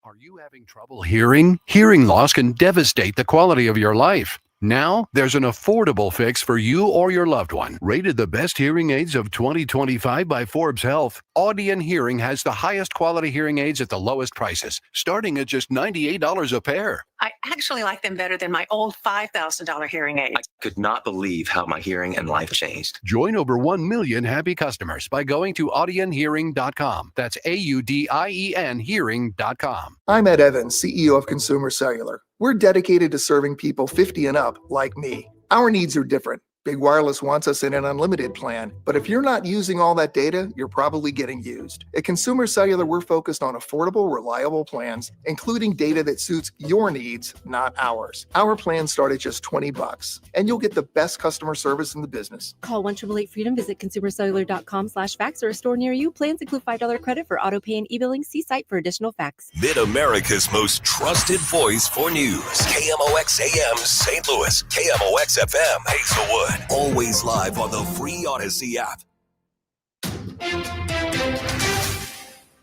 Are you having trouble hearing? Hearing loss can devastate the quality of your life. Now, there's an affordable fix for you or your loved one. Rated the best hearing aids of 2025 by Forbes Health, Audion Hearing has the highest quality hearing aids at the lowest prices, starting at just $98 a pair. I actually like them better than my old $5,000 hearing aid. I could not believe how my hearing and life changed. Join over 1 million happy customers by going to audionhearing.com. That's AUDIEN hearing.com. I'm Ed Evans, CEO of Consumer Cellular. We're dedicated to serving people 50 and up like me. Our needs are different. Big Wireless wants us in an unlimited plan, but if you're not using all that data, you're probably getting used. At Consumer Cellular, we're focused on affordable, reliable plans, including data that suits your needs, not ours. Our plans start at just $20, and you'll get the best customer service in the business. Call 1-888-FREEDOM, visit consumercellular.com/facts or a store near you. Plans include $5 credit for auto pay and e-billing. See site for additional facts. Mid-America's most trusted voice for news. KMOX AM St. Louis, KMOX FM Hazelwood. Always live on the free Odyssey app.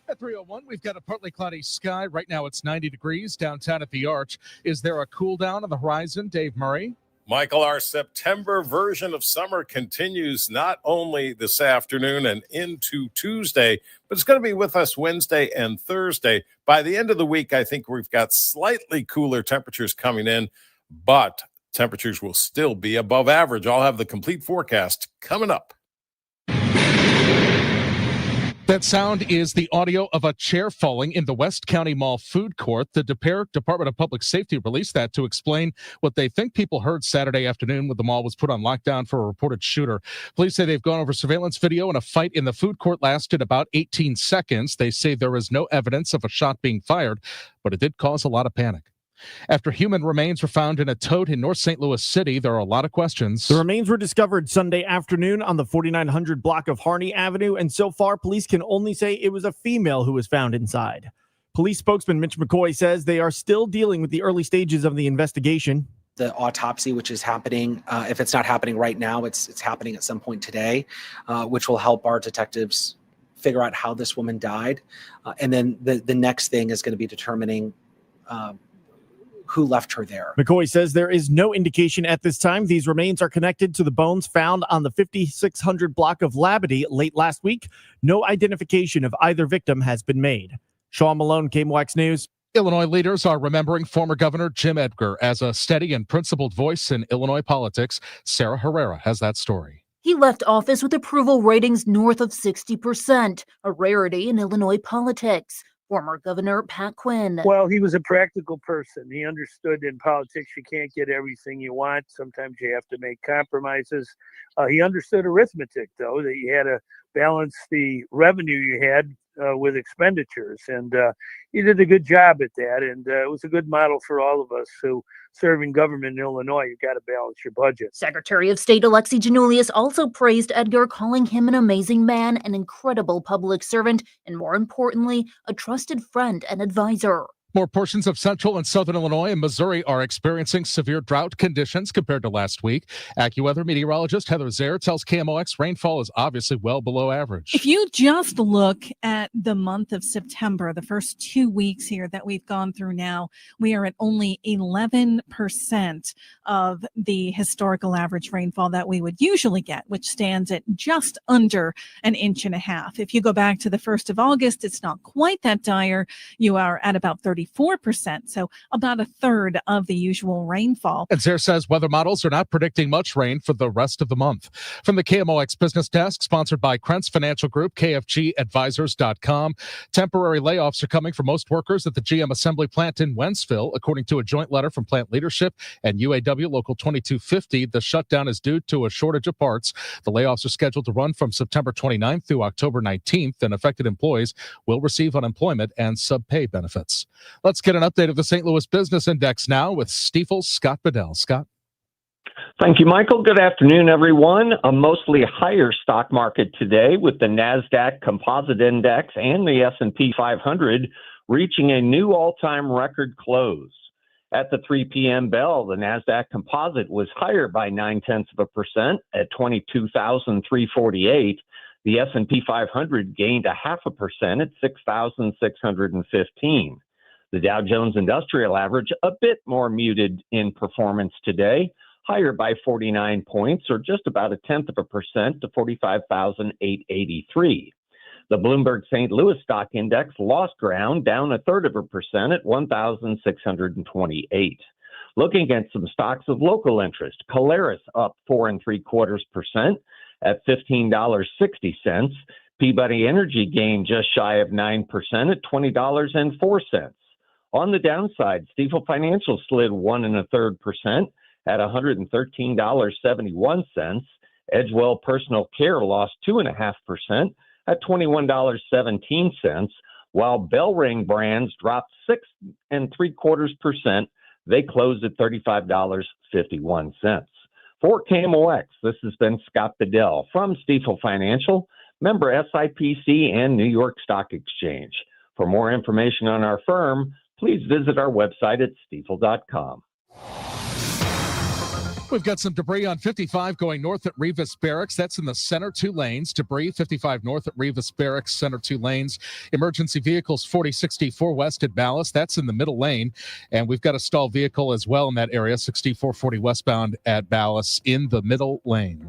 At 3:01, we've got a partly cloudy sky. Right now it's 90 degrees downtown at the Arch. Is there a cool down on the horizon? Dave Murray. Michael, our September version of summer continues not only this afternoon and into Tuesday, but it's going to be with us Wednesday and Thursday. By the end of the week, I think we've got slightly cooler temperatures coming in, but temperatures will still be above average. I'll have the complete forecast coming up. That sound is the audio of a chair falling in the West County Mall food court. The Department of Public Safety released that to explain what they think people heard Saturday afternoon when the mall was put on lockdown for a reported shooter. Police say they've gone over surveillance video, and a fight in the food court lasted about 18 seconds. They say there is no evidence of a shot being fired, but it did cause a lot of panic. After human remains were found in a tote in North St. Louis City, there are a lot of questions. The remains were discovered Sunday afternoon on the 4900 block of Harney Avenue, and so far, police can only say it was a female who was found inside. Police spokesman Mitch McCoy says they are still dealing with the early stages of the investigation. The autopsy, which is happening, if it's not happening right now, it's happening at some point today, which will help our detectives figure out how this woman died. And then the next thing is going to be determining who left her there. McCoy says there is no indication at this time these remains are connected to the bones found on the 5600 block of Labadie late last week. No identification of either victim has been made. Sean Malone, KMOX News. Illinois leaders are remembering former Governor Jim Edgar as a steady and principled voice in Illinois politics. Sarah Herrera has that story. He left office with approval ratings north of 60%, a rarity in Illinois politics. Former Governor Pat Quinn. Well, he was a practical person. He understood in politics you can't get everything you want. Sometimes you have to make compromises. He understood arithmetic, though, that you had to balance the revenue you had with expenditures. And he did a good job at that. And it was a good model for all of us who serve in government in Illinois. You got to balance your budget. Secretary of State Alexi Giannoulias also praised Edgar, calling him an amazing man, an incredible public servant, and more importantly, a trusted friend and advisor. More portions of central and southern Illinois and Missouri are experiencing severe drought conditions compared to last week. AccuWeather meteorologist Heather Zaire tells KMOX rainfall is obviously well below average. If you just look at the month of September, the first 2 weeks here that we've gone through now, we are at only 11% of the historical average rainfall that we would usually get, which stands at just under 1.5 inches. If you go back to the 1st of August, it's not quite that dire. You are at about 34%, so about a third of the usual rainfall. And Zaire says weather models are not predicting much rain for the rest of the month. From the KMOX Business Desk, sponsored by Krentz Financial Group, KFGadvisors.com. Temporary layoffs are coming for most workers at the GM assembly plant in Wentzville. According to a joint letter from plant leadership and UAW Local 2250, the shutdown is due to a shortage of parts. The layoffs are scheduled to run from September 29th through October 19th, and affected employees will receive unemployment and sub-pay benefits. Let's get an update of the St. Louis Business Index now with Stifel's Scott Bedell. Scott? Thank you, Michael. Good afternoon, everyone. A mostly higher stock market today with the NASDAQ Composite Index and the S&P 500 reaching a new all-time record close. At the 3 p.m. bell, the NASDAQ Composite was higher by 0.9% at 22,348. The S&P 500 gained 0.5% at 6,615. The Dow Jones Industrial Average a bit more muted in performance today, higher by 49 points or just about 0.1% to 45,883. The Bloomberg St. Louis Stock Index lost ground, down 0.33% at 1,628. Looking at some stocks of local interest, Caleres up 4.75% at $15.60. Peabody Energy gained just shy of 9% at $20.04. On the downside, Stifel Financial slid 1.33% at $113.71. Edgewell Personal Care lost 2.5% at $21.17, while Bellring Brands dropped 6.75%. They closed at $35.51. For KMOX, this has been Scott Bedell from Stifel Financial, member SIPC and New York Stock Exchange. For more information on our firm, please visit our website at stifel.com. We've got some debris on 55 going north at Revis Barracks. That's in the center 2 lanes. Debris 55 north at Revis Barracks, center 2 lanes. Emergency vehicles 4064 west at Ballas. That's in the middle lane. And we've got a stalled vehicle as well in that area, 6440 westbound at Ballas in the middle lane.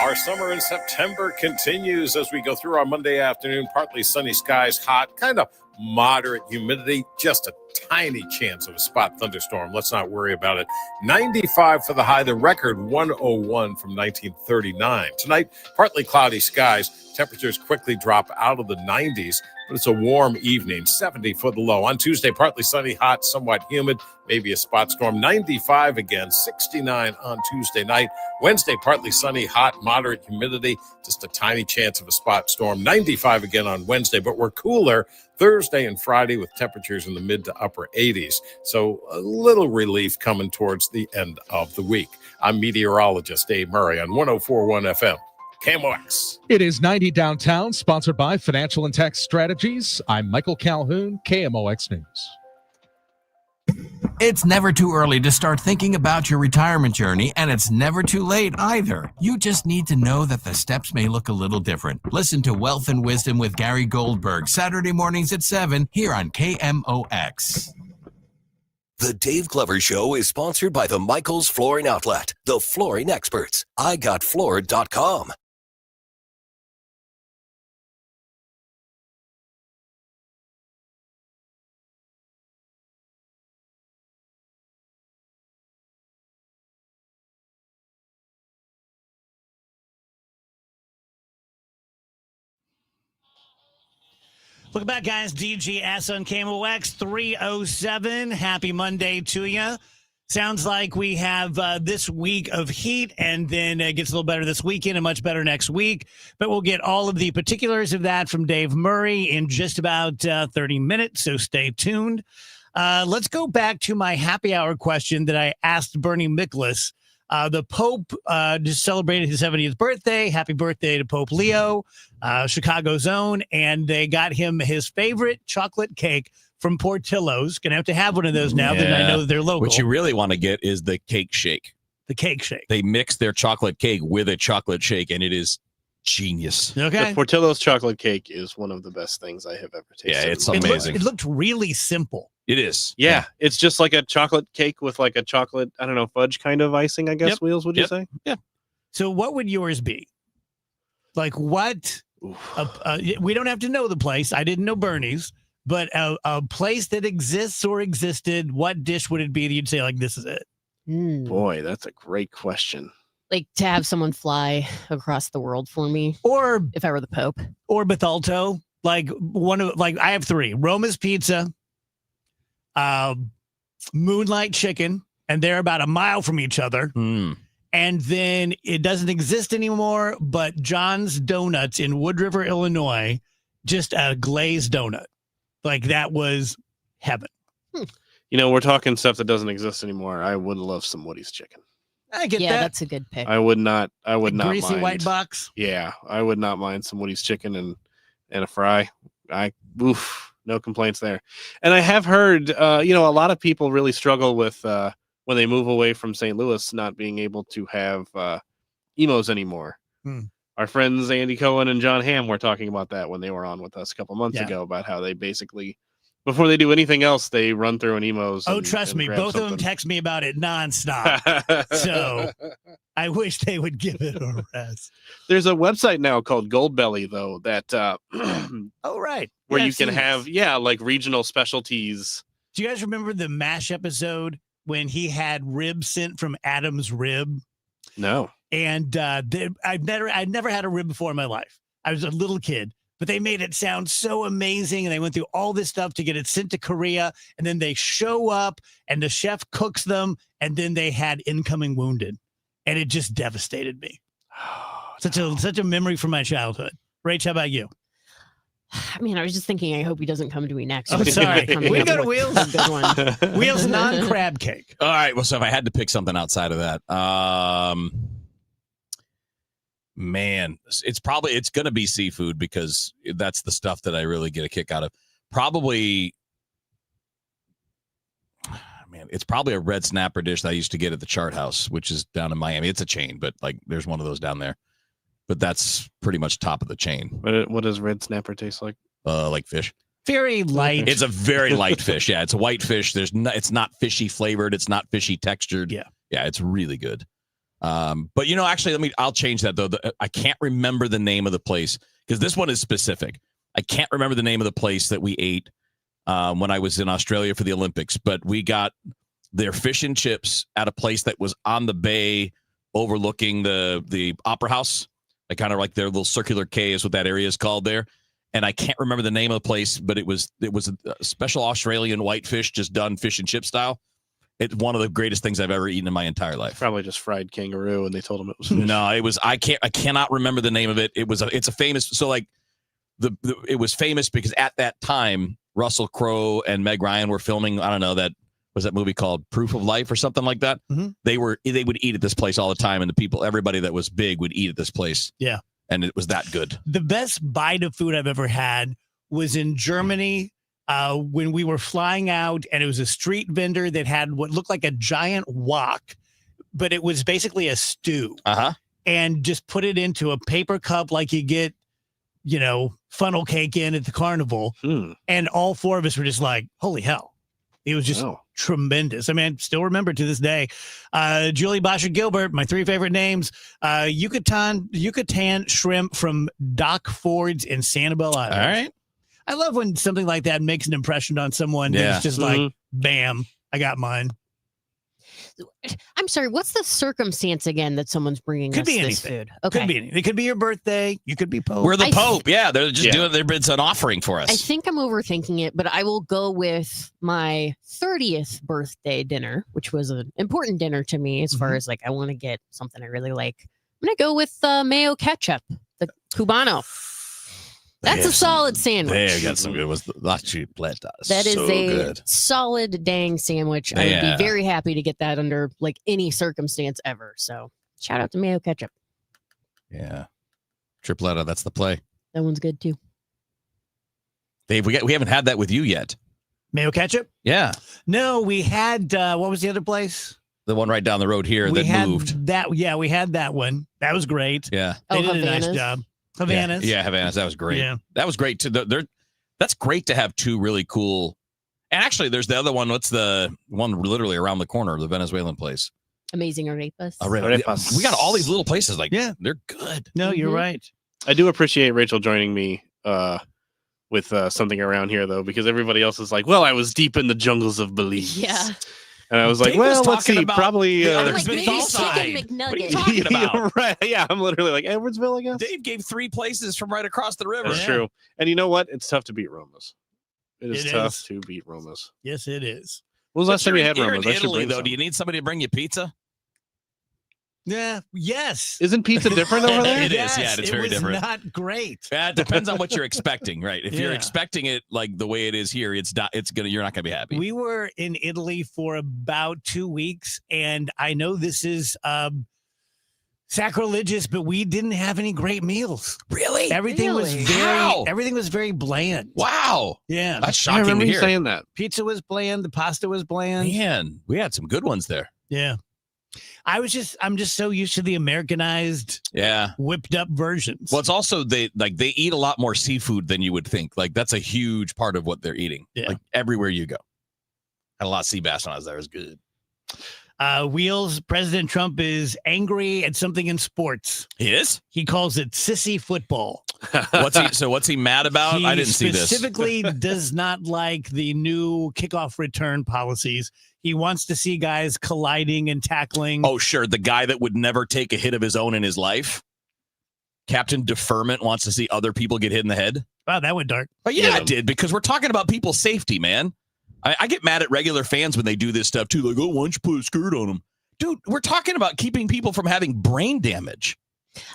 Our summer in September continues as we go through our Monday afternoon. Partly sunny skies, hot, kind of moderate humidity, just a tiny chance of a spot thunderstorm. Let's not worry about it. 95 for the high, the record 101 from 1939. Tonight, partly cloudy skies. Temperatures quickly drop out of the 90s, but it's a warm evening. 70 for the low. On Tuesday, partly sunny, hot, somewhat humid, maybe a spot storm. 95 again, 69 on Tuesday night. Wednesday, partly sunny, hot, moderate humidity, just a tiny chance of a spot storm. 95 again on Wednesday, but we're cooler Thursday and Friday with temperatures in the mid to upper 80s. So a little relief coming towards the end of the week. I'm meteorologist Dave Murray on 104.1 FM. KMOX. It is 90 downtown, sponsored by Financial and Tax Strategies. I'm Michael Calhoun, KMOX News. It's never too early to start thinking about your retirement journey, and it's never too late either. You just need to know that the steps may look a little different. Listen to Wealth and Wisdom with Gary Goldberg, Saturday mornings at 7 here on KMOX. The Dave Glover Show is sponsored by the Michaels Flooring Outlet, the flooring experts. IGotFloored.com. Welcome back, guys. DGS on KMOX 307. Happy Monday to you. Sounds like we have this week of heat, and then it gets a little better this weekend and much better next week. But we'll get all of the particulars of that from Dave Murray in just about 30 minutes, so stay tuned. Let's go back to my happy hour question that I asked Bernie Miklasz. The Pope just celebrated his 70th birthday. Happy birthday to Pope Leo, Chicago's own. And they got him his favorite chocolate cake from Portillo's. Going to have one of those now that I know that they're local. What you really want to get is the cake shake. The cake shake. They mix their chocolate cake with a chocolate shake, and it is genius. Okay. The Portillo's chocolate cake is one of the best things I have ever tasted. Yeah, it's amazing. It looked really simple. It is. Yeah, it's just like a chocolate cake with like a chocolate, I don't know, fudge kind of icing, I guess, Yep. Wheels, would you say? Yeah. So what would yours be? Like what? We don't have to know the place. I didn't know Bernie's, but a place that exists or existed, what dish would it be that you'd say, like, this is it? Boy, that's a great question. Like to have someone fly across the world for me. Or if I were the Pope. Or Bethalto. Like I have three. Roma's Pizza, Moonlight Chicken, and they're about a mile from each other. And then it doesn't exist anymore, but John's Donuts in Wood River, Illinois, just a glazed donut. Like that was heaven. You know, we're talking stuff that doesn't exist anymore. I would love some Woody's chicken. I get yeah, that. that's a good pick. I would not Greasy mind. white box. Yeah, I would not mind some Woody's chicken and a fry. No complaints there. And I have heard, a lot of people really struggle with when they move away from St. Louis, not being able to have emos anymore. Our friends Andy Cohen and John Hamm were talking about that when they were on with us a couple months ago, about how they basically, before they do anything else, they run through an emos. Oh, trust me, both of them text me about it nonstop. So I wish they would give it a rest. There's a website now called Goldbelly, though, that oh, right. where Yeah, you I've can seen have this. like regional specialties. Do you guys remember the MASH episode when he had ribs sent from Adam's Rib? No. And I'd never had a rib before in my life. I was a little kid, but they made it sound so amazing. And they went through all this stuff to get it sent to Korea. And then they show up and the chef cooks them. And then they had incoming wounded. And it just devastated me. Such a memory from my childhood. Rach, how about you? I mean, I was just thinking, I hope he doesn't come to me next. Oh, sorry. We go to Wheels. A good one. Wheels non-crab cake. All right. Well, so if I had to pick something outside of that, man, it's going to be seafood because that's the stuff that I really get a kick out of. Probably, man, it's probably a red snapper dish that I used to get at the Chart House, which is down in Miami. It's a chain, but like there's one of those down there. But that's pretty much top of the chain. What does red snapper taste like? Like fish. Very light. It's a very light fish. Yeah, it's a white fish. It's not fishy flavored. It's not fishy textured. Yeah, it's really good. But actually, I'll change that though. I can't remember the name of the place because this one is specific. I can't remember the name of the place that we ate when I was in Australia for the Olympics. But we got their fish and chips at a place that was on the bay overlooking the Opera House. Like kind of like their little circular K is what that area is called there. And I can't remember the name of the place, but it was a special Australian whitefish just done fish and chip style. It's one of the greatest things I've ever eaten in my entire life. Probably just fried kangaroo, and they told him it was fish. No, it was. I cannot remember the name of it. It's a famous. So like it was famous because at that time Russell Crowe and Meg Ryan were filming. I don't know that movie called Proof of Life or something like that. Mm-hmm. They would eat at this place all the time, and everybody that was big would eat at this place. Yeah, and it was that good. The best bite of food I've ever had was in Germany. When we were flying out, and it was a street vendor that had what looked like a giant wok, but it was basically a stew. And just put it into a paper cup like you get, funnel cake in at the carnival. And all four of us were just like, holy hell. It was just tremendous. I mean, I still remember to this day. Julie Bosher Gilbert, my three favorite names. Yucatan shrimp from Doc Ford's in Sanibel Island. All right. I love when something like that makes an impression on someone. Yeah. It's just like, bam, I got mine. I'm sorry, what's the circumstance again that someone's bringing Could us be this anything. food? Okay. Could be anything. It could be your birthday. You could be Pope. We're the Pope. Yeah, they're just doing. It's an offering for us. I think I'm overthinking it, but I will go with my 30th birthday dinner, which was an important dinner to me as far as like I want to get something I really like. I'm going to go with mayo ketchup, the Cubano. That's a solid sandwich. They got some good. Was the La Chupleta? That is so a good. solid dang sandwich. I would be very happy to get that under like any circumstance ever. So shout out to mayo ketchup. Yeah, Tripletta. That's the play. That one's good too. Dave, we haven't had that with you yet. Mayo ketchup? Yeah. No, we had what was the other place? The one right down the road here We that had moved. that. Yeah, we had that one. That was great. Yeah. They did Havana's. a nice job. Havana's. Yeah, Havana's. That was great. Yeah. That was great too. That's great to have two really cool. And actually, there's the other one. What's the one literally around the corner? The Venezuelan place. Amazing arepas. Arepas. We got all these little places. Like, they're good. No, you're right. I do appreciate Rachel joining me with something around here, though, because everybody else is like, well, I was deep in the jungles of Belize. Yeah. And I was like, Dave was well, let's talking see, about probably. the other Like, Smith maybe side. chicken What are you McNugget. talking about? Right. Yeah, I'm literally like Edwardsville, I guess. Dave gave 3 places from right across the river. That's true. And you know what? It's tough to beat Roma's. It It is tough is. to beat Roma's. Yes, it is. When was the last time you had You're Roma's? in I should Italy, bring though. some. Do you need somebody to bring you pizza? Yeah. Yes. Isn't pizza different over there? It is. Yeah, it's very was different. Not great. Yeah, it depends on what you're expecting, right? If you're Yeah. expecting it like the way it is here, it's not. You're not gonna be happy. We were in Italy for about 2 weeks, and I know this is sacrilegious, but we didn't have any great meals. Really? Everything was Really? How? everything was very bland. Wow, Yeah. that's I shocking remember to you hear. saying that. Pizza was bland. The pasta was bland. Man, we had some good ones there. Yeah. I'm just so used to the Americanized, Yeah. whipped up versions. Well, it's also they eat a lot more seafood than you would think. Like that's a huge part of what they're eating. Yeah. Like everywhere you go. Had a lot of sea bass when I was there. It was good. Wheels, President Trump is angry at something in sports. He is? He calls it sissy football. What's he mad about? He I didn't see this. specifically does not like the new kickoff return policies. He wants to see guys colliding and tackling. Oh, sure. The guy that would never take a hit of his own in his life. Captain Deferment wants to see other people get hit in the head. Wow, that went dark. But yeah, it did, because we're talking about people's safety, man. I get mad at regular fans when they do this stuff too. Like, oh, why don't you put a skirt on them? Dude, we're talking about keeping people from having brain damage.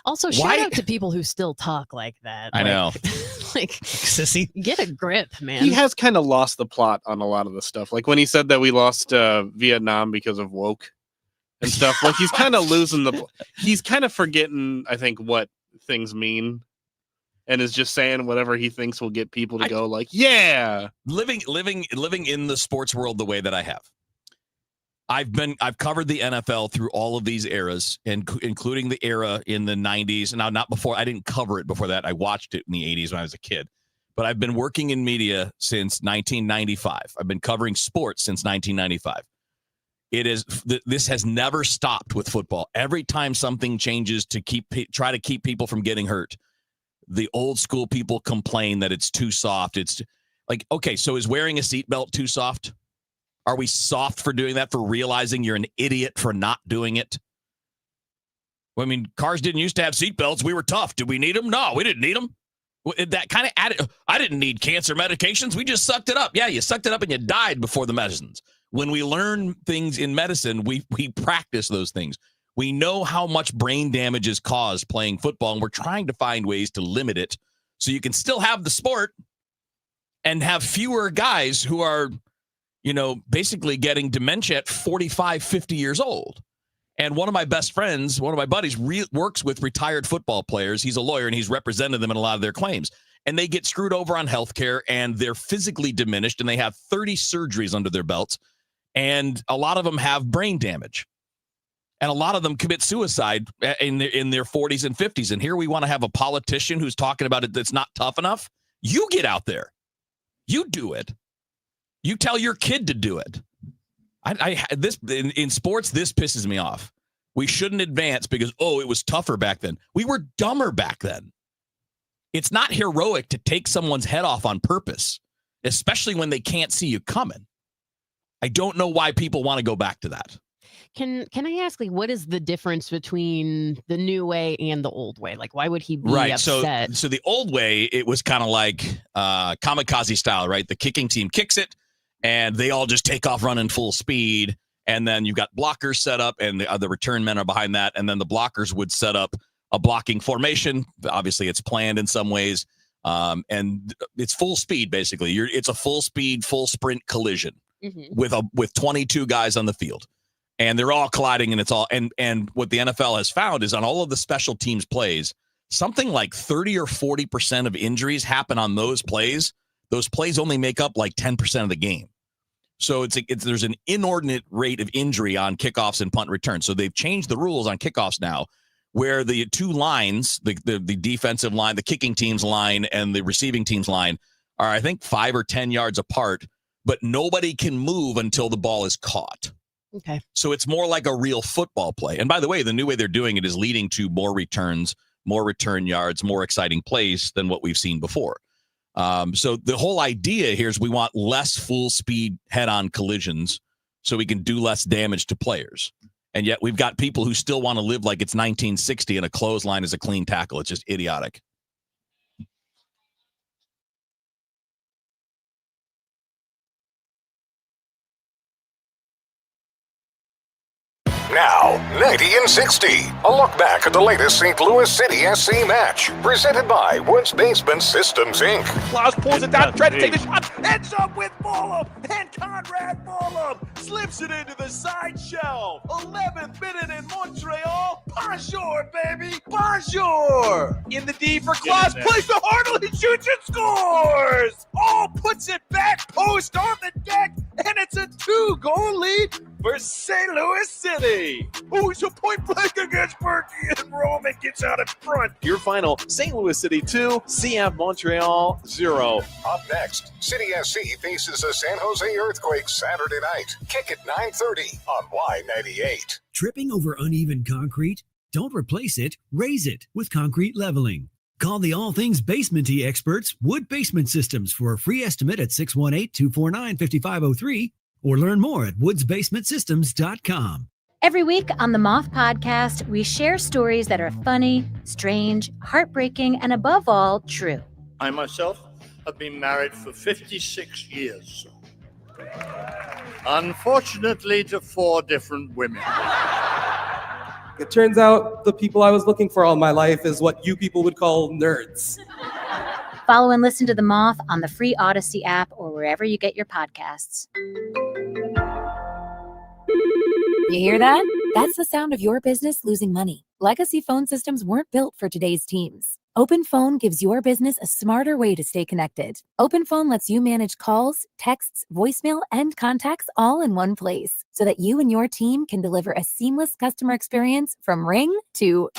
Also, shout out to people who still talk like that. I know. Like, sissy. Get a grip, man. He has kind of lost the plot on a lot of the stuff. Like when he said that we lost Vietnam because of woke and stuff. Like he's kind of losing he's kind of forgetting, I think, what things mean. And is just saying whatever he thinks will get people to go like, yeah. Living in the sports world the way that I have. I've covered the NFL through all of these eras, including the era in the 90s. Now, not before. I didn't cover it before that. I watched it in the 80s when I was a kid. But I've been working in media since 1995. I've been covering sports since 1995. This has never stopped with football. Every time something changes to try to keep people from getting hurt, the old school people complain that it's too soft. Like, okay, so is wearing a seatbelt too soft? Are we soft for doing that, for realizing you're an idiot for not doing it? I mean, cars didn't used to have seatbelts. We were tough. Did we need them? No, we didn't need them. That kind of added, I didn't need cancer medications. We just sucked it up. Yeah, you sucked it up and you died before the medicines. When we learn things in medicine, we practice those things. We know how much brain damage is caused playing football, and we're trying to find ways to limit it so you can still have the sport and have fewer guys who are, basically getting dementia at 45, 50 years old. And one of my best friends, one of my buddies, works with retired football players. He's a lawyer, and he's represented them in a lot of their claims. And they get screwed over on healthcare, and they're physically diminished, and they have 30 surgeries under their belts. And a lot of them have brain damage. And a lot of them commit suicide in their 40s and 50s. And here we want to have a politician who's talking about it that's not tough enough. You get out there. You do it. You tell your kid to do it. In sports, this pisses me off. We shouldn't advance because, it was tougher back then. We were dumber back then. It's not heroic to take someone's head off on purpose, especially when they can't see you coming. I don't know why people want to go back to that. Can I ask, what is the difference between the new way and the old way? Like, why would he be upset? So the old way, it was kind of like kamikaze style, right? The kicking team kicks it, and they all just take off running full speed. And then you've got blockers set up, and the return men are behind that. And then the blockers would set up a blocking formation. Obviously, it's planned in some ways. And it's full speed, basically. It's a full speed, full sprint collision with 22 guys on the field. And they're all colliding, and it's all and what the NFL has found is on all of the special teams plays, something like 30 or 40% of injuries happen on those plays. Those plays only make up like 10% of the game. So there's an inordinate rate of injury on kickoffs and punt returns. So they've changed the rules on kickoffs now, where the two lines, the defensive line, the kicking team's line, and the receiving team's line are, I think, 5 or 10 yards apart, but nobody can move until the ball is caught. Okay. So it's more like a real football play. And by the way, the new way they're doing it is leading to more returns, more return yards, more exciting plays than what we've seen before. So the whole idea here is we want less full speed head-on collisions so we can do less damage to players. And yet we've got people who still want to live like it's 1960 and a clothesline is a clean tackle. It's just idiotic. Now, 90 and 60. A look back at the latest St. Louis City SC match. Presented by Woods Basement Systems, Inc. Klaus pulls it down, tries to take the shot. Ends up with Fulham. And Conrad Fulham slips it into the side shelf. 11th minute in Montreal. Bonjour, baby. Bonjour. In the D for Klaus. Plays the Hartley, shoots and scores. Oh, puts it back post on the deck. And it's a 2-goal lead for St. Louis City. Oh, it's a point blank against Berkey, and Roman gets out in front. Your final, St. Louis City 2, CF Montreal 0. Up next, City SC faces the San Jose Earthquake Saturday night. Kick at 9:30 on Y98. Tripping over uneven concrete? Don't replace it, raise it with concrete leveling. Call the all things basement-y experts, Wood Basement Systems, for a free estimate at 618-249-5503 or learn more at woodsbasementsystems.com. Every week on the Moth Podcast, we share stories that are funny, strange, heartbreaking, and above all, true. I myself have been married for 56 years. Unfortunately, to 4 different women. It turns out the people I was looking for all my life is what you people would call nerds. Follow and listen to The Moth on the free Odyssey app or wherever you get your podcasts. You hear that? That's the sound of your business losing money. Legacy phone systems weren't built for today's teams. OpenPhone gives your business a smarter way to stay connected. OpenPhone lets you manage calls, texts, voicemail, and contacts all in one place so that you and your team can deliver a seamless customer experience from ring to...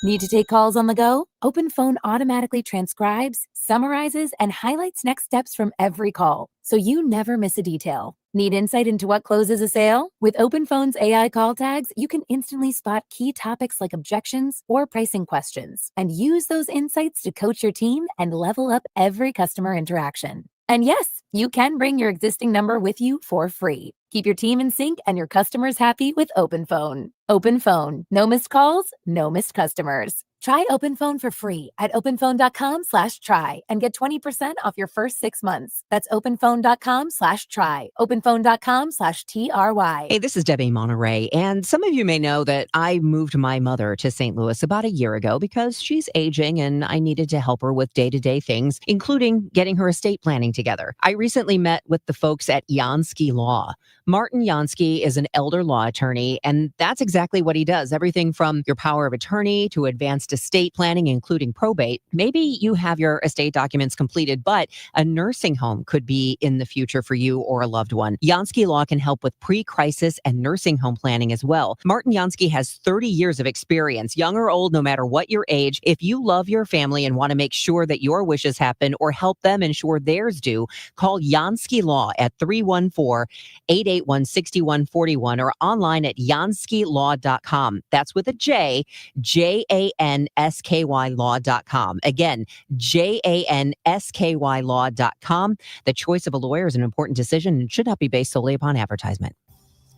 Need to take calls on the go? OpenPhone automatically transcribes, summarizes, and highlights next steps from every call, so you never miss a detail. Need insight into what closes a sale? With OpenPhone's AI call tags, you can instantly spot key topics like objections or pricing questions, and use those insights to coach your team and level up every customer interaction. And yes, you can bring your existing number with you for free. Keep your team in sync and your customers happy with OpenPhone. OpenPhone. No missed calls, no missed customers. Try OpenPhone for free at openphone.com/try and get 20% off your first 6 months. That's openphone.com/try. openphone.com/TRY. Hey, this is Debbie Monterey, and some of you may know that I moved my mother to St. Louis about a year ago because she's aging and I needed to help her with day-to-day things, including getting her estate planning together. I recently met with the folks at Jansky Law. Martin Jansky is an elder law attorney, and that's exactly what he does. Everything from your power of attorney to advanced estate planning, including probate. Maybe you have your estate documents completed, but a nursing home could be in the future for you or a loved one. Jansky Law can help with pre-crisis and nursing home planning as well. Martin Jansky has 30 years of experience, young or old, no matter what your age. If you love your family and want to make sure that your wishes happen or help them ensure theirs do, call Jansky Law at 314-881-6141 or online at janskylaw.com. That's with a J, JANSKY law.com. Again, JANSKY law.com. The choice of a lawyer is an important decision and should not be based solely upon advertisement.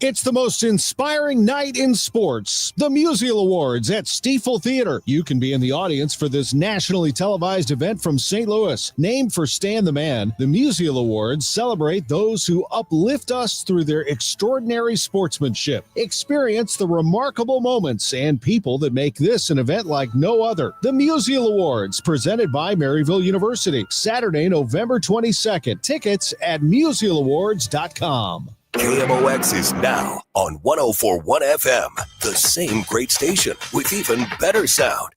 It's the most inspiring night in sports, the Musial Awards at Stiefel Theater. You can be in the audience for this nationally televised event from St. Louis. Named for Stan the Man, the Musial Awards celebrate those who uplift us through their extraordinary sportsmanship. Experience the remarkable moments and people that make this an event like no other. The Musial Awards, presented by Maryville University, Saturday, November 22nd. Tickets at musialawards.com. KMOX is now on 104.1 FM, the same great station with even better sound.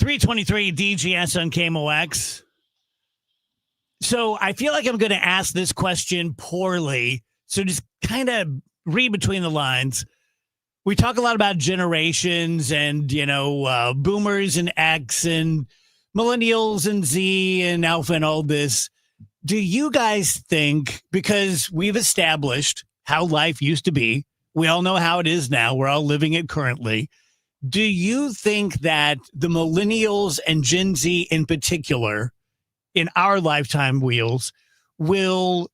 .323 DGS on KMOX. So I feel like I'm going to ask this question poorly. So just kind of read between the lines. We talk a lot about generations and, boomers and X and millennials and Z and alpha and all this. Do you guys think, because we've established how life used to be, we all know how it is now, we're all living it currently. Do you think that the millennials and Gen Z in particular, in our lifetime wheels, will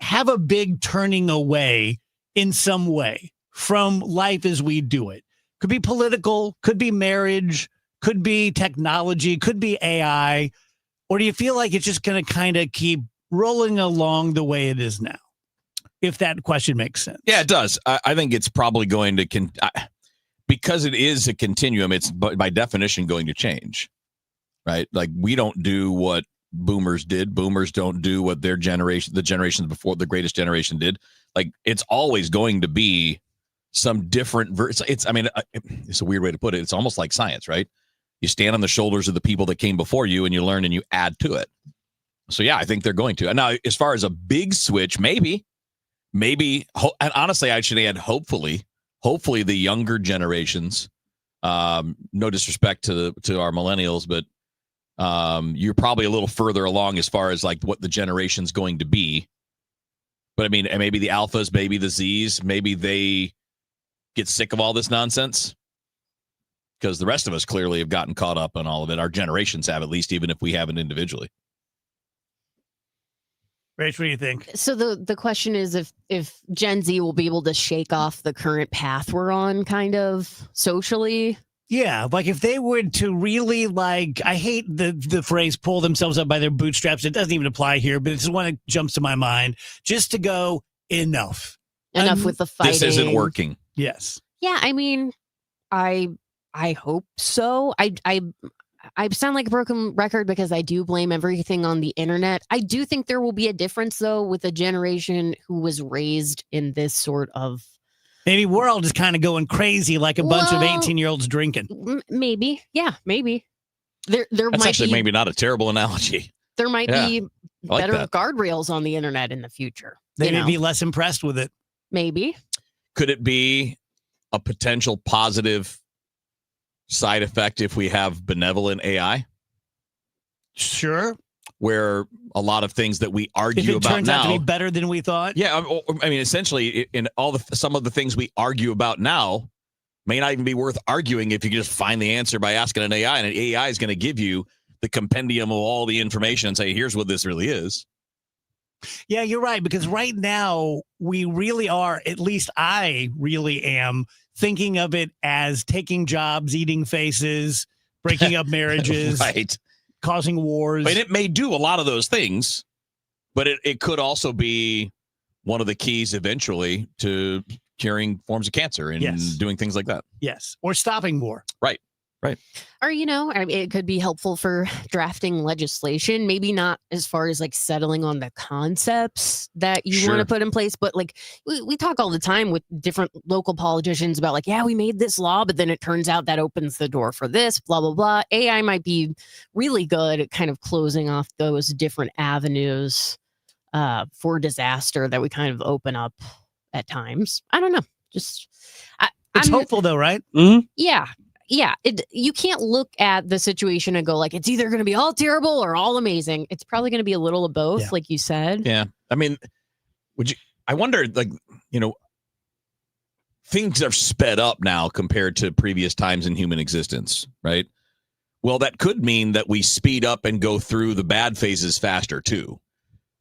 have a big turning away in some way from life as we do it? Could be political, could be marriage, could be technology, could be AI. Or do you feel like it's just going to kind of keep rolling along the way it is now? If that question makes sense. Yeah, it does. I think it's probably going to, because it is a continuum, it's by definition going to change, right? Like, we don't do what boomers did. Boomers don't do what their generation, the generations before the greatest generation did. Like, it's always going to be some different it's a weird way to put it. It's almost like science, right? You stand on the shoulders of the people that came before you and you learn and you add to it. So yeah, I think they're going to. Now, as far as a big switch, maybe, and honestly, I should add, hopefully the younger generations, no disrespect to our millennials, but you're probably a little further along as far as like what the generation's going to be. But I mean, maybe the alphas, maybe the Zs, maybe they get sick of all this nonsense, because the rest of us clearly have gotten caught up on all of it. Our generations have, at least, even if we haven't individually. Rach, what do you think? So the question is if Gen Z will be able to shake off the current path we're on, kind of socially. Yeah, like if they were to really, like, I hate the phrase pull themselves up by their bootstraps. It doesn't even apply here, but it's one that jumps to my mind. Just to go, enough With the fighting. This isn't working. Yes. Yeah, I mean, I hope so. I sound like a broken record because I do blame everything on the internet. I do think there will be a difference, though, with a generation who was raised in this sort of. Maybe we're all just kind of going crazy like a bunch of 18-year-olds drinking. Maybe. Yeah, maybe. There That's might actually be, maybe not a terrible analogy. There might be like better that. guardrails on the internet in the future. They may be less impressed with it. Maybe. Could it be a potential positive side effect if we have benevolent AI? Sure. Where a lot of things that we argue If it about turns now, out to be better than we thought. yeah, I mean, essentially, in some of the things we argue about now may not even be worth arguing if you can just find the answer by asking an AI, and an AI is going to give you the compendium of all the information and say, here's what this really is. Yeah, you're right. Because right now we really are, at least I really am, thinking of it as taking jobs, eating faces, breaking up marriages, right, causing wars. And it may do a lot of those things, but it could also be one of the keys eventually to curing forms of cancer and doing things like that. Yes. Or stopping war. Right. Right. Or, it could be helpful for drafting legislation, maybe not as far as like settling on the concepts that you want to put in place. But like we talk all the time with different local politicians about like, yeah, we made this law, but then it turns out that opens the door for this, blah, blah, blah. AI might be really good at kind of closing off those different avenues for disaster that we kind of open up at times. I don't know. Just it's hopeful though, right? Mm-hmm. Yeah. Yeah, you can't look at the situation and go like it's either going to be all terrible or all amazing. It's probably going to be a little of both, like you said. Yeah, I mean, I wonder, like, things are sped up now compared to previous times in human existence, right? Well, that could mean that we speed up and go through the bad phases faster too,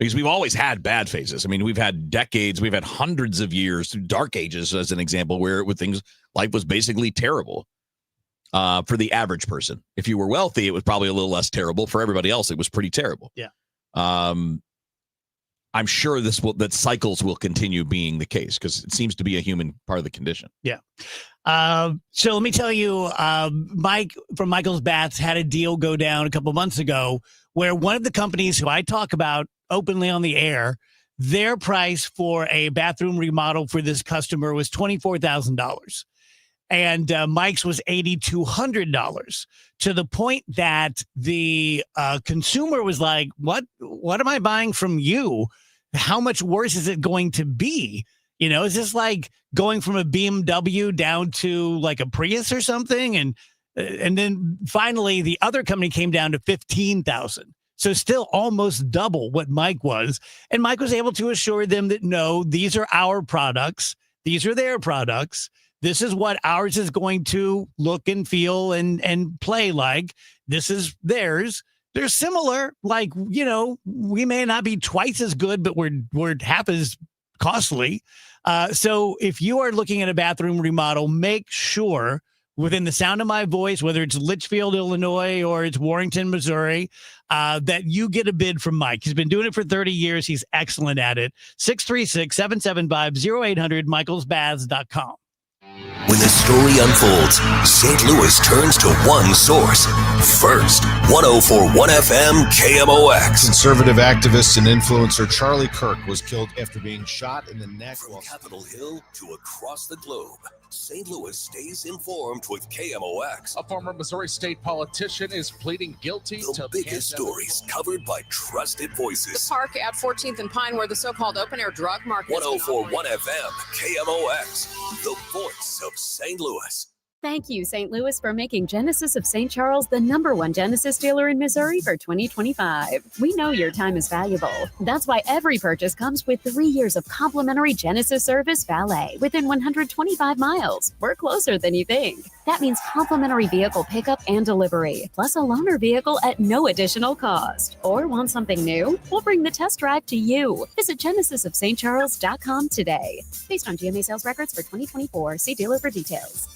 because we've always had bad phases. I mean, we've had decades, we've had hundreds of years, dark ages as an example, where life was basically terrible. For the average person. If you were wealthy, it was probably a little less terrible. For everybody else, it was pretty terrible. Yeah. I'm sure that cycles will continue being the case because it seems to be a human part of the condition. Yeah. So let me tell you, Mike from Michael's Baths had a deal go down a couple months ago where one of the companies who I talk about openly on the air, their price for a bathroom remodel for this customer was $24,000. And Mike's was $8,200, to the point that the consumer was like, what am I buying from you? How much worse is it going to be? Is this like going from a BMW down to like a Prius or something? And then finally the other company came down to $15,000. So still almost double what Mike was. And Mike was able to assure them that, no, these are our products. These are their products. This is what ours is going to look and feel and play like. This is theirs. They're similar. Like, we may not be twice as good, but we're half as costly. So if you are looking at a bathroom remodel, make sure within the sound of my voice, whether it's Litchfield, Illinois, or it's Warrington, Missouri, that you get a bid from Mike. He's been doing it for 30 years. He's excellent at it. 636-775-0800, michaelsbaths.com. When the story unfolds, St. Louis turns to one source. First, 104.1 FM KMOX. Conservative activist and influencer Charlie Kirk was killed after being shot in the neck. From Capitol Hill to across the globe, St. Louis stays informed with KMOX. A former Missouri state politician is pleading guilty to the biggest stories covered by trusted voices. The park at 14th and Pine, where the so-called open-air drug market. 104.1 FM KMOX, the voice of St. Louis. Thank you, St. Louis, for making Genesis of St. Charles the #1 Genesis dealer in Missouri for 2025. We know your time is valuable. That's why every purchase comes with 3 years of complimentary Genesis service valet within 125 miles. We're closer than you think. That means complimentary vehicle pickup and delivery, plus a loaner vehicle at no additional cost. Or want something new? We'll bring the test drive to you. Visit genesisofstcharles.com today. Based on GMA sales records for 2024. See dealer for details.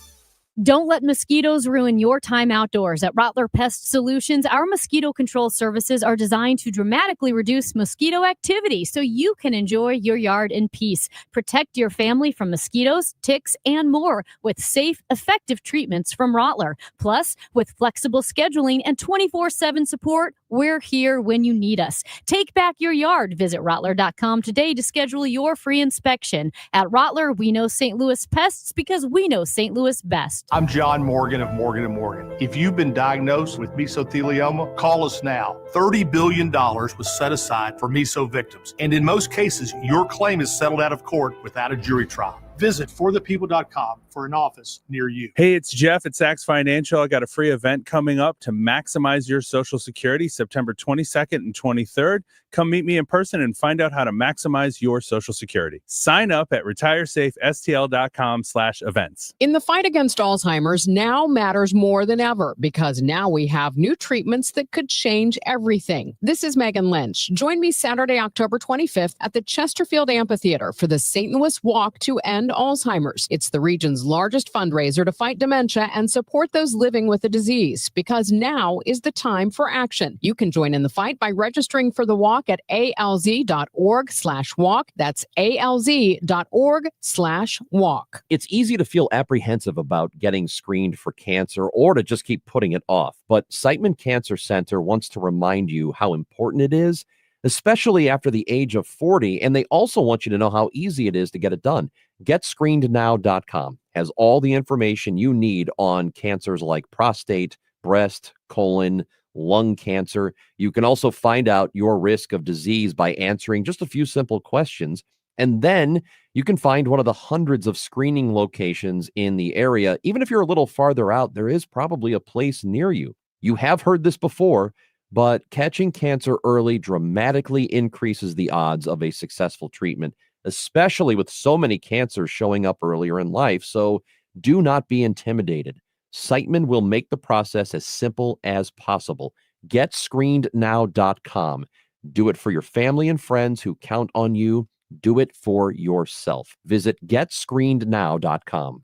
Don't let mosquitoes ruin your time outdoors. At Rottler Pest Solutions, our mosquito control services are designed to dramatically reduce mosquito activity so you can enjoy your yard in peace. Protect your family from mosquitoes, ticks, and more with safe, effective treatments from Rottler. Plus, with flexible scheduling and 24/7 support, we're here when you need us. Take back your yard. Visit Rottler.com today to schedule your free inspection. At Rottler, we know St. Louis pests because we know St. Louis best. I'm John Morgan of Morgan & Morgan. If you've been diagnosed with mesothelioma, call us now. $30 billion was set aside for meso victims. And in most cases, your claim is settled out of court without a jury trial. Visit forthepeople.com for an office near you. Hey, it's Jeff at Sachs Financial. I got a free event coming up to maximize your Social Security, September 22nd and 23rd. Come meet me in person and find out how to maximize your Social Security. Sign up at retiresafestl.com/events. In the fight against Alzheimer's, now matters more than ever because now we have new treatments that could change everything. This is Megan Lynch. Join me Saturday, October 25th at the Chesterfield Amphitheater for the St. Louis Walk to End Alzheimer's. It's the region's largest fundraiser to fight dementia and support those living with the disease because now is the time for action. You can join in the fight by registering for the walk at alz.org/walk. That's alz.org/walk. It's easy to feel apprehensive about getting screened for cancer or to just keep putting it off. But Siteman Cancer Center wants to remind you how important it is, especially after the age of 40. And they also want you to know how easy it is to get it done. GetScreenedNow.com has all the information you need on cancers like prostate, breast, colon, lung cancer. You can also find out your risk of disease by answering just a few simple questions. And then you can find one of the hundreds of screening locations in the area. Even if you're a little farther out, there is probably a place near you. You have heard this before, but catching cancer early dramatically increases the odds of a successful treatment, especially with so many cancers showing up earlier in life. So do not be intimidated. Siteman will make the process as simple as possible. GetScreenedNow.com. Do it for your family and friends who count on you. Do it for yourself. Visit GetScreenedNow.com.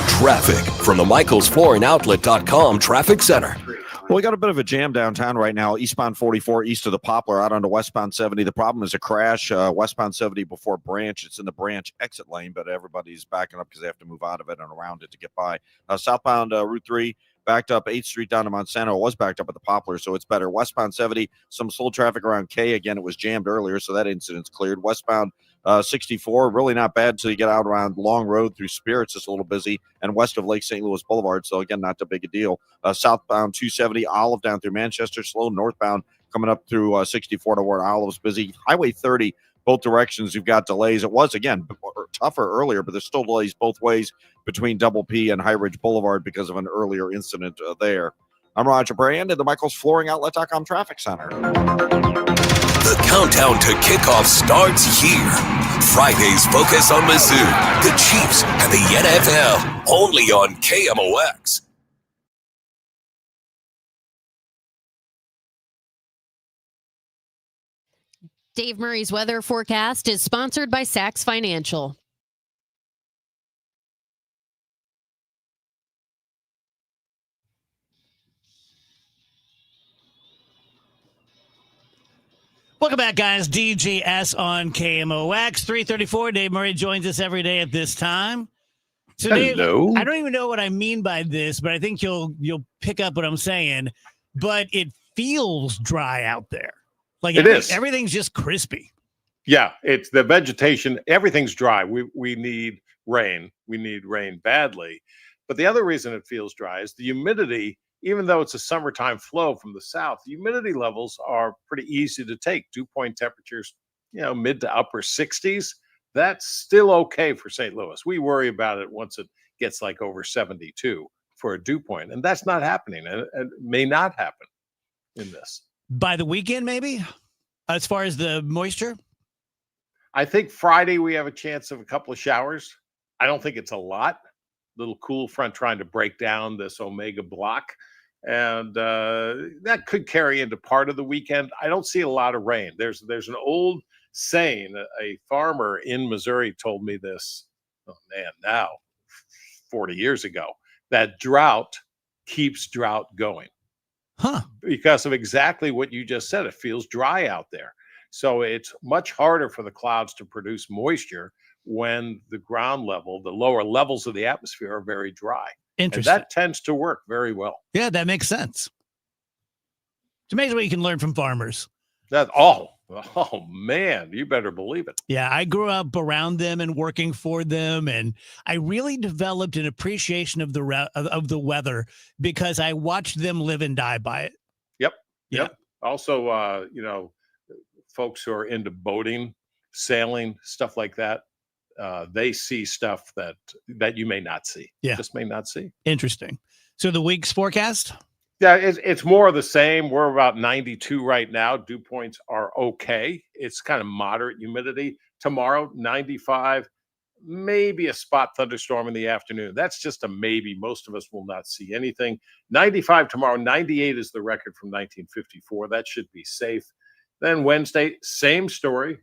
Traffic from the MichaelsFlooringOutlet.com Traffic Center. Well, we got a bit of a jam downtown right now. Eastbound 44, east of the Poplar, out onto westbound 70. The problem is a crash westbound 70 before Branch. It's in the Branch exit lane, but everybody's backing up because they have to move out of it and around it to get by. Southbound Route 3, backed up 8th Street down to Monsanto. It was backed up at the Poplar, so it's better. Westbound 70, some slow traffic around K. Again, it was jammed earlier, so that incident's cleared. Westbound 64, really not bad until you get out around Long Road through Spirits. It's a little busy, and west of Lake St. Louis Boulevard, so again, not too big a deal. Southbound 270, Olive down through Manchester, slow. Northbound coming up through 64 toward Olive's busy. Highway 30, both directions, you've got delays. It was, again, tougher earlier, but there's still delays both ways between Double P and High Ridge Boulevard because of an earlier incident there. I'm Roger Brand at the MichaelsFlooringOutlet.com Traffic Center. The countdown to kickoff starts here. Friday's focus on Mizzou, the Chiefs, and the NFL, only on KMOX. Dave Murray's weather forecast is sponsored by Sachs Financial. Welcome back, guys. DGS on KMOX 334. Dave Murray joins us every day at this time. So Hello. Dave, I don't even know what I mean by this, but I think you'll pick up what I'm saying. But it feels dry out there. Like it is. Everything's just crispy. Yeah, it's the vegetation. Everything's dry. We need rain. We need rain badly. But the other reason it feels dry is the humidity. Even though it's a summertime flow from the south, the humidity levels are pretty easy to take. Dew point temperatures, mid to upper 60s. That's still okay for St. Louis. We worry about it once it gets like over 72 for a dew point, and that's not happening, and may not happen in this. By the weekend, maybe, as far as the moisture? I think Friday we have a chance of a couple of showers. I don't think it's a lot. Little cool front trying to break down this Omega block. And that could carry into part of the weekend. I don't see a lot of rain. There's an old saying, a farmer in Missouri told me this, now 40 years ago, that drought keeps drought going. Huh. Because of exactly what you just said. It feels dry out there. So it's much harder for the clouds to produce moisture when the ground level, the lower levels of the atmosphere are very dry. Interesting. And that tends to work very well. Yeah, that makes sense. It's amazing what you can learn from farmers. Oh man, you better believe it. Yeah, I grew up around them and working for them, and I really developed an appreciation of the weather because I watched them live and die by it. Yep. Also, folks who are into boating, sailing, stuff like that. they see stuff that you may not see. Yeah. Just may not see. Interesting. So the week's forecast? Yeah, it's more of the same. We're about 92 right now. Dew points are okay. It's kind of moderate humidity. Tomorrow, 95, maybe a spot thunderstorm in the afternoon. That's just a maybe. Most of us will not see anything. 95 tomorrow. 98 is the record from 1954. That should be safe. Then Wednesday, same story.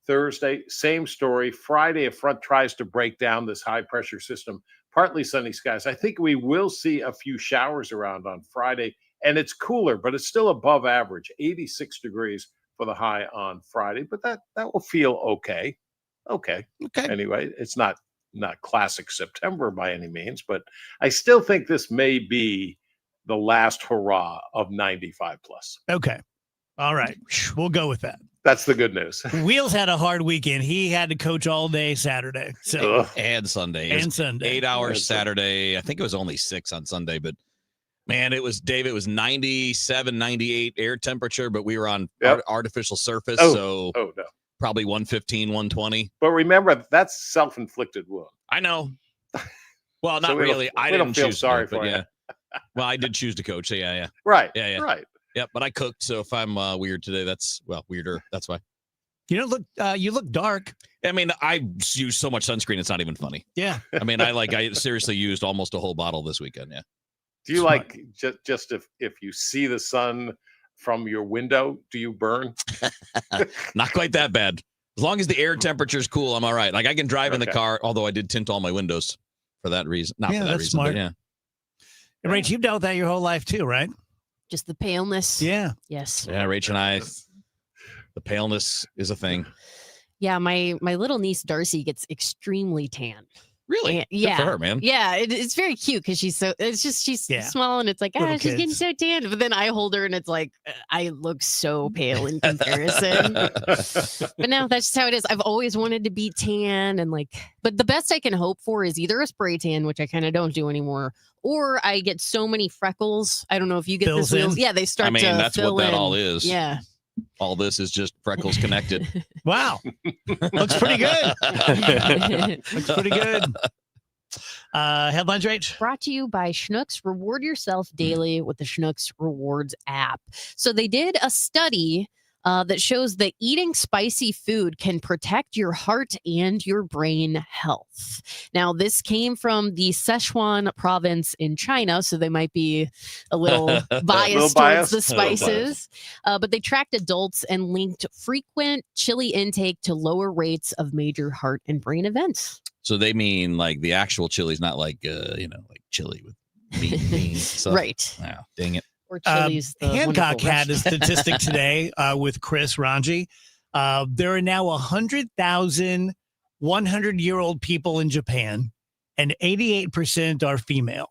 Thursday, same story. Friday, a front tries to break down this high pressure system. Partly sunny skies. I think we will see a few showers around on Friday, and it's cooler, but it's still above average, 86 degrees for the high on Friday. But that will feel okay. Okay. Anyway, it's not classic September by any means, but I still think this may be the last hurrah of 95 plus. Okay. All right. We'll go with that. That's the good news. Wheels had a hard weekend. He had to coach all day Saturday. So And Sunday. And Sunday. 8 hours Saturday. I think it was only 6 on Sunday, but man, it was 97, 98 air temperature, but we were on artificial surface. So no. Probably 115, 120. But remember, that's self-inflicted wound. I know. Well, not So we don't- really. I we don't didn't feel choose sorry to, but for you. yeah. Well, I did choose to coach. So yeah. Right. Yeah. Right. Yep. But I cooked. So if I'm weird today, that's weirder. That's why. You don't look. You look dark. I mean, I use so much sunscreen. It's not even funny. Yeah. I mean, I seriously used almost a whole bottle this weekend. Yeah. Do you like just if you see the sun from your window, do you burn? Not quite that bad. As long as the air temperature is cool, I'm all right. Like I can drive in the Okay. car, although I did tint all my windows for that reason. Not Yeah, for that that's reason, smart. but yeah. And Rach, you've dealt with that your whole life too, right? Just the paleness. Yeah. Yes. Yeah, Rach and I, the paleness is a thing. Yeah, my little niece Darcy gets extremely tan. Really? And- Good yeah. for her, man. Yeah, it's very cute because she's small and it's like, Little she's getting kids. so tan. But then I hold her and it's like, I look so pale in comparison. But no, that's just how it is. I've always wanted to be tan but the best I can hope for is either a spray tan, which I kind of don't do anymore, or I get so many freckles. I don't know if you get Fills this. Wheels. in. Yeah, they start I mean, to that's fill what that in. all is. Yeah. All this is just freckles connected. Wow. Looks pretty good. Looks pretty good. Headlines, Rach? Brought to you by Schnucks. Reward yourself daily with the Schnucks Rewards app. So they did a study that shows that eating spicy food can protect your heart and your brain health. Now, this came from the Sichuan province in China, so they might be a little biased towards the spices. But they tracked adults and linked frequent chili intake to lower rates of major heart and brain events. So they mean like the actual chili's, not like like chili with beans. Stuff. Right. Wow, dang it. Or chili's. the Hancock wonderful had a vegetable. statistic today with Chris Ranji. There are now 100,000 100-year-old people in Japan, and 88% are female.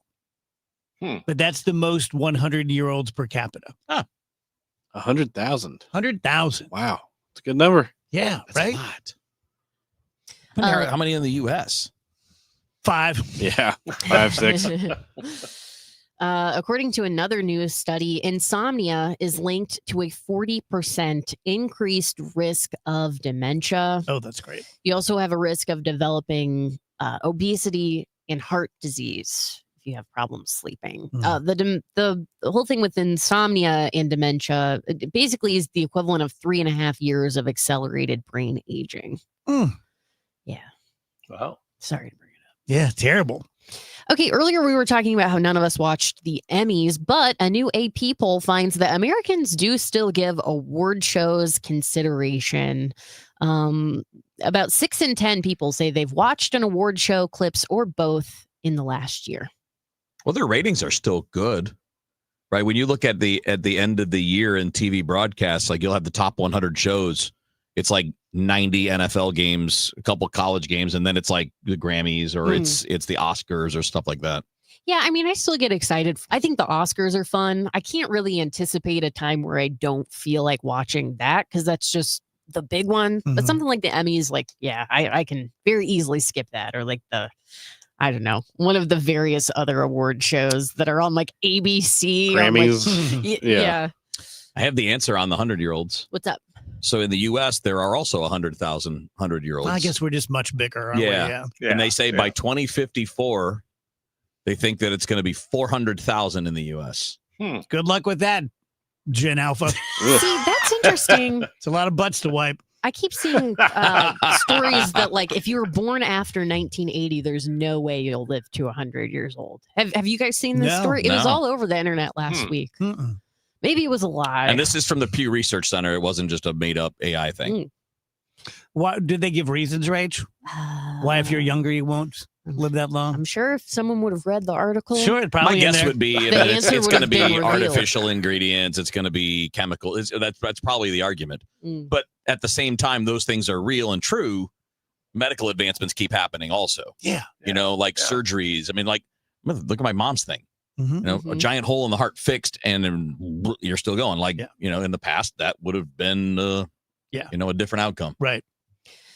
But that's the most 100-year-olds per capita. 100,000. 100,000. Wow. It's a good number. Yeah, That's right? a lot. How many in the U.S.? 5. Yeah. 5, 6. According to another news study, insomnia is linked to a 40% increased risk of dementia. Oh, that's great. You also have a risk of developing obesity and heart disease if you have problems sleeping. The whole thing with insomnia and dementia it basically is the equivalent of 3.5 years of accelerated brain aging. Yeah. Wow. Sorry to bring it up. Yeah, terrible. Okay, earlier we were talking about how none of us watched the Emmys, but a new AP poll finds that Americans do still give award shows consideration. About 6 in 10 people say they've watched an award show, clips, or both in the last year. Well, their ratings are still good, right? When you look at the end of the year in TV broadcasts, like you'll have the top 100 shows. It's like 90 NFL games, a couple college games, and then it's like the Grammys or it's the Oscars or stuff like that. Yeah, I mean, I still get excited. I think the Oscars are fun. I can't really anticipate a time where I don't feel like watching that because that's just the big one. But something like the Emmys, like, yeah, I can very easily skip that. Or like I don't know, one of the various other award shows that are on like ABC. Grammys. Like, yeah. I have the answer on the 100-year-olds. What's up? So in the U.S., there are also 100,000 100-year-olds. I guess we're just much bigger, aren't we? Yeah. And they say by 2054, they think that it's going to be 400,000 in the U.S. Good luck with that, Gen Alpha. See, that's interesting. It's a lot of butts to wipe. I keep seeing stories that, like, if you were born after 1980, there's no way you'll live to 100 years old. Have you guys seen this No, story? It was no. all over the internet last week. Maybe it was a lie. And this is from the Pew Research Center. It wasn't just a made-up AI thing. Why did they give reasons, Rach? Why, if you're younger, you won't live that long? I'm sure if someone would have read the article. Sure, it probably My in guess there. would be The that answer it's would going to have be been revealed. artificial ingredients. It's going to be chemical. That's probably the argument. Mm. But at the same time, those things are real and true. Medical advancements keep happening also. Yeah. You know, like surgeries. I mean, like, look at my mom's thing. Mm-hmm. You know, a giant hole in the heart fixed, and then you're still going. Like, you know, in the past, that would have been, you know, a different outcome. Right.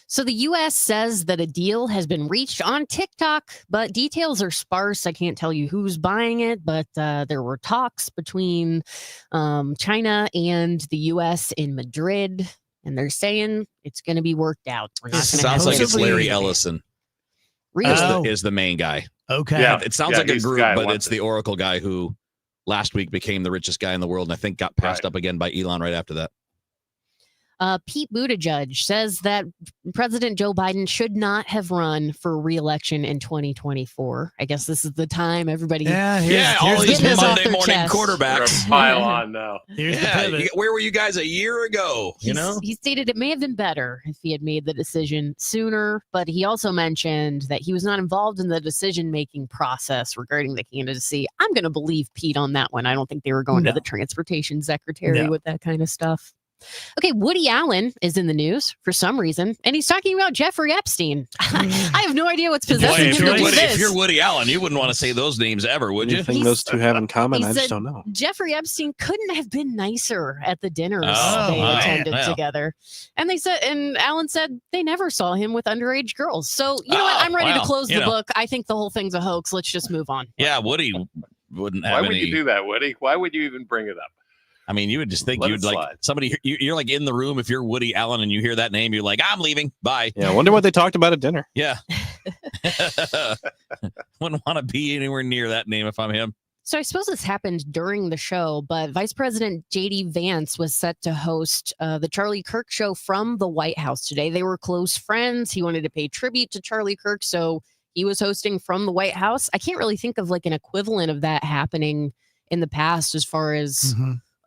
So the U.S. says that a deal has been reached on TikTok, but details are sparse. I can't tell you who's buying it, but there were talks between China and the U.S. in Madrid, and they're saying it's going to be worked out. We're not gonna Sounds like it's Larry Ellison. Really? Is the main guy. Okay. Yeah, it sounds like a he's the group, guy who but wants it's the Oracle guy who last week became the richest guy in the world, and I think got passed up again by Elon right after that. Pete Buttigieg says that President Joe Biden should not have run for re-election in 2024. I guess this is the time everybody all these getting this off Monday their morning chest. quarterbacks. Pile on now. Where were you guys a year ago? You know, He stated it may have been better if he had made the decision sooner, but he also mentioned that he was not involved in the decision-making process regarding the candidacy. I'm going to believe Pete on that one. I don't think they were going to the transportation secretary No. with that kind of stuff. Okay, Woody Allen is in the news for some reason, and he's talking about Jeffrey Epstein. I have no idea what's possessing him to do if this. you're Woody Allen, you wouldn't want to say those names ever, would you? Anything those two have in common, He I just said don't know. Jeffrey Epstein couldn't have been nicer at the dinners Oh, they wow. attended Wow. together. And they said, and Allen said they never saw him with underage girls. So you know what? I'm ready to close the book. I think the whole thing's a hoax. Let's just move on. Yeah, Woody wouldn't have Why any. would you do that, Woody? Why would you even bring it up? I mean, you would just think Let you'd it like slide. somebody. You're like in the room if you're Woody Allen and you hear that name, you're like, I'm leaving. Bye. Yeah, I wonder what they talked about at dinner. Yeah. Wouldn't want to be anywhere near that name if I'm him. So I suppose this happened during the show, but Vice President J.D. Vance was set to host the Charlie Kirk show from the White House today. They were close friends. He wanted to pay tribute to Charlie Kirk, so he was hosting from the White House. I can't really think of like an equivalent of that happening in the past as far as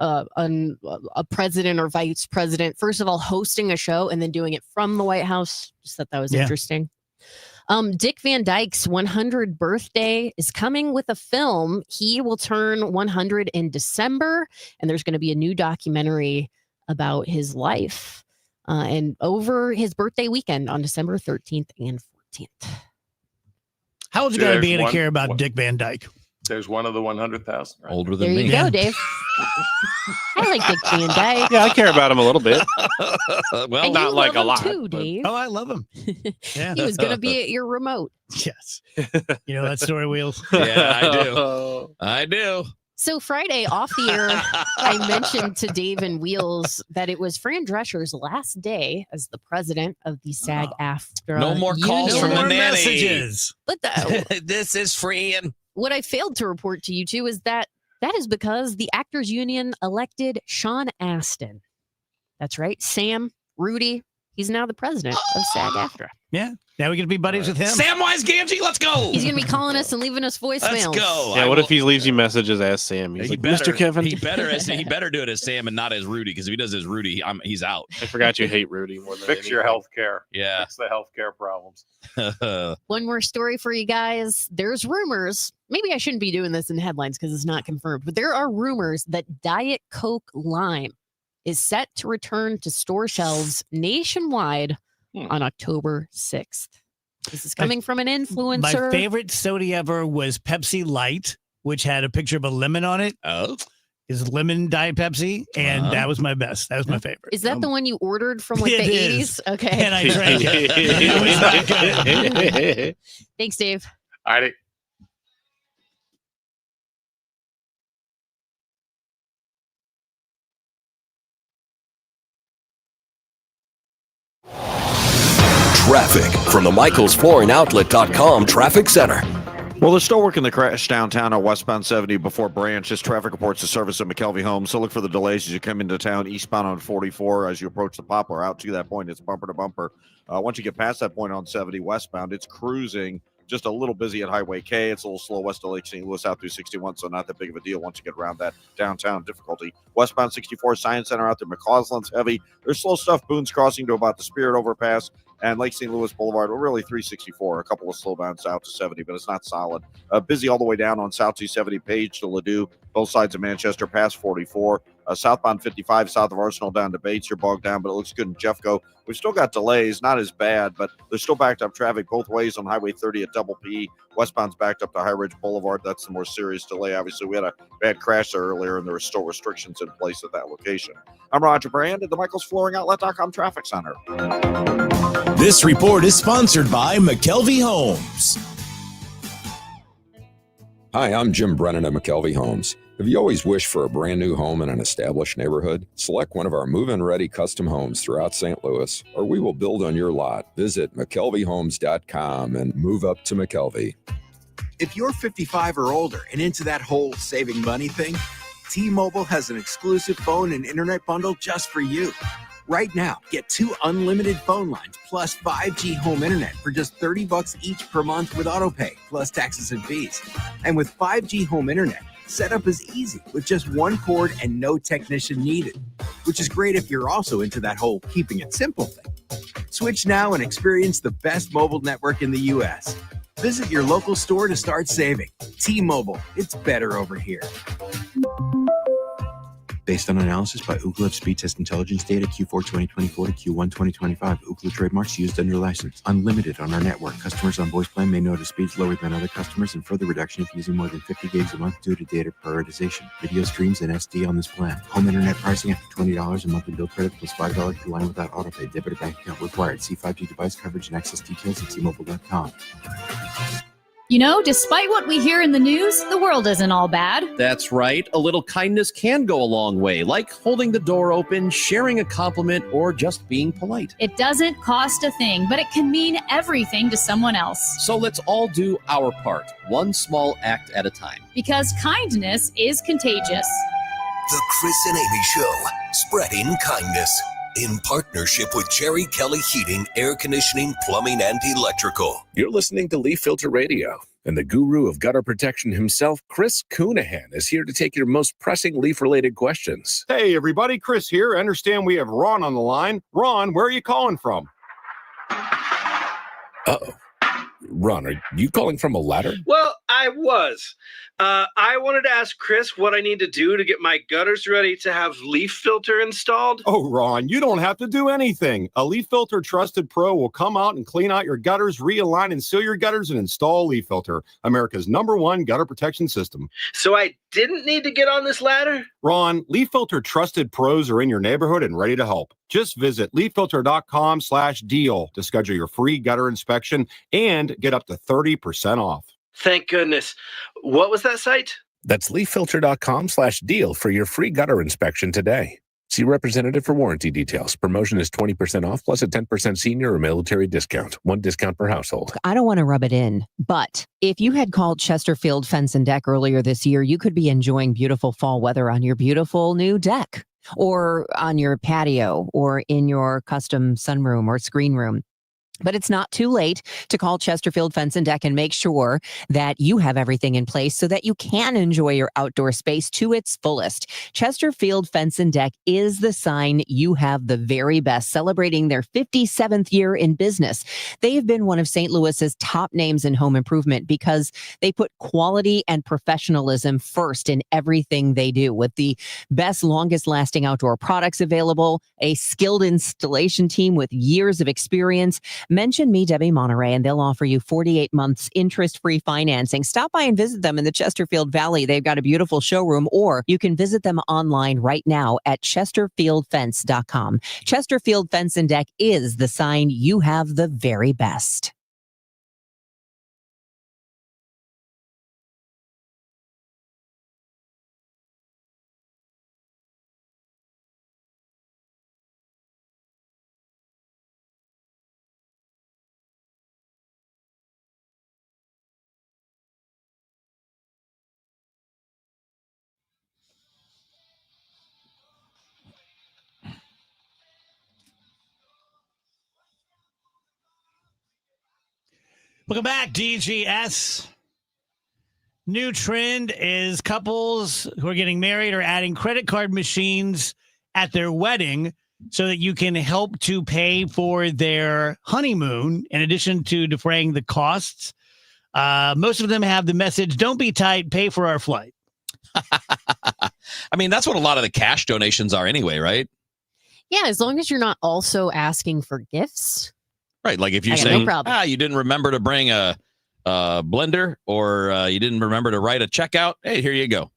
a president or vice president, first of all, hosting a show and then doing it from the White House. Just thought that was interesting. Dick Van Dyke's 100th birthday is coming with a film. He will turn 100 in December, and there's going to be a new documentary about his life and over his birthday weekend on December 13th and 14th. How old you got to be There's to one- care about Dick Van Dyke? There's one of the 100,000. Right? Older There you go, Dave. I like Dick Van Dyke. Yeah, I care about him a little bit. Well, And not you like love a lot. him too, but- Dave. Oh, I love him. Yeah. He was going to be at your remote. Yes. You know that story, Wheels? Yeah, I do. I do. So Friday off the air, I mentioned to Dave and Wheels that it was Fran Drescher's last day as the president of the SAG-AFTRA. No more calls union. from the nanny. messages. But This is Fran. what I failed to report to you two is that is because the Actors Union elected Sean Astin. That's right, Sam Rudy. He's now the president of SAG-AFTRA. Yeah. Now we get to be buddies with him. Samwise Gamgee, let's go. He's going to be calling us and leaving us voicemails. Let's go. Yeah, I what will- if he leaves you messages as Sam? He's He like, better, Mr. Kevin. He better do it as Sam and not as Rudy, because if he does as Rudy, he's out. I forgot you hate Rudy more than Fix your anything. health care. Yeah. Fix the health care problems. One more story for you guys. There's rumors. Maybe I shouldn't be doing this in headlines because it's not confirmed, but there are rumors that Diet Coke Lime is set to return to store shelves nationwide on October 6th. This is coming from an influencer. My favorite soda ever was Pepsi Light, which had a picture of a lemon on it. Oh. Is lemon Diet Pepsi, and that was my best. That was my favorite. Is that the one you ordered from like It the is. 80s? Okay. And I drank it. It was not good. Thanks, Dave. All right. Traffic from the MichaelsFlooringOutlet.com Traffic Center. Well, they're still working the crash downtown on westbound 70 before Branch. This traffic reports the service at McKelvey Homes. So look for the delays as you come into town eastbound on 44 as you approach the Poplar. Out to that point, it's bumper to bumper. Once you get past that point on 70 westbound, it's cruising. Just a little busy at Highway K. It's a little slow west of Lake St. Louis out through 61, so not that big of a deal once you get around that downtown difficulty. Westbound 64 Science Center out there. McCausland's heavy. There's slow stuff. Boone's Crossing to about the Spirit overpass. And Lake St. Louis Boulevard, well, really 364, a couple of slowdowns out to 70, but it's not solid. Busy all the way down on South 270, Page to Ladue, both sides of Manchester, past 44. Southbound 55, south of Arsenal down to Bates, you're bogged down, but it looks good in Jeffco. We've still got delays, not as bad, but there's still backed up traffic both ways on Highway 30 at Double P. Westbound's backed up to High Ridge Boulevard. That's the more serious delay. Obviously, we had a bad crash there earlier, and there were still restrictions in place at that location. I'm Roger Brand at the MichaelsFlooringOutlet.com Traffic Center. This report is sponsored by McKelvey Homes. Hi, I'm Jim Brennan at McKelvey Homes. Have you always wished for a brand new home in an established neighborhood? Select one of our move-in ready custom homes throughout St. Louis, or we will build on your lot. Visit McKelveyHomes.com and move up to McKelvey. If you're 55 or older and into that whole saving money thing, T-Mobile has an exclusive phone and internet bundle just for you. Right now, get 2 unlimited phone lines plus 5G home internet for just $30 each per month with autopay, plus taxes and fees. And with 5G home internet, setup is easy with just 1 cord and no technician needed, which is great if you're also into that whole keeping it simple thing. Switch now and experience the best mobile network in the U.S. Visit your local store to start saving. T-Mobile, it's better over here. Based on analysis by Ookla Speed Test Intelligence data Q4 2024 to Q1 2025. Ookla trademarks used under license. Unlimited on our network. Customers on voice plan may notice speeds lower than other customers and further reduction if using more than 50 gigs a month due to data prioritization. Video streams and SD on this plan. Home internet pricing after $20 a monthly bill credit plus $5 per line without autopay. Debit or bank account required. See 5G device coverage and access details at T-Mobile.com. You know, despite what we hear in the news, the world isn't all bad. That's right. A little kindness can go a long way, like holding the door open, sharing a compliment, or just being polite. It doesn't cost a thing, but it can mean everything to someone else. So let's all do our part, one small act at a time. Because kindness is contagious. The Chris and Amy Show, spreading kindness. In partnership with Jerry Kelly Heating, Air Conditioning, Plumbing, and Electrical. You're listening to Leaf Filter Radio, and the guru of gutter protection himself, Chris Coonahan, is here to take your most pressing leaf-related questions. Hey, everybody, Chris here. I understand we have Ron on the line. Ron, where are you calling from? Uh-oh. Ron, are you calling from a ladder? Well, I was. I wanted to ask Chris what I need to do to get my gutters ready to have leaf filter installed. Oh, Ron, you don't have to do anything. A Leaf Filter Trusted Pro will come out and clean out your gutters, realign and seal your gutters, and install Leaf Filter, America's #1 gutter protection system. So I didn't need to get on this ladder? Ron, Leaf Filter Trusted Pros are in your neighborhood and ready to help. Just visit leaffilter.com/deal to schedule your free gutter inspection and get up to 30% off. Thank goodness. What was that site? That's leaffilter.com/deal for your free gutter inspection today. See representative for warranty details. Promotion is 20% off plus a 10% senior or military discount. 1 discount per household. I don't want to rub it in, but if you had called Chesterfield Fence and Deck earlier this year, you could be enjoying beautiful fall weather on your beautiful new deck, or on your patio, or in your custom sunroom or screen room. But it's not too late to call Chesterfield Fence and Deck and make sure that you have everything in place so that you can enjoy your outdoor space to its fullest. Chesterfield Fence and Deck is the sign you have the very best, celebrating their 57th year in business. They've been one of St. Louis's top names in home improvement because they put quality and professionalism first in everything they do, with the best, longest lasting outdoor products available, a skilled installation team with years of experience. Mention me, Debbie Monterey, and they'll offer you 48 months interest-free financing. Stop by and visit them in the Chesterfield Valley. They've got a beautiful showroom, or you can visit them online right now at chesterfieldfence.com. Chesterfield Fence and Deck is the sign you have the very best. Welcome back, DGS. New trend is couples who are getting married are adding credit card machines at their wedding so that you can help to pay for their honeymoon in addition to defraying the costs. Most of them have the message, don't be tight, pay for our flight. I mean, that's what a lot of the cash donations are anyway, right? Yeah, as long as you're not also asking for gifts. Right. Like if you're I got no saying, problem. you didn't remember to bring a blender or you didn't remember to write a checkout. Hey, here you go.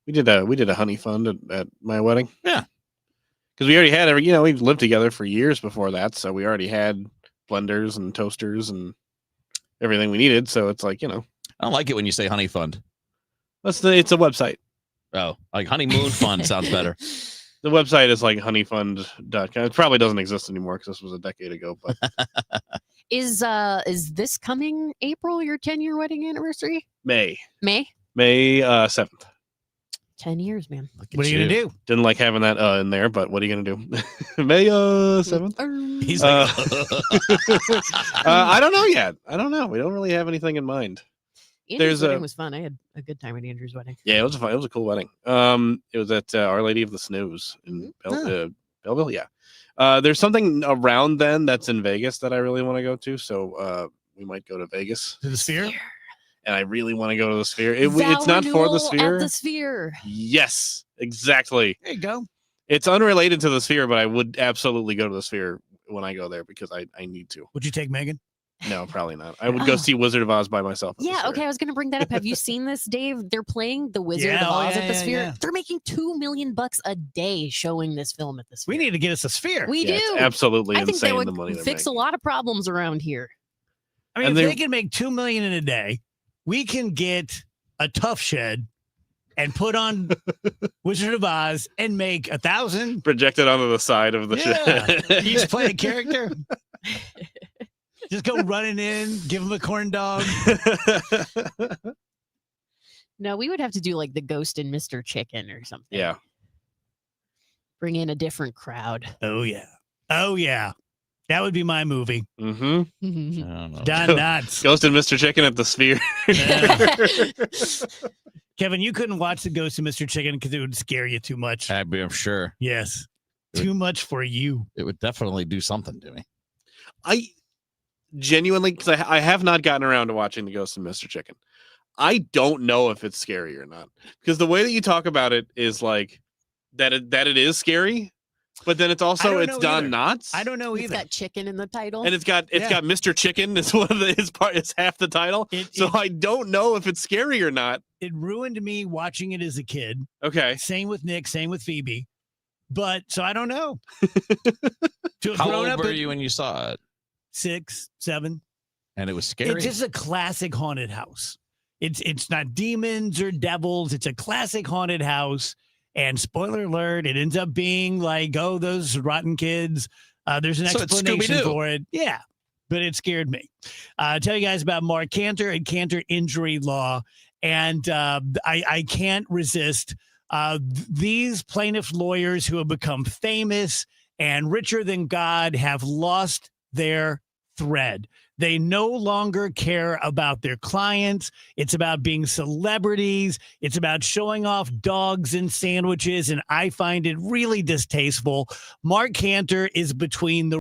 We did a honey fund at my wedding. Yeah. Because we already had we've lived together for years before that. So we already had blenders and toasters and everything we needed. So it's like, I don't like it when you say honey fund. It's a website. Oh, like honeymoon fund sounds better. The website is like honeyfund.com. It probably doesn't exist anymore because this was a decade ago. But Is this coming April, your 10-year wedding anniversary? May May? May 7th. 10 years, man. What are you going to do? Didn't like having that in there, but what are you going to do? May 7th? He's like, I don't know yet. I don't know. We don't really have anything in mind. Andrew's wedding was fun. I had a good time at Andrew's wedding. Yeah, it was fun. It was a cool wedding. It was at Our Lady of the Snows in Belleville. Yeah. There's something around then that's in Vegas that I really want to go to. So we might go to Vegas. To the Sphere? And I really want to go to the Sphere. It's not for the Sphere. At the Sphere. Yes, exactly. There you go. It's unrelated to the Sphere, but I would absolutely go to the Sphere when I go there because I need to. Would you take Megan? No, probably not. I would go see Wizard of Oz by myself. Yeah, okay. I was going to bring that up. Have you seen this, Dave? They're playing the Wizard of Oz at the Sphere. Yeah. They're making $2 million a day showing this film at the Sphere. We need to get us a Sphere. We do. It's absolutely I think insane that would the money they're fix a lot of problems around here. I mean, if they can make $2 million in a day, we can get a Tough Shed and put on Wizard of Oz and make 1,000 projected onto the side of the shit. Each play a character. Just go running in, give him a corn dog. No, we would have to do like the Ghost and Mr. Chicken or something. Yeah. Bring in a different crowd. Oh, yeah. Oh, yeah. That would be my movie. Mm-hmm. Don Knotts. Ghost and Mr. Chicken at the Sphere. Kevin, you couldn't watch the Ghost of Mr. Chicken because it would scare you too much. I'm sure. Yes. Too much for you. It would definitely do something to me. I genuinely, because I have not gotten around to watching the Ghost and Mr. Chicken. I don't know if it's scary or not. Because the way that you talk about it is like that it is scary. But then it's also Don Knotts. I don't know either. It's got chicken in the title, and it's got Mr. Chicken is one of his part. It's half the title. I don't know if it's scary or not. It ruined me watching it as a kid. Okay. Same with Nick. Same with Phoebe. But so I don't know. How old were you when you saw it? 6, 7. And it was scary. It's just a classic haunted house. It's not demons or devils. It's a classic haunted house. And spoiler alert, it ends up being like, oh, those rotten kids. There's an explanation for it. Yeah, but it scared me. I'll tell you guys about Mark Cantor and Cantor Injury Law. And I can't resist these plaintiff lawyers who have become famous and richer than God have lost their thread. They no longer care about their clients. It's about being celebrities. It's about showing off dogs and sandwiches. And I find it really distasteful. Mark Cantor is between the